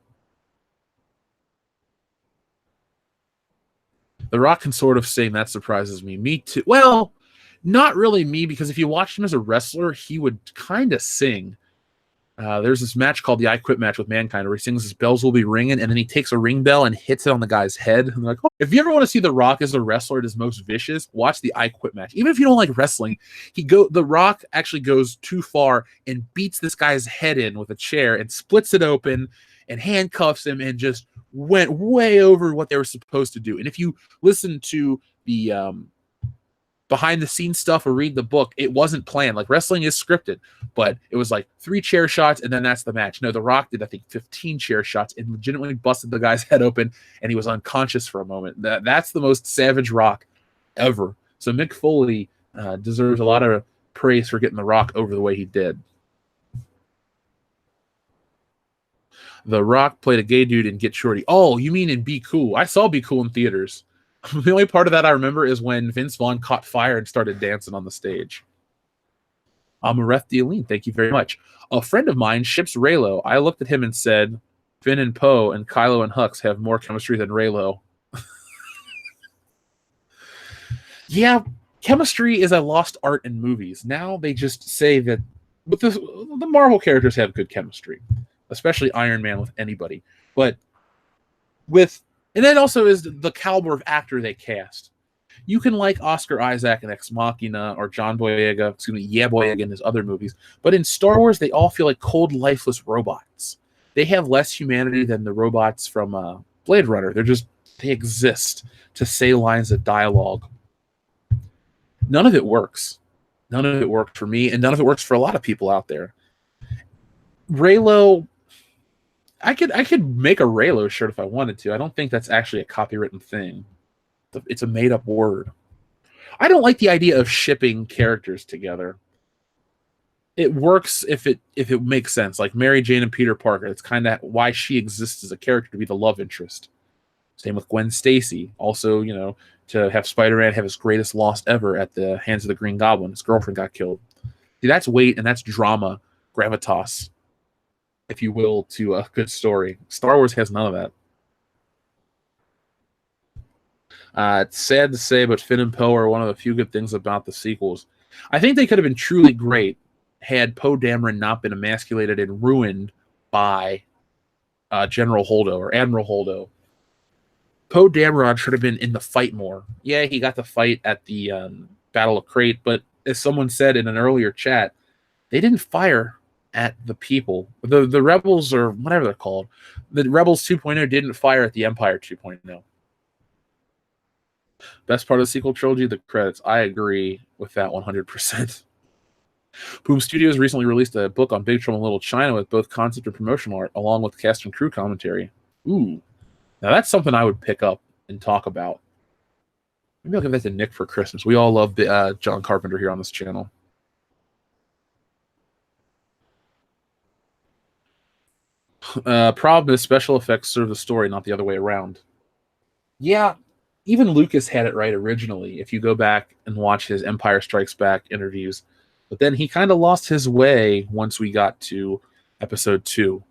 The Rock can sort of sing. That surprises me. Me too. Well, not really me, because if you watched him as a wrestler, he would kind of sing. There's this match called the I Quit match with Mankind where he sings his bells will be ringing, and then he takes a ring bell and hits it on the guy's head. And like, oh. If you ever want to see The Rock as a wrestler at his most vicious, watch the I Quit match. Even if you don't like wrestling, The Rock actually goes too far and beats this guy's head in with a chair and splits it open and handcuffs him and just went way over what they were supposed to do. And if you listen to the behind the scenes stuff or read the book, it wasn't planned. Like, wrestling is scripted, but it was like 3 chair shots and then that's the match. No, The Rock did, I think, 15 chair shots and legitimately busted the guy's head open and he was unconscious for a moment. That's the most savage Rock ever. So Mick Foley deserves a lot of praise for getting The Rock over the way he did. The Rock played a gay dude in Get Shorty. Oh, you mean in Be Cool? I saw Be Cool in theaters. The only part of that I remember is when Vince Vaughn caught fire and started dancing on the stage. Mareth Dealine, thank you very much. A friend of mine ships Reylo. I looked at him and said, Finn and Poe and Kylo and Hux have more chemistry than Reylo. Yeah, chemistry is a lost art in movies. Now they just say that but the Marvel characters have good chemistry, especially Iron Man with anybody. But and that also is the caliber of actor they cast. You can like Oscar Isaac in Ex Machina or John Boyega, Boyega in his other movies, but in Star Wars, they all feel like cold, lifeless robots. They have less humanity than the robots from Blade Runner. They exist to say lines of dialogue. None of it works. None of it worked for me, and none of it works for a lot of people out there. Reylo, I could make a Reylo shirt if I wanted to. I don't think that's actually a copywritten thing. It's a made-up word. I don't like the idea of shipping characters together. It works if it makes sense. Like Mary Jane and Peter Parker. It's kind of why she exists as a character, to be the love interest. Same with Gwen Stacy. Also, to have Spider-Man have his greatest loss ever at the hands of the Green Goblin. His girlfriend got killed. See, that's weight and that's drama, gravitas, if you will, to a good story. Star Wars has none of that. It's sad to say, but Finn and Poe are one of the few good things about the sequels. I think they could have been truly great had Poe Dameron not been emasculated and ruined by General Holdo or Admiral Holdo. Poe Dameron should have been in the fight more. Yeah, he got the fight at the Battle of Crate, but as someone said in an earlier chat, they didn't fire at the people. The Rebels, or whatever they're called, the Rebels 2.0 didn't fire at the Empire 2.0. Best part of the sequel trilogy, the credits. I agree with that 100%. Boom Studios recently released a book on Big Trouble in Little China with both concept and promotional art, along with cast and crew commentary. Ooh. Now that's something I would pick up and talk about. Maybe I'll give that to Nick for Christmas. We all love John Carpenter here on this channel. Problem is special effects serve the story, not the other way around. Yeah, even Lucas had it right originally, if you go back and watch his Empire Strikes Back interviews. But then he kind of lost his way once we got to episode 2.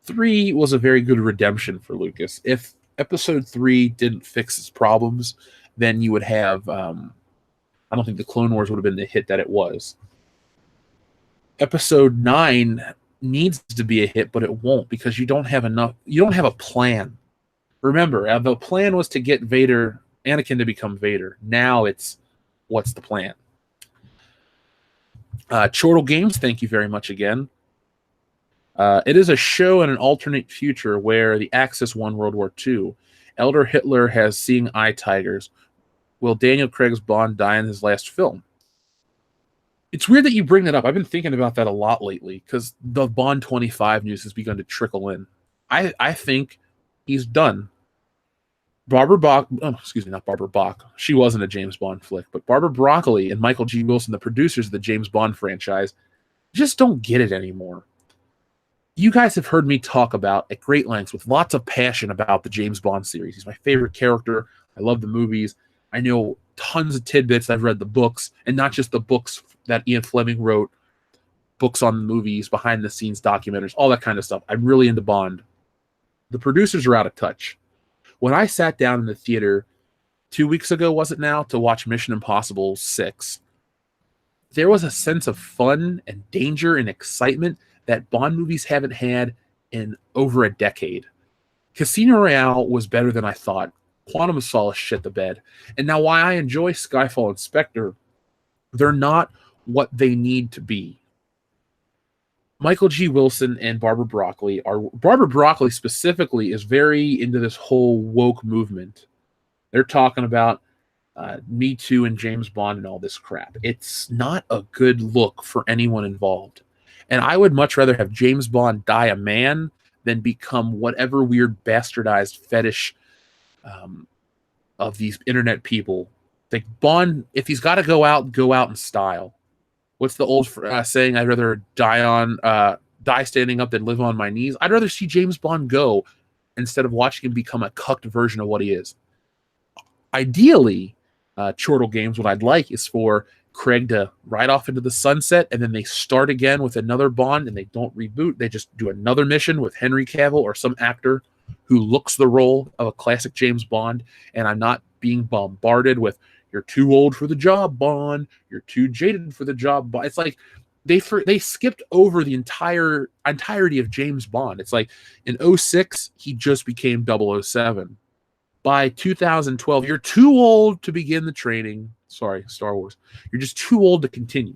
3 was a very good redemption for Lucas. If episode 3 didn't fix its problems, then you would have, I don't think the Clone Wars would have been the hit that it was. Episode 9 needs to be a hit, but it won't because you don't have a plan. Remember, the plan was to get Anakin to become Vader. Now it's, what's the plan? Chortle Games, thank you very much again. It is a show in an alternate future where the Axis won World War II. Elder Hitler has seeing eye tigers. Will Daniel Craig's Bond die in his last film? It's weird that you bring that up. I've been thinking about that a lot lately because the Bond 25 news has begun to trickle in. I think he's done. Barbara Bach, not Barbara Bach. She wasn't a James Bond flick, but Barbara Broccoli and Michael G. Wilson, the producers of the James Bond franchise, just don't get it anymore. You guys have heard me talk about at great lengths with lots of passion about the James Bond series. He's my favorite character. I love the movies. I know tons of tidbits. I've read the books, and not just the books that Ian Fleming wrote, books on the movies, behind the scenes documentaries, all that kind of stuff. I'm really into Bond. The producers are out of touch. When I sat down in the theater 2 weeks ago, was it now, to watch Mission Impossible 6, there was a sense of fun and danger and excitement that Bond movies haven't had in over a decade. Casino Royale was better than I thought. Quantum of Solace shit the bed. And now, why I enjoy Skyfall and Spectre, they're not what they need to be. Michael G. Wilson and Barbara Broccoli specifically is very into this whole woke movement. They're talking about Me Too and James Bond and all this crap. It's not a good look for anyone involved. And I would much rather have James Bond die a man than become whatever weird bastardized fetish of these internet people. Like Bond, if he's got to go out in style. What's the old saying? I'd rather die standing up than live on my knees. I'd rather see James Bond go instead of watching him become a cucked version of what he is. Ideally, Chortle Games, what I'd like is for Craig to ride off into the sunset, and then they start again with another Bond, and they don't reboot. They just do another mission with Henry Cavill or some actor who looks the role of a classic James Bond, and I'm not being bombarded with, you're too old for the job, Bond. You're too jaded for the job, Bond. It's like they skipped over the entirety of James Bond. It's like in 2006, he just became 007. By 2012, you're too old to begin the training. Sorry, Star Wars. You're just too old to continue.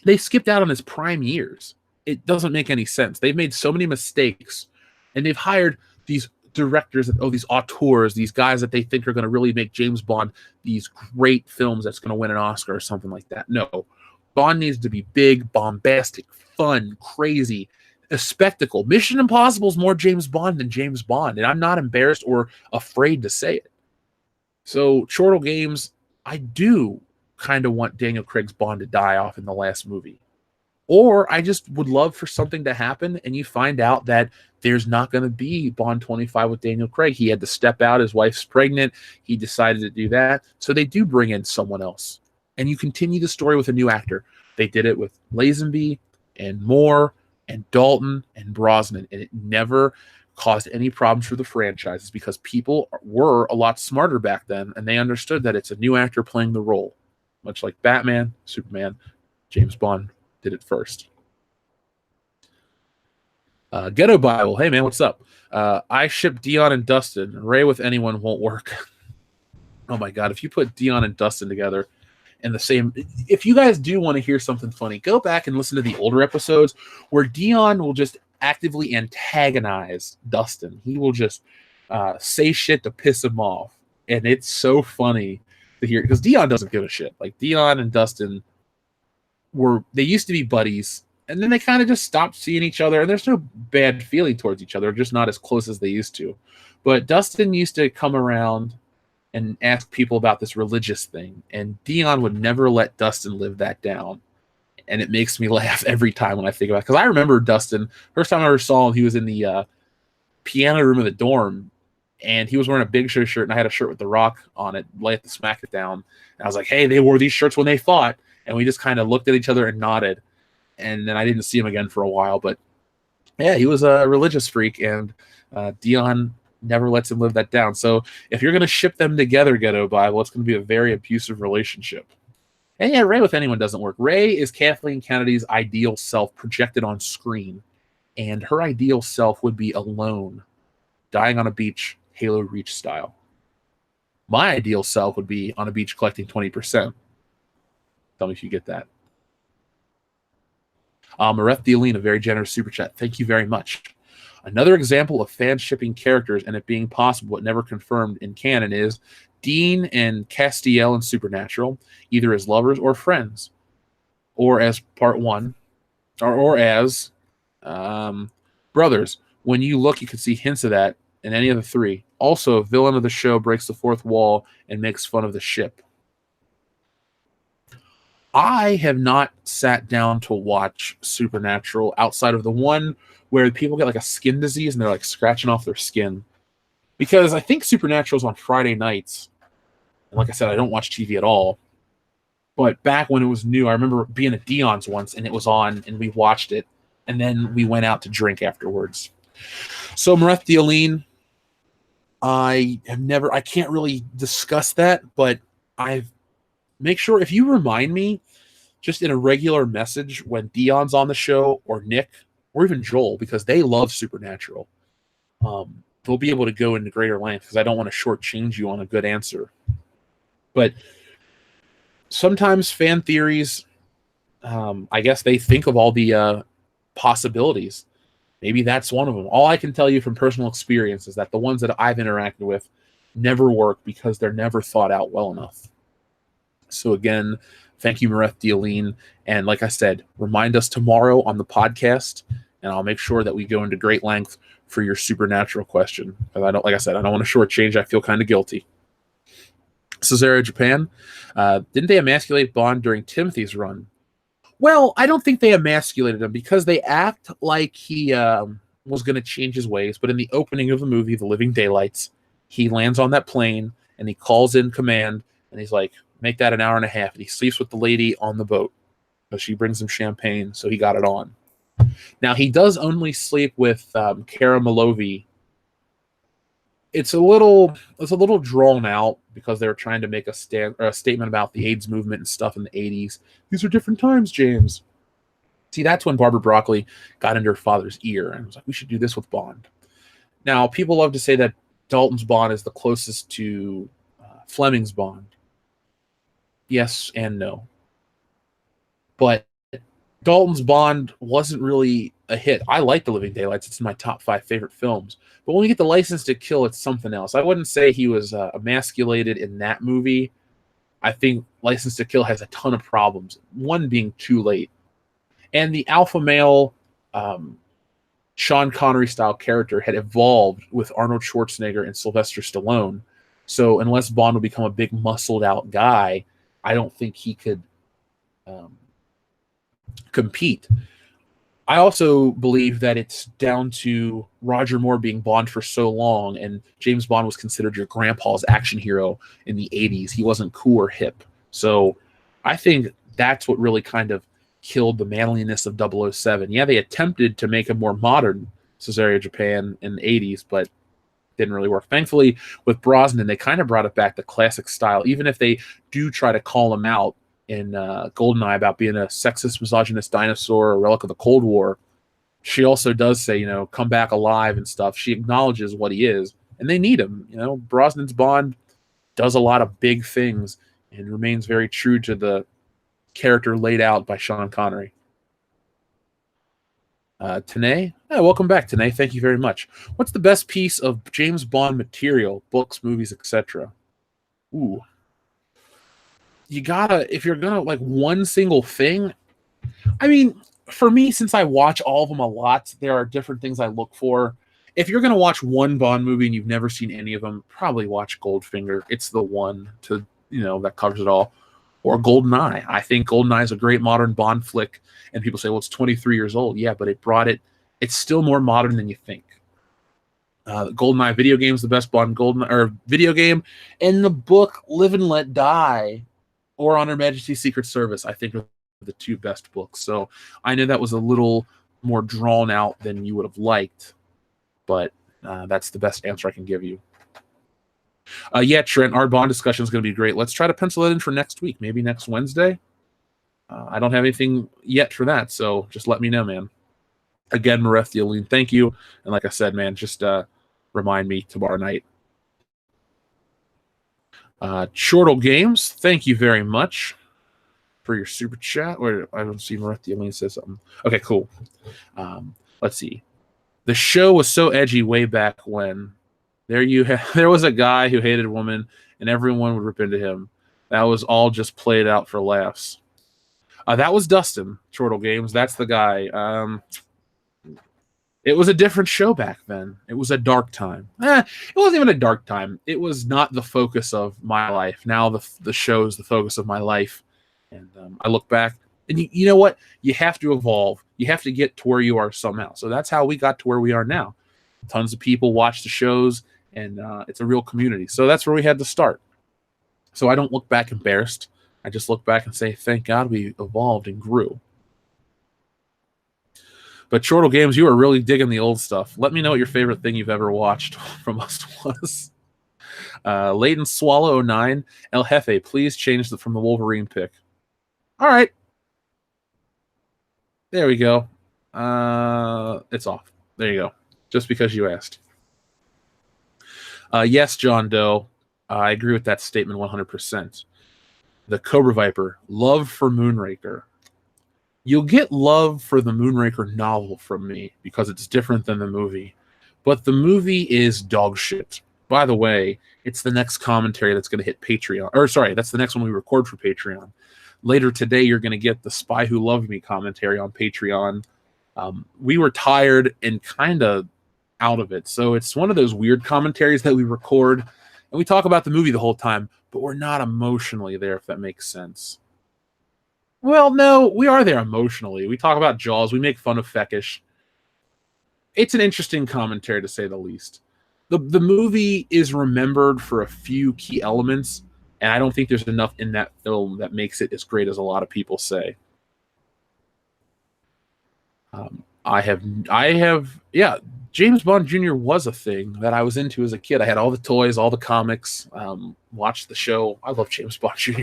They skipped out on his prime years. It doesn't make any sense. They've made so many mistakes, and they've hired these directors, these auteurs, these guys that they think are going to really make James Bond these great films that's going to win an Oscar or something like that. No. Bond needs to be big, bombastic, fun, crazy, a spectacle. Mission Impossible is more James Bond than James Bond, and I'm not embarrassed or afraid to say it. So, Chortle Games, I do kind of want Daniel Craig's Bond to die off in the last movie. Or I just would love for something to happen and you find out that there's not going to be Bond 25 with Daniel Craig. He had to step out. His wife's pregnant. He decided to do that. So they do bring in someone else. And you continue the story with a new actor. They did it with Lazenby and Moore and Dalton and Brosnan, and it never caused any problems for the franchises because people were a lot smarter back then, and they understood that it's a new actor playing the role. Much like Batman, Superman, James Bond did it first. Ghetto Bible, hey man, what's up? I ship Dion and Dustin. Ray with anyone won't work. Oh my god, if you put Dion and Dustin together in the same, if you guys do want to hear something funny, go back and listen to the older episodes where Dion will just actively antagonize Dustin. He will just say shit to piss him off, and it's so funny to hear because Dion doesn't give a shit. Like Dion and Dustin they used to be buddies, and then they kind of just stopped seeing each other, and there's no bad feeling towards each other, just not as close as they used to. But Dustin used to come around and ask people about this religious thing, and Dion would never let Dustin live that down. And it makes me laugh every time when I think about it. Because I remember Dustin, first time I ever saw him, he was in the piano room of the dorm, and he was wearing a Big Show shirt, and I had a shirt with The Rock on it, lay at the Smack It Down. And I was like, hey, they wore these shirts when they fought. And we just kind of looked at each other and nodded. And then I didn't see him again for a while. But yeah, he was a religious freak, and Dion never lets him live that down. So if you're going to ship them together, Ghetto Bible, it's going to be a very abusive relationship. And yeah, Ray with anyone doesn't work. Ray is Kathleen Kennedy's ideal self projected on screen, and her ideal self would be alone, dying on a beach, Halo Reach style. My ideal self would be on a beach collecting 20%. Tell me if you get that. Mareth Dealine, a very generous super chat. Thank you very much. Another example of fan shipping characters and it being possible but never confirmed in canon is Dean and Castiel in Supernatural, either as lovers or friends, or as part one, or as brothers. When you look, you can see hints of that in any of the three. Also, a villain of the show breaks the fourth wall and makes fun of the ship. I have not sat down to watch Supernatural outside of the one where people get like a skin disease and they're like scratching off their skin. Because I think Supernatural's on Friday nights. And like I said, I don't watch TV at all. But back when it was new, I remember being at Dion's once and it was on and we watched it. And then we went out to drink afterwards. So Mareth Dealine, I can't really discuss that, but make sure if you remind me just in a regular message when Dion's on the show or Nick or even Joel, because they love Supernatural, they'll be able to go into greater length because I don't want to shortchange you on a good answer. But sometimes fan theories, I guess they think of all the possibilities. Maybe that's one of them. All I can tell you from personal experience is that the ones that I've interacted with never work because they're never thought out well enough. So again, thank you, Mareth Dealine. And like I said, remind us tomorrow on the podcast, and I'll make sure that we go into great length for your Supernatural question. Because I don't want to shortchange. I feel kind of guilty. Cesaro Japan, didn't they emasculate Bond during Timothy's run? Well, I don't think they emasculated him because they act like he was going to change his ways. But in the opening of the movie, The Living Daylights, he lands on that plane and he calls in command and he's like, make that an hour and a half. And he sleeps with the lady on the boat. So she brings him champagne, so he got it on. Now, he does only sleep with Cara Malovi. It's a little drawn out because they were trying to make a statement about the AIDS movement and stuff in the 80s. These are different times, James. See, that's when Barbara Broccoli got into her father's ear and was like, we should do this with Bond. Now, people love to say that Dalton's Bond is the closest to Fleming's Bond. Yes and no. But Dalton's Bond wasn't really a hit. I like The Living Daylights. It's in my top 5 favorite films. But when we get the License to Kill, it's something else. I wouldn't say he was emasculated in that movie. I think License to Kill has a ton of problems. One being too late. And the alpha male Sean Connery-style character had evolved with Arnold Schwarzenegger and Sylvester Stallone. So unless Bond would become a big muscled-out guy, I don't think he could compete. I also believe that it's down to Roger Moore being Bond for so long, and James Bond was considered your grandpa's action hero in the 80s. He wasn't cool or hip. So I think that's what really kind of killed the manliness of 007. Yeah, they attempted to make a more modern Caesarea Japan in the 80s, but didn't really work. Thankfully, with Brosnan, they kind of brought it back to classic style, even if they do try to call him out in GoldenEye about being a sexist, misogynist dinosaur, a relic of the Cold War. She also does say, come back alive and stuff. She acknowledges what he is, and they need him. Brosnan's Bond does a lot of big things and remains very true to the character laid out by Sean Connery. Tanae, welcome back, Tanae. Thank you very much. What's the best piece of James Bond material, books, movies, etc.? Ooh, you gotta, if you're gonna like one single thing. I mean, for me, since I watch all of them a lot, there are different things I look for. If you're gonna watch one Bond movie and you've never seen any of them, probably watch Goldfinger. It's the one to that covers it all. Or GoldenEye. I think GoldenEye is a great modern Bond flick. And people say, well, it's 23 years old. Yeah, but it's still more modern than you think. GoldenEye video game is the best Bond video game. And the book Live and Let Die or On Her Majesty's Secret Service, I think are the two best books. So I know that was a little more drawn out than you would have liked. But that's the best answer I can give you. Yeah, Trent, our Bond discussion is going to be great. Let's try to pencil it in for next week, maybe next Wednesday. I don't have anything yet for that, so just let me know, man. Again, Mareth Yoleen, thank you. And like I said, man, just remind me tomorrow night. Chortle Games, thank you very much for your super chat. Or I don't see Mareth Yoleen say something. Okay, cool. Let's see. The show was so edgy way back when. There was a guy who hated a woman, and everyone would rip into him. That was all just played out for laughs. That was Dustin, Chortle Games. That's the guy. It was a different show back then. It was a dark time. It wasn't even a dark time. It was not the focus of my life. Now the show is the focus of my life. And I look back, and you know what? You have to evolve. You have to get to where you are somehow. So that's how we got to where we are now. Tons of people watch the shows, and it's a real community. So that's where we had to start. So I don't look back embarrassed. I just look back and say, thank God we evolved and grew. But Chortle Games, you are really digging the old stuff. Let me know what your favorite thing you've ever watched from us was. Leighton Swallow 09, El Jefe, please change from the Wolverine pick. All right. There we go. It's off. There you go. Just because you asked. Yes, John Doe. I agree with that statement 100%. The Cobra Viper, love for Moonraker. You'll get love for the Moonraker novel from me because it's different than the movie. But the movie is dog shit. By the way, it's the next commentary that's going to hit Patreon. Or sorry, that's the next one we record for Patreon. Later today, you're going to get the Spy Who Loved Me commentary on Patreon. We were tired and kind of out of it. So it's one of those weird commentaries that we record. And we talk about the movie the whole time, but we're not emotionally there, if that makes sense. Well, no, we are there emotionally. We talk about Jaws. We make fun of Feckish. It's an interesting commentary, to say the least. The movie is remembered for a few key elements, and I don't think there's enough in that film that makes it as great as a lot of people say. Yeah, James Bond Jr. was a thing that I was into as a kid. I had all the toys, all the comics, watched the show. I love James Bond Jr.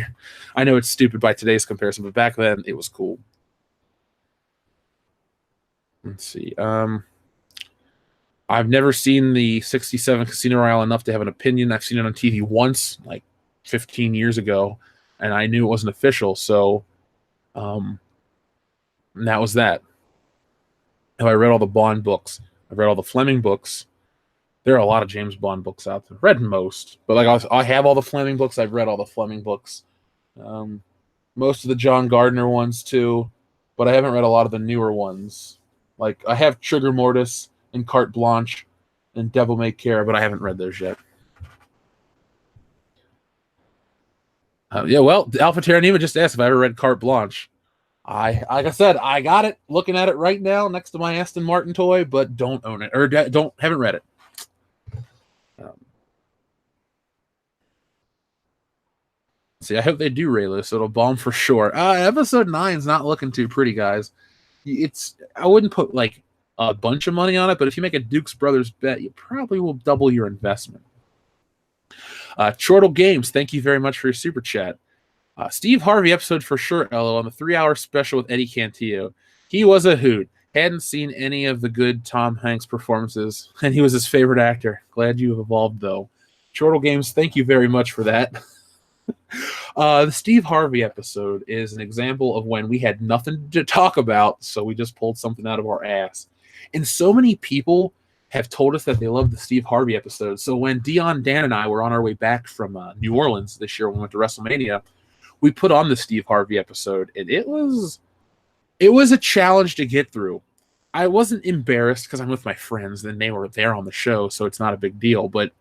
I know it's stupid by today's comparison, but back then it was cool. Let's see. I've never seen the 67 Casino Royale enough to have an opinion. I've seen it on TV once, like 15 years ago, and I knew it wasn't official, so that was that. I read all the Bond books. I've read all the Fleming books. There are a lot of James Bond books out there. Read most, but like I have all the Fleming books. I've read all the Fleming books. Most of the John Gardner ones too, but I haven't read a lot of the newer ones. Like I have Trigger Mortis and Carte Blanche and Devil May Care, but I haven't read those yet. Yeah, well, Alpha Terranima just asked if I ever read Carte Blanche. Like I said, I got it, looking at it right now next to my Aston Martin toy, but don't own it or haven't read it. See, I hope they do Reylo, so it'll bomb for sure. Episode 9's not looking too pretty, guys. I wouldn't put like a bunch of money on it, but if you make a Duke's Brothers bet, you probably will double your investment. Chortle Games, thank you very much for your super chat. Steve Harvey episode for sure, Ello, on the 3-hour special with Eddie Cantillo. He was a hoot. Hadn't seen any of the good Tom Hanks performances, and he was his favorite actor. Glad you have evolved, though. Chortle Games, thank you very much for that. The Steve Harvey episode is an example of when we had nothing to talk about, so we just pulled something out of our ass. And so many people have told us that they love the Steve Harvey episode. So when Dion, Dan, and I were on our way back from New Orleans this year when we went to WrestleMania, we put on the Steve Harvey episode, and it was a challenge to get through. I wasn't embarrassed because I'm with my friends, and they were there on the show, so it's not a big deal. But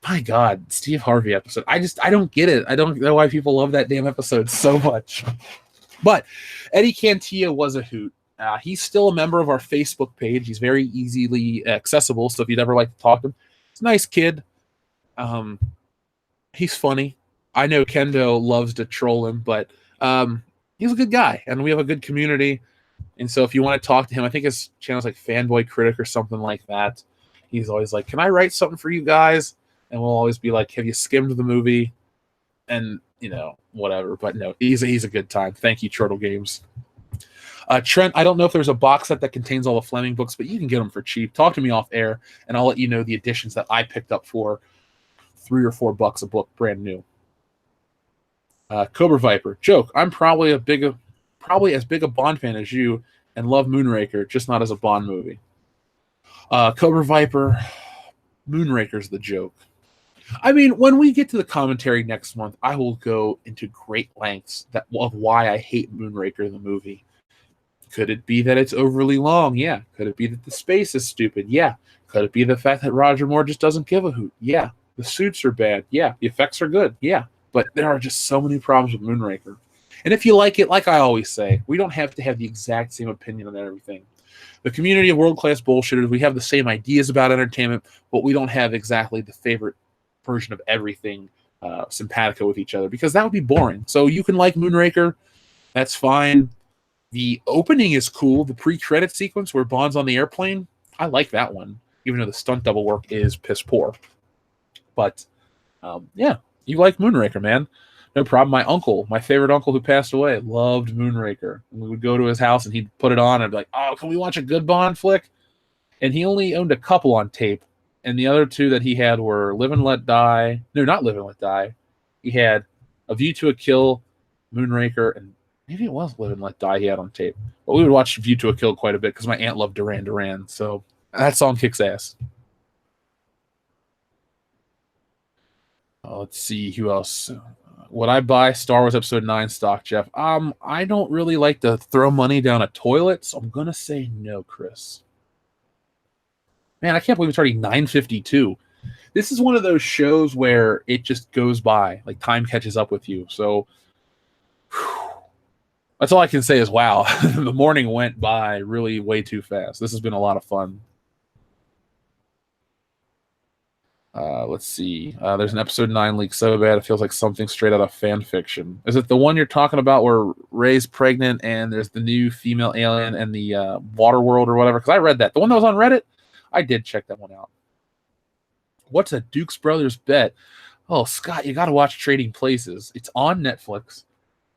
my God, Steve Harvey episode. I don't get it. I don't know why people love that damn episode so much. But Eddie Cantillo was a hoot. He's still a member of our Facebook page. He's very easily accessible, so if you'd ever like to talk to him, he's a nice kid. He's funny. I know Kendo loves to troll him, but he's a good guy, and we have a good community. And so if you want to talk to him, I think his channel's like Fanboy Critic or something like that. He's always like, can I write something for you guys? And we'll always be like, have you skimmed the movie? And, whatever. But no, he's a good time. Thank you, Chortle Games. Trent, I don't know if there's a box set that contains all the Fleming books, but you can get them for cheap. Talk to me off air, and I'll let you know the editions that I picked up for $3 or $4 a book, brand new. Cobra Viper. Joke, I'm probably as big a Bond fan as you and love Moonraker, just not as a Bond movie. Cobra Viper, Moonraker's the joke. I mean, when we get to the commentary next month, I will go into great lengths of why I hate Moonraker the movie. Could it be that it's overly long? Yeah. Could it be that the space is stupid? Yeah. Could it be the fact that Roger Moore just doesn't give a hoot? Yeah. The suits are bad. Yeah. The effects are good. Yeah. But there are just so many problems with Moonraker. And if you like it, like I always say, we don't have to have the exact same opinion on everything. The community of world-class bullshitters, we have the same ideas about entertainment, but we don't have exactly the favorite version of everything simpatico with each other, because that would be boring. So you can like Moonraker. That's fine. The opening is cool. The pre-credit sequence where Bond's on the airplane, I like that one, even though the stunt double work is piss poor. But, yeah, you like Moonraker, man. No problem. My favorite uncle who passed away, loved Moonraker. We would go to his house and he'd put it on. I'd be like, oh, can we watch a good Bond flick? And he only owned a couple on tape. And the other two that he had were Live and Let Die. No, not Live and Let Die. He had A View to a Kill, Moonraker, and maybe it was Live and Let Die he had on tape. But we would watch View to a Kill quite a bit because my aunt loved Duran Duran. So that song kicks ass. Let's see who else. Would I buy Star Wars Episode 9 stock, Jeff? I don't really like to throw money down a toilet, so I'm gonna say no, Chris. Man, I can't believe it's already 9:52. This is one of those shows where it just goes by, like time catches up with you. So that's all I can say is wow. The morning went by really way too fast. This has been a lot of fun. Let's see. There's an Episode 9 leak so bad it feels like something straight out of fan fiction. Is it the one you're talking about where Rey's pregnant and there's the new female alien and the water world or whatever? Because I read that. The one that was on Reddit? I did check that one out. What's a Duke's Brothers bet? Oh, Scott, you got to watch Trading Places. It's on Netflix.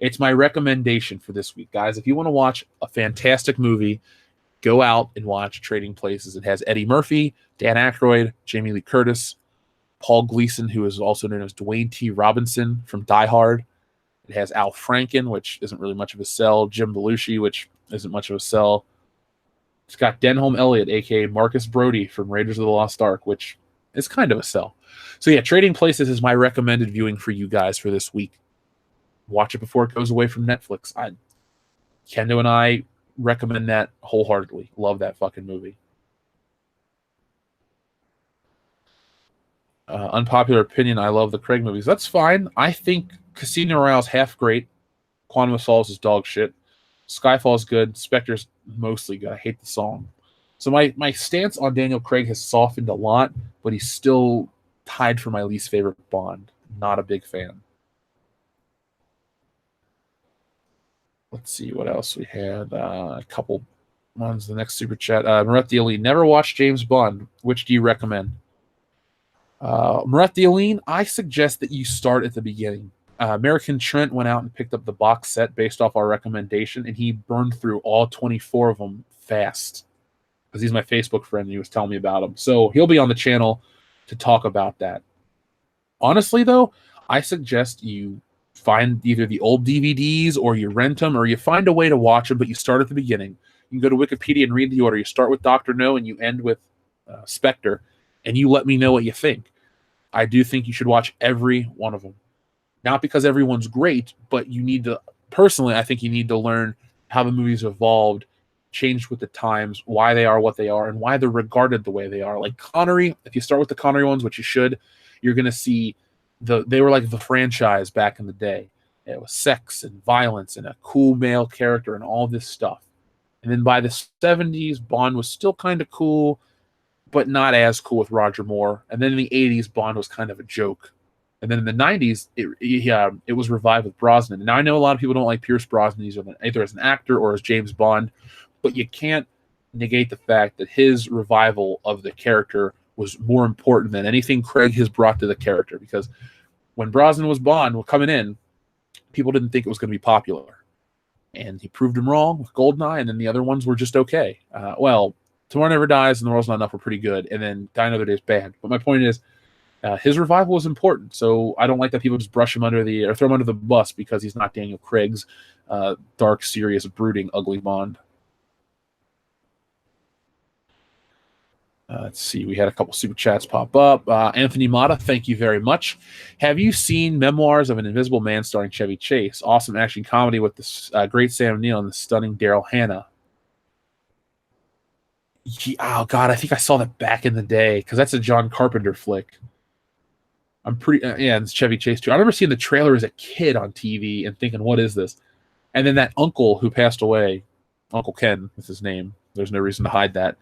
It's my recommendation for this week, guys. If you want to watch a fantastic movie, go out and watch Trading Places. It has Eddie Murphy, Dan Aykroyd, Jamie Lee Curtis, Paul Gleason, who is also known as Dwayne T. Robinson from Die Hard. It has Al Franken, which isn't really much of a sell, Jim Belushi, which isn't much of a sell. It's got Denholm Elliott, a.k.a. Marcus Brody from Raiders of the Lost Ark, which is kind of a sell. So yeah, Trading Places is my recommended viewing for you guys for this week. Watch it before it goes away from Netflix. Kendo and I recommend that wholeheartedly. Love that fucking movie. Unpopular opinion, I love the Craig movies. That's fine. I think Casino Royale's half great. Quantum of Solace is dog shit. Skyfall's good. Spectre's mostly good. I hate the song. So my stance on Daniel Craig has softened a lot, but he's still tied for my least favorite Bond. Not a big fan. let's see what else we had. A couple ones. The next super chat. Maret Aline, never watched James Bond. Which do you recommend? Maret Aline, I suggest that you start at the beginning. American Trent went out and picked up the box set based off our recommendation, and he burned through all 24 of them fast because he's my Facebook friend and he was telling me about them. So he'll be on the channel to talk about that. Honestly, though, I suggest you find either the old DVDs or you rent them or you find a way to watch them, but you start at the beginning. You can go to Wikipedia and read the order. You start with Dr. No and you end with Spectre, and you let me know what you think. I do think you should watch every one of them. Not because everyone's great, but you need to, personally, I think you need to learn how the movies evolved, changed with the times, why they are what they are, and why they're regarded the way they are. Like Connery, if you start with the Connery ones, which you should, you're going to see they were like the franchise back in the day. It was sex and violence and a cool male character and all this stuff. And then by the 70s, Bond was still kind of cool, but not as cool with Roger Moore. And then in the 80s, Bond was kind of a joke. And then in the 90s, it was revived with Brosnan. Now, I know a lot of people don't like Pierce Brosnan either as an actor or as James Bond, but you can't negate the fact that his revival of the character was more important than anything Craig has brought to the character. Because when Brosnan was Bond coming in, people didn't think it was going to be popular. And he proved him wrong with GoldenEye, and then the other ones were just okay. Tomorrow Never Dies and The World's Not Enough were pretty good, and then Die Another Day is bad. But my point is, his revival was important, so I don't like that people just brush him or throw him under the bus because he's not Daniel Craig's dark, serious, brooding, ugly Bond. Let's see. We had a couple super chats pop up. Anthony Mata, thank you very much. Have you seen Memoirs of an Invisible Man starring Chevy Chase? Awesome action comedy with the great Sam Neill and the stunning Daryl Hannah. Oh, God, I think I saw that back in the day because that's a John Carpenter flick. I'm pretty, and it's Chevy Chase too. I remember seeing the trailer as a kid on TV and thinking, what is this? And then that uncle who passed away, Uncle Ken is his name. There's no reason to hide that.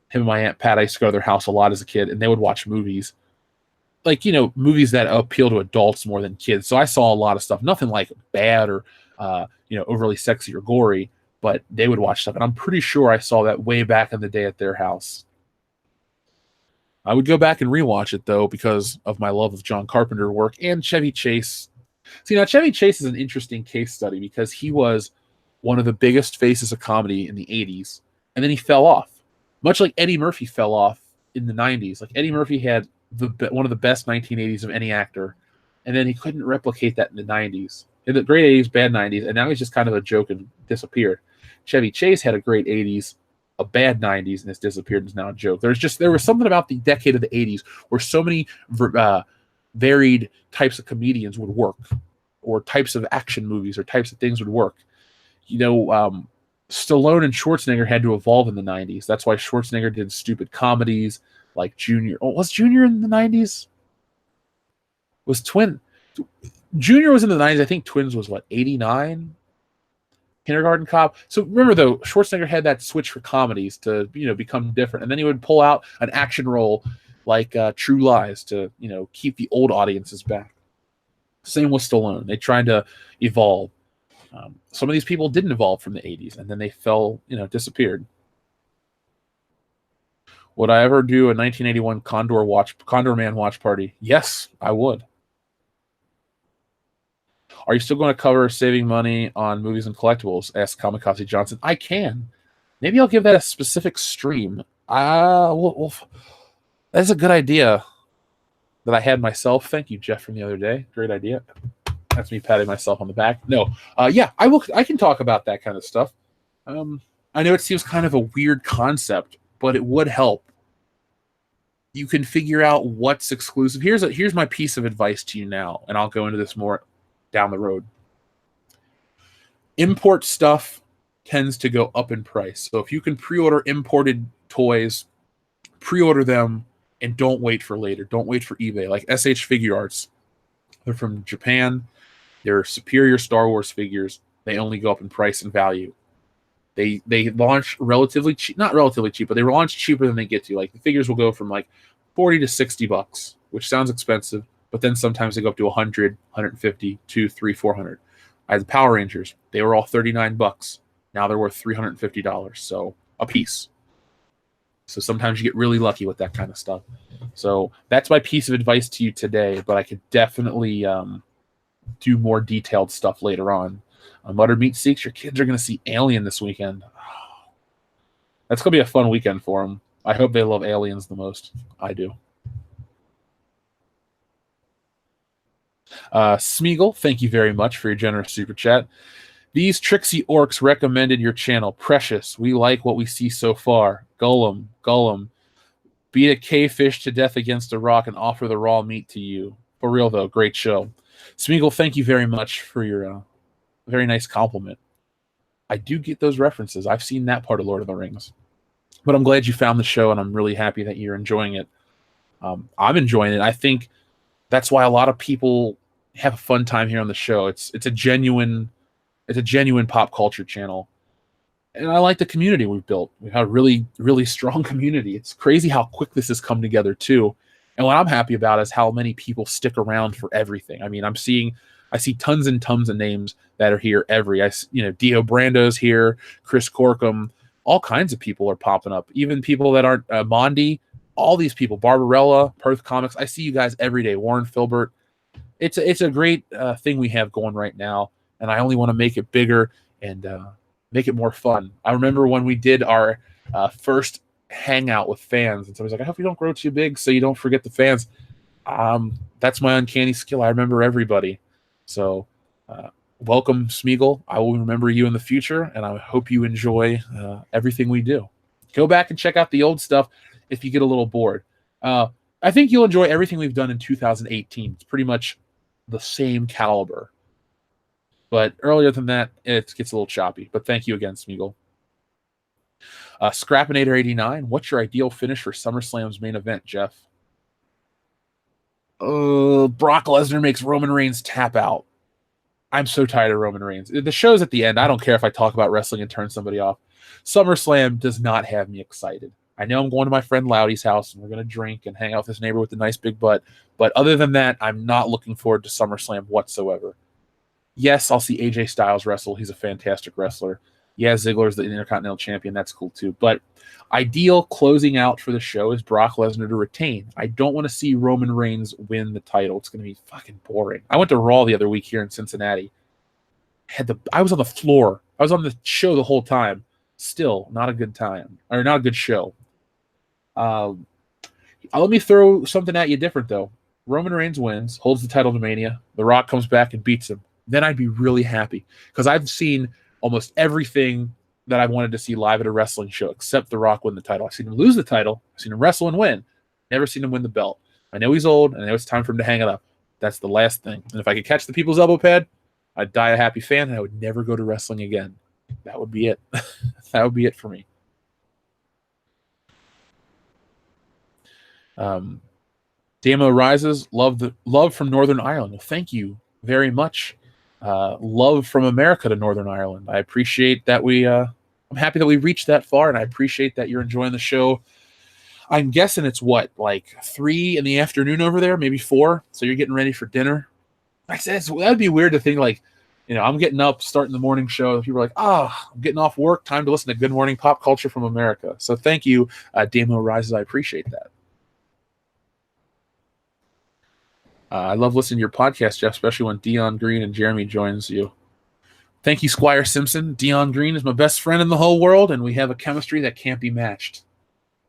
Him and my Aunt Pat, I used to go to their house a lot as a kid, and they would watch movies. Like, movies that appeal to adults more than kids. So I saw a lot of stuff. Nothing like bad or, overly sexy or gory, but they would watch stuff. And I'm pretty sure I saw that way back in the day at their house. I would go back and rewatch it, though, because of my love of John Carpenter work and Chevy Chase. See, now Chevy Chase is an interesting case study because he was one of the biggest faces of comedy in the 80s, and then he fell off. Much like Eddie Murphy fell off in the 90s. Like, Eddie Murphy had one of the best 1980s of any actor, and then he couldn't replicate that in the 90s. In the great 80s, bad 90s, and now he's just kind of a joke and disappeared. Chevy Chase had a great 80s, a bad 90s, and has disappeared and is now a joke. There was something about the decade of the 80s where so many varied types of comedians would work, or types of action movies or types of things would work. Stallone and Schwarzenegger had to evolve in the 90s. That's why Schwarzenegger did stupid comedies like Junior. Oh, was Junior in the 90s? Junior was in the 90s. I think Twins was, 89? Kindergarten Cop. So remember, though, Schwarzenegger had that switch for comedies to, become different. And then he would pull out an action role like True Lies to, keep the old audiences back. Same with Stallone. They tried to evolve. Some of these people didn't evolve from the 80s, and then they disappeared. Would I ever do a 1981 Condor Man watch party? Yes, I would. Are you still going to cover saving money on movies and collectibles? Asked Kamikaze Johnson. I can. Maybe I'll give that a specific stream. That's a good idea that I had myself. Thank you, Jeff, from the other day. Great idea. That's me patting myself on the back. No. Yeah, I will. I can talk about that kind of stuff. I know it seems kind of a weird concept, but it would help. You can figure out what's exclusive. Here's my piece of advice to you now, and I'll go into this more down the road. Import stuff tends to go up in price. So if you can pre-order imported toys, pre-order them and don't wait for later. Don't wait for eBay. Like SH Figure Arts. They're from Japan. They're superior Star Wars figures. They only go up in price and value. They launch relatively cheap, not relatively cheap, but they launch cheaper than they get to. Like the figures will go from like $40 to $60, which sounds expensive, but then sometimes they go up to 100, 150, 200, 300, 400. I had the Power Rangers. They were all $39. Now they're worth $350. So a piece. So sometimes you get really lucky with that kind of stuff. So that's my piece of advice to you today, but I could definitely do more detailed stuff later on. Muttered Meat Seeks, your kids are going to see Alien this weekend. That's going to be a fun weekend for them. I hope they love Aliens the most. I do. Smeagol, thank you very much for your generous super chat. These tricksy orcs recommended your channel. Precious. We like what we see so far. Gollum. Beat a cavefish to death against a rock and offer the raw meat to you. For real, though, great show. Smeagol, thank you very much for your very nice compliment. I do get those references. I've seen that part of Lord of the Rings. But I'm glad you found the show, and I'm really happy that you're enjoying it. I'm enjoying it. I think that's why a lot of people have a fun time here on the show. It's a genuine pop culture channel. And I like the community we've built. We've had a really, really strong community. It's crazy how quick this has come together, too. And what I'm happy about is how many people stick around for everything. I mean, I see tons and tons of names that are here Dio Brando's here, Chris Corkum, all kinds of people are popping up. Even people that aren't Mondi, all these people, Barbarella, Perth Comics. I see you guys every day. Warren Filbert. It's a great thing we have going right now, and I only want to make it bigger and make it more fun. I remember when we did our first hangout with fans, and somebody's like, I hope you don't grow too big so you don't forget the fans. That's my uncanny skill. I remember everybody. So welcome, Smeagol. I will remember you in the future, and I hope you enjoy everything we do. Go back and check out the old stuff if you get a little bored. I think you'll enjoy everything we've done in 2018. It's pretty much the same caliber. But earlier than that, it gets a little choppy. But thank you again, Smeagol. Scrappinator89, what's your ideal finish for SummerSlam's main event, Jeff? Brock Lesnar makes Roman Reigns tap out. I'm so tired of Roman Reigns. The show's at the end. I don't care if I talk about wrestling and turn somebody off. SummerSlam does not have me excited. I know I'm going to my friend Loudy's house and we're going to drink and hang out with his neighbor with the nice big butt. But other than that, I'm not looking forward to SummerSlam whatsoever. Yes, I'll see AJ Styles wrestle. He's a fantastic wrestler. Yeah, Ziggler's the Intercontinental Champion. That's cool too. But ideal closing out for the show is Brock Lesnar to retain. I don't want to see Roman Reigns win the title. It's going to be fucking boring. I went to Raw the other week here in Cincinnati. I was on the floor. I was on the show the whole time. Still not a good time. Or not a good show. Let me throw something at you different, though. Roman Reigns wins, holds the title to Mania. The Rock comes back and beats him. Then I'd be really happy because I've seen almost everything that I wanted to see live at a wrestling show except The Rock win the title. I've seen him lose the title. I've seen him wrestle and win. Never seen him win the belt. I know he's old, and I know it's time for him to hang it up. That's the last thing. And if I could catch the people's elbow pad, I'd die a happy fan, and I would never go to wrestling again. That would be it. That would be it for me. Damo Rises, love from Northern Ireland. Well, thank you very much. Love from America to Northern Ireland. I appreciate that I'm happy that we reached that far, and I appreciate that you're enjoying the show. I'm guessing it's like 3 in the afternoon over there, maybe 4. So you're getting ready for dinner. I said that'd be weird to think I'm getting up, starting the morning show. People are like, I'm getting off work, time to listen to Good Morning Pop Culture from America. So thank you, Damo Rises. I appreciate that. I love listening to your podcast, Jeff, especially when Dion Green and Jeremy joins you. Thank you, Squire Simpson. Dion Green is my best friend in the whole world, and we have a chemistry that can't be matched.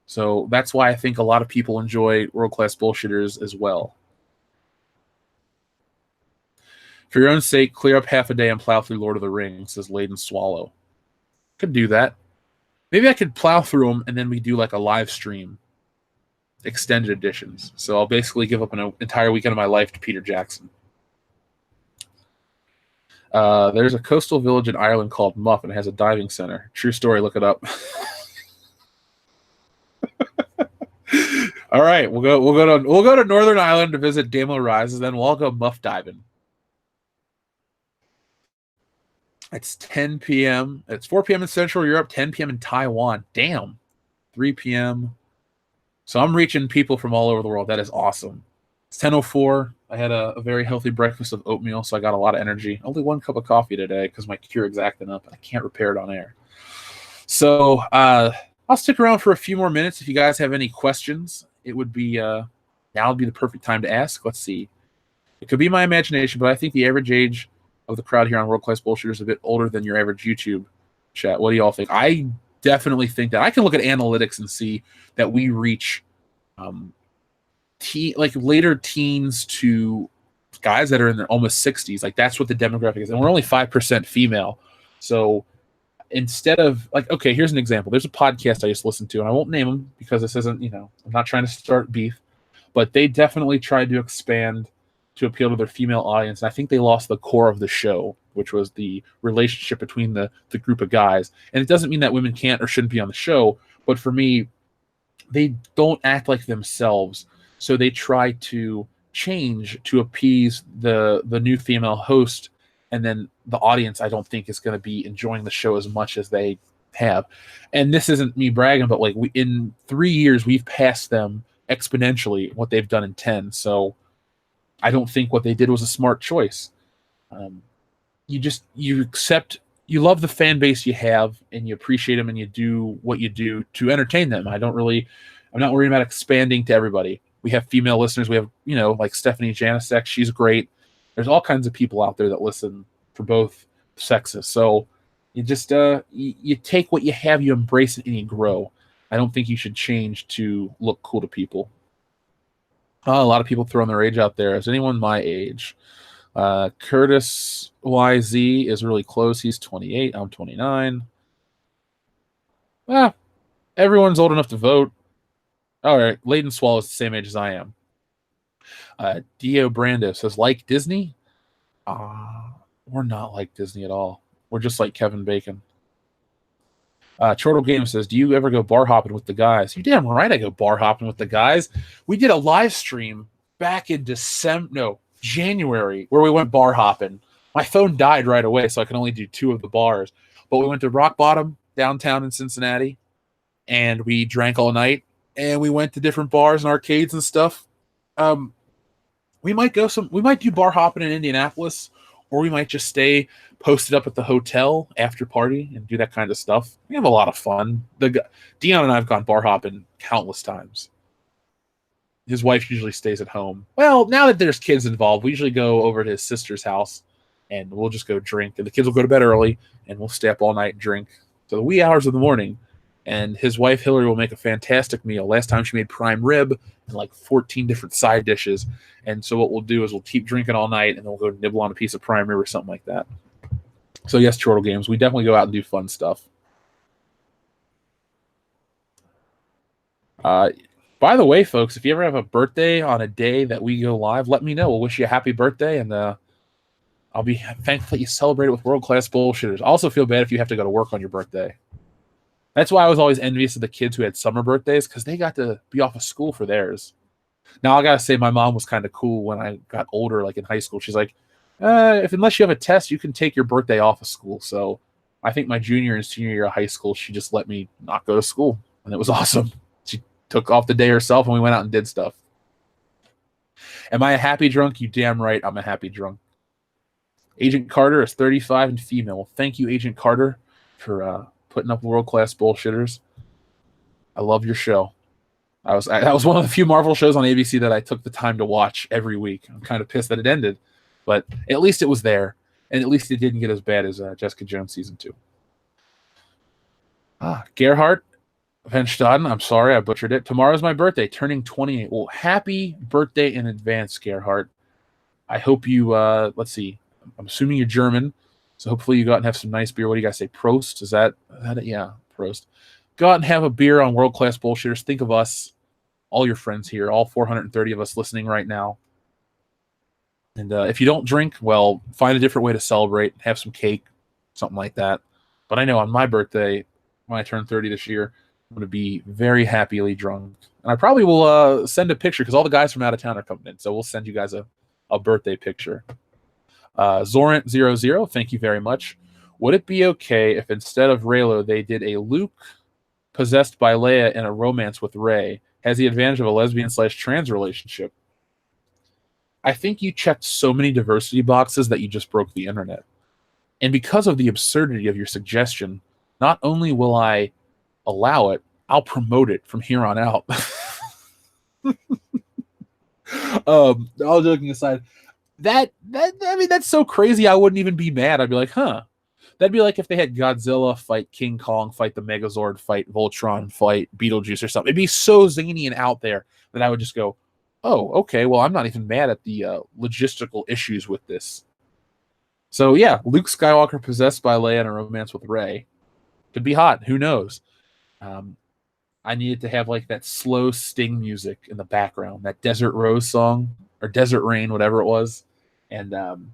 So that's why I think a lot of people enjoy World Class Bullshitters as well. For your own sake, clear up half a day and plow through Lord of the Rings, says Laden Swallow. Could do that. Maybe I could plow through them, and then we do like a live stream. Extended editions. So I'll basically give up an entire weekend of my life to Peter Jackson. There's a coastal village in Ireland called Muff, and it has a diving center. True story. Look it up. All right, we'll go to Northern Ireland to visit Damo Rises, then we'll all go muff diving. It's 10 p.m. It's 4 p.m. in Central Europe, 10 p.m. in Taiwan. Damn. 3 p.m. So I'm reaching people from all over the world. That is awesome. It's 10:04. I had a very healthy breakfast of oatmeal, so I got a lot of energy. Only 1 cup of coffee today because my Keurig's acting up and I can't repair it on air. So I'll stick around for a few more minutes. If you guys have any questions, it would be now would be the perfect time to ask. Let's see. It could be my imagination, but I think the average age of the crowd here on World Class Bullshitters is a bit older than your average YouTube chat. What do y'all think? I definitely think that. I can look at analytics and see that we reach like later teens to guys that are in their almost 60s. Like that's what the demographic is. And we're only 5% female. So instead of like, okay, here's an example. There's a podcast I just listened to, and I won't name them because this isn't, I'm not trying to start beef, but they definitely tried to expand to appeal to their female audience. And I think they lost the core of the show, which was the relationship between the group of guys. And it doesn't mean that women can't or shouldn't be on the show, but for me, they don't act like themselves. So they try to change to appease the new female host, and then the audience I don't think is going to be enjoying the show as much as they have. And this isn't me bragging, but like in 3 years we've passed them exponentially what they've done in 10. So I don't think what they did was a smart choice. You accept, you love the fan base you have, and you appreciate them, and you do what you do to entertain them. I'm not worried about expanding to everybody. We have female listeners. We have, like Stephanie Janisek. She's great. There's all kinds of people out there that listen for both sexes. So you just, you take what you have, you embrace it, and you grow. I don't think you should change to look cool to people. A lot of people throwing their age out there. Is anyone my age? Curtis YZ is really close. He's 28. I'm 29. Everyone's old enough to vote. All right, Layden Swallow is the same age as I am. Dio Brando says, like Disney? We're not like Disney at all. We're just like Kevin Bacon. Chortle Game says, do you ever go bar hopping with the guys? You're damn right I go bar hopping with the guys. We did a live stream back in January, where we went bar hopping. My phone died right away, so I can only do 2 of the bars. But we went to Rock Bottom downtown in Cincinnati, and we drank all night, and we went to different bars and arcades and stuff. We might do bar hopping in Indianapolis, or we might just stay posted up at the hotel after party and do that kind of stuff. We have a lot of fun. Dion and I have gone bar hopping countless times. His wife usually stays at home. Well, now that there's kids involved, we usually go over to his sister's house, and we'll just go drink. And the kids will go to bed early, and we'll stay up all night and drink to the wee hours of the morning. And his wife, Hillary, will make a fantastic meal. Last time she made prime rib and like 14 different side dishes. And so what we'll do is we'll keep drinking all night, and then we'll go nibble on a piece of prime rib or something like that. So yes, Chortle Games, we definitely go out and do fun stuff. By the way, folks, if you ever have a birthday on a day that we go live, let me know. We'll wish you a happy birthday, and I'll be thankful that you celebrate it with World Class Bullshitters. I also feel bad if you have to go to work on your birthday. That's why I was always envious of the kids who had summer birthdays, because they got to be off of school for theirs. Now, I got to say, my mom was kind of cool when I got older, like in high school. She's like, unless you have a test, you can take your birthday off of school. So I think my junior and senior year of high school, she just let me not go to school, and it was awesome. She took off the day herself, and we went out and did stuff. Am I a happy drunk? You damn right I'm a happy drunk. Agent Carter is 35 and female. Well, thank you, Agent Carter, for putting up World Class Bullshitters. I love your show. That was one of the few Marvel shows on ABC that I took the time to watch every week. I'm kind of pissed that it ended, but at least it was there, and at least it didn't get as bad as Jessica Jones season 2. Gerhardt Van Staden, I'm sorry I butchered it. Tomorrow's my birthday, turning 28. Well, happy birthday in advance, Gerhardt. I hope you, let's see, I'm assuming you're German, so hopefully you go out and have some nice beer. What do you guys say, Prost? Is that it? Yeah, Prost. Go out and have a beer on World Class Bullshitters. Think of us, all your friends here, all 430 of us listening right now. And if you don't drink, well, find a different way to celebrate. Have some cake, something like that. But I know on my birthday, when I turn 30 this year, I'm going to be very happily drunk. And I probably will send a picture, because all the guys from out of town are coming in. So we'll send you guys a birthday picture. Zorant00, thank you very much. Would it be okay if instead of Reylo, they did a Luke possessed by Leia in a romance with Rey? Has the advantage of a lesbian/trans relationship? I think you checked so many diversity boxes that you just broke the internet. And because of the absurdity of your suggestion, not only will I allow it, I'll promote it from here on out. All joking aside, I mean, that's so crazy. I wouldn't even be mad. I'd be like, huh. That'd be like if they had Godzilla fight King Kong, fight the Megazord, fight Voltron, fight Beetlejuice or something. It'd be so zany and out there that I would just go, oh, okay. Well, I'm not even mad at the logistical issues with this. So yeah, Luke Skywalker possessed by Leia and a romance with Rey could be hot. Who knows? Um, I needed to have like that slow Sting music in the background, that Desert Rose song or Desert Rain, whatever it was, and then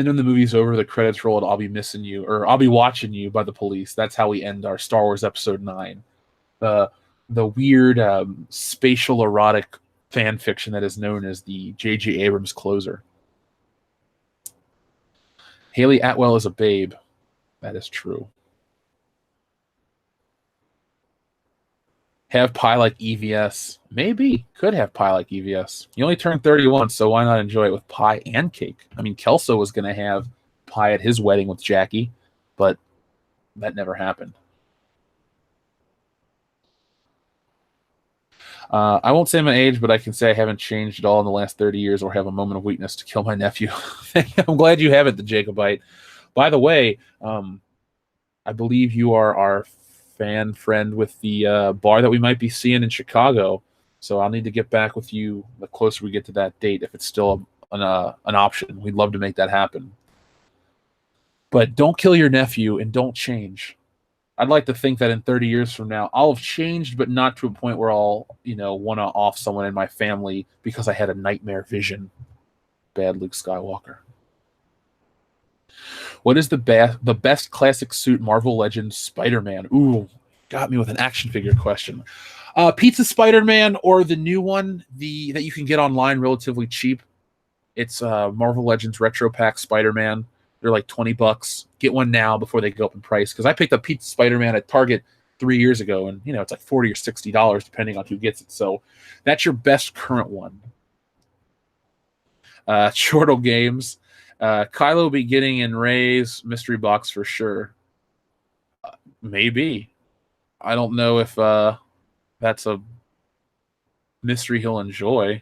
when the movie's over, the credits roll, and I'll be missing you, or I'll be watching you by the police. That's how we end our Star Wars Episode 9. The weird spatial erotic fan fiction that is known as the J.J. Abrams closer. Haley Atwell is a babe. That is true. Have pie like EVS. Maybe. Could have pie like EVS. You only turned 31, so why not enjoy it with pie and cake? I mean, Kelso was going to have pie at his wedding with Jackie, but that never happened. I won't say my age, but I can say I haven't changed at all in the last 30 years or have a moment of weakness to kill my nephew. I'm glad you haven't, the Jacobite. By the way, I believe you are our fan friend with the bar that we might be seeing in Chicago. So I'll need to get back with you the closer we get to that date, if it's still an option. We'd love to make that happen. But don't kill your nephew and don't change. I'd like to think that in 30 years from now, I'll have changed, but not to a point where I'll, want to off someone in my family because I had a nightmare vision. Bad Luke Skywalker. What is the best classic suit Marvel Legends Spider-Man? Ooh, got me with an action figure question. Pizza Spider-Man or the new one, that you can get online relatively cheap. It's Marvel Legends Retro Pack Spider-Man. They're like $20. Get one now before they go up in price. Because I picked up Pizza Spider-Man at Target 3 years ago, and it's like $40 or $60 depending on who gets it. So that's your best current one. Chortle Games. Kylo beginning in Rey's mystery box for sure. Maybe. I don't know if that's a mystery he'll enjoy.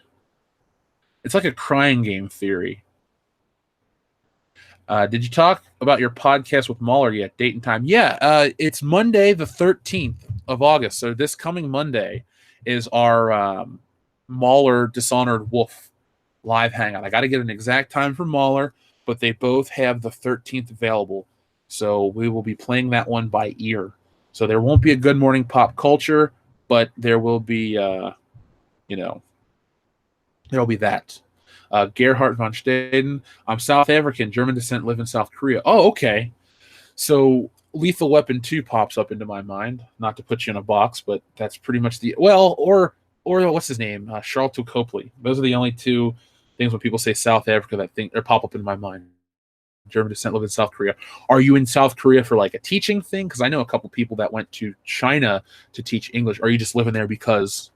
It's like a crying game theory. Did you talk about your podcast with Mahler yet? Date and time? Yeah, it's Monday the 13th of August. So this coming Monday is our Mahler Dishonored Wolf live hangout. I got to get an exact time for Mahler, but they both have the 13th available. So we will be playing that one by ear. So there won't be a Good Morning Pop Culture, but there will be, there'll be that. Gerhard von Staden. I'm South African, German descent, live in South Korea. Oh, okay. So Lethal Weapon 2 pops up into my mind. Not to put you in a box, but that's pretty much or what's his name? Charlton Copley. Those are the only two things when people say South Africa that pop up in my mind. German descent, live in South Korea. Are you in South Korea for like a teaching thing? Because I know a couple people that went to China to teach English. Or are you just living there because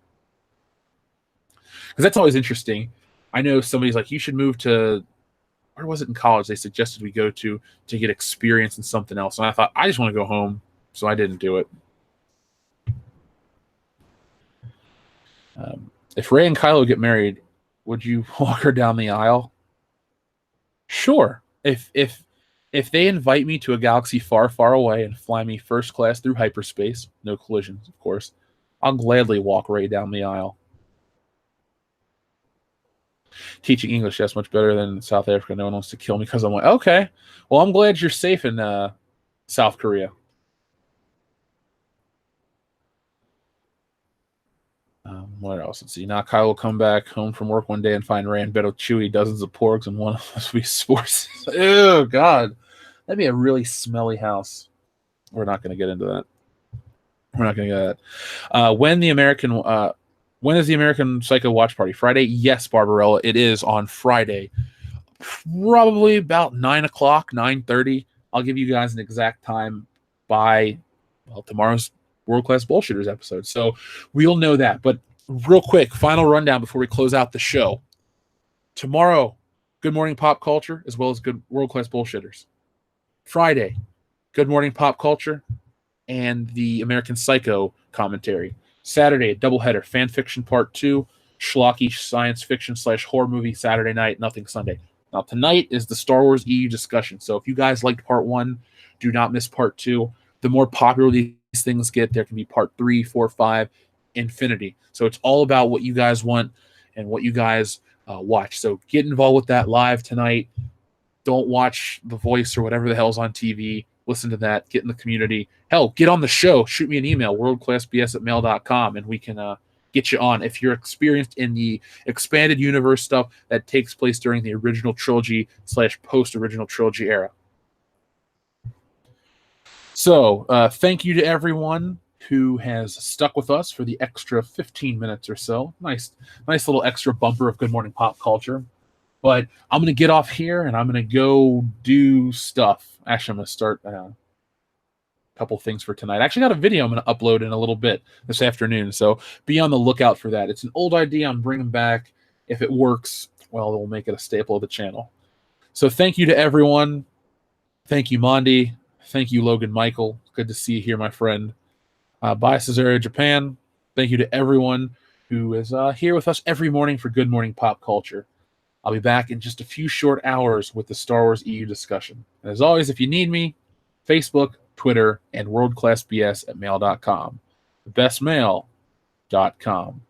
that's always interesting. I know somebody's like, you should move to, where was it in college they suggested we go to get experience in something else. And I thought, I just want to go home. So I didn't do it. If Rey and Kylo get married, would you walk her down the aisle? Sure. If they invite me to a galaxy far, far away and fly me first class through hyperspace, no collisions, of course, I'll gladly walk Rey down the aisle. Teaching English, that's much better than South Africa. No one wants to kill me because I'm like, okay, well, I'm glad you're safe in South Korea. What else? Let's see. Now Kyle will come back home from work one day and find Rey in bed with Chewie, dozens of porgs, and one of us will be sports. Oh, God. That'd be a really smelly house. We're not going to get into that. We're not going to get that. When is the American Psycho watch party? Friday? Yes, Barbarella. It is on Friday. Probably about 9 o'clock, 9:30. I'll give you guys an exact time by tomorrow's World Class Bullshitters episode. So we'll know that. But real quick, final rundown before we close out the show. Tomorrow, Good Morning Pop Culture, as well as Good World Class Bullshitters. Friday, Good Morning Pop Culture and the American Psycho commentary. Saturday, a doubleheader, Fan Fiction Part 2, schlocky science fiction / horror movie Saturday night, nothing Sunday. Now, tonight is the Star Wars EU discussion. So if you guys liked Part 1, do not miss Part 2. The more popular these things get, there can be Part 3, 4, 5, infinity. So it's all about what you guys want and what you guys watch. So get involved with that live tonight. Don't watch The Voice or whatever the hell's on TV. Listen to that. Get in the community. Hell, get on the show. Shoot me an email, worldclassbs@mail.com, and we can get you on. If you're experienced in the expanded universe stuff that takes place during the original trilogy / post-original trilogy era. So thank you to everyone who has stuck with us for the extra 15 minutes or so. Nice little extra bumper of Good Morning Pop Culture. But I'm going to get off here, and I'm going to go do stuff. Actually, I'm going to start a couple things for tonight. I actually got a video I'm going to upload in a little bit this afternoon, so be on the lookout for that. It's an old idea I'm bringing back. If it works, well, we'll make it a staple of the channel. So thank you to everyone. Thank you, Mondi. Thank you, Logan Michael. Good to see you here, my friend. Bye, Cesario, Japan. Thank you to everyone who is here with us every morning for Good Morning Pop Culture. I'll be back in just a few short hours with the Star Wars EU discussion. And as always, if you need me, Facebook, Twitter, and worldclassbs@mail.com. Thebestmail.com.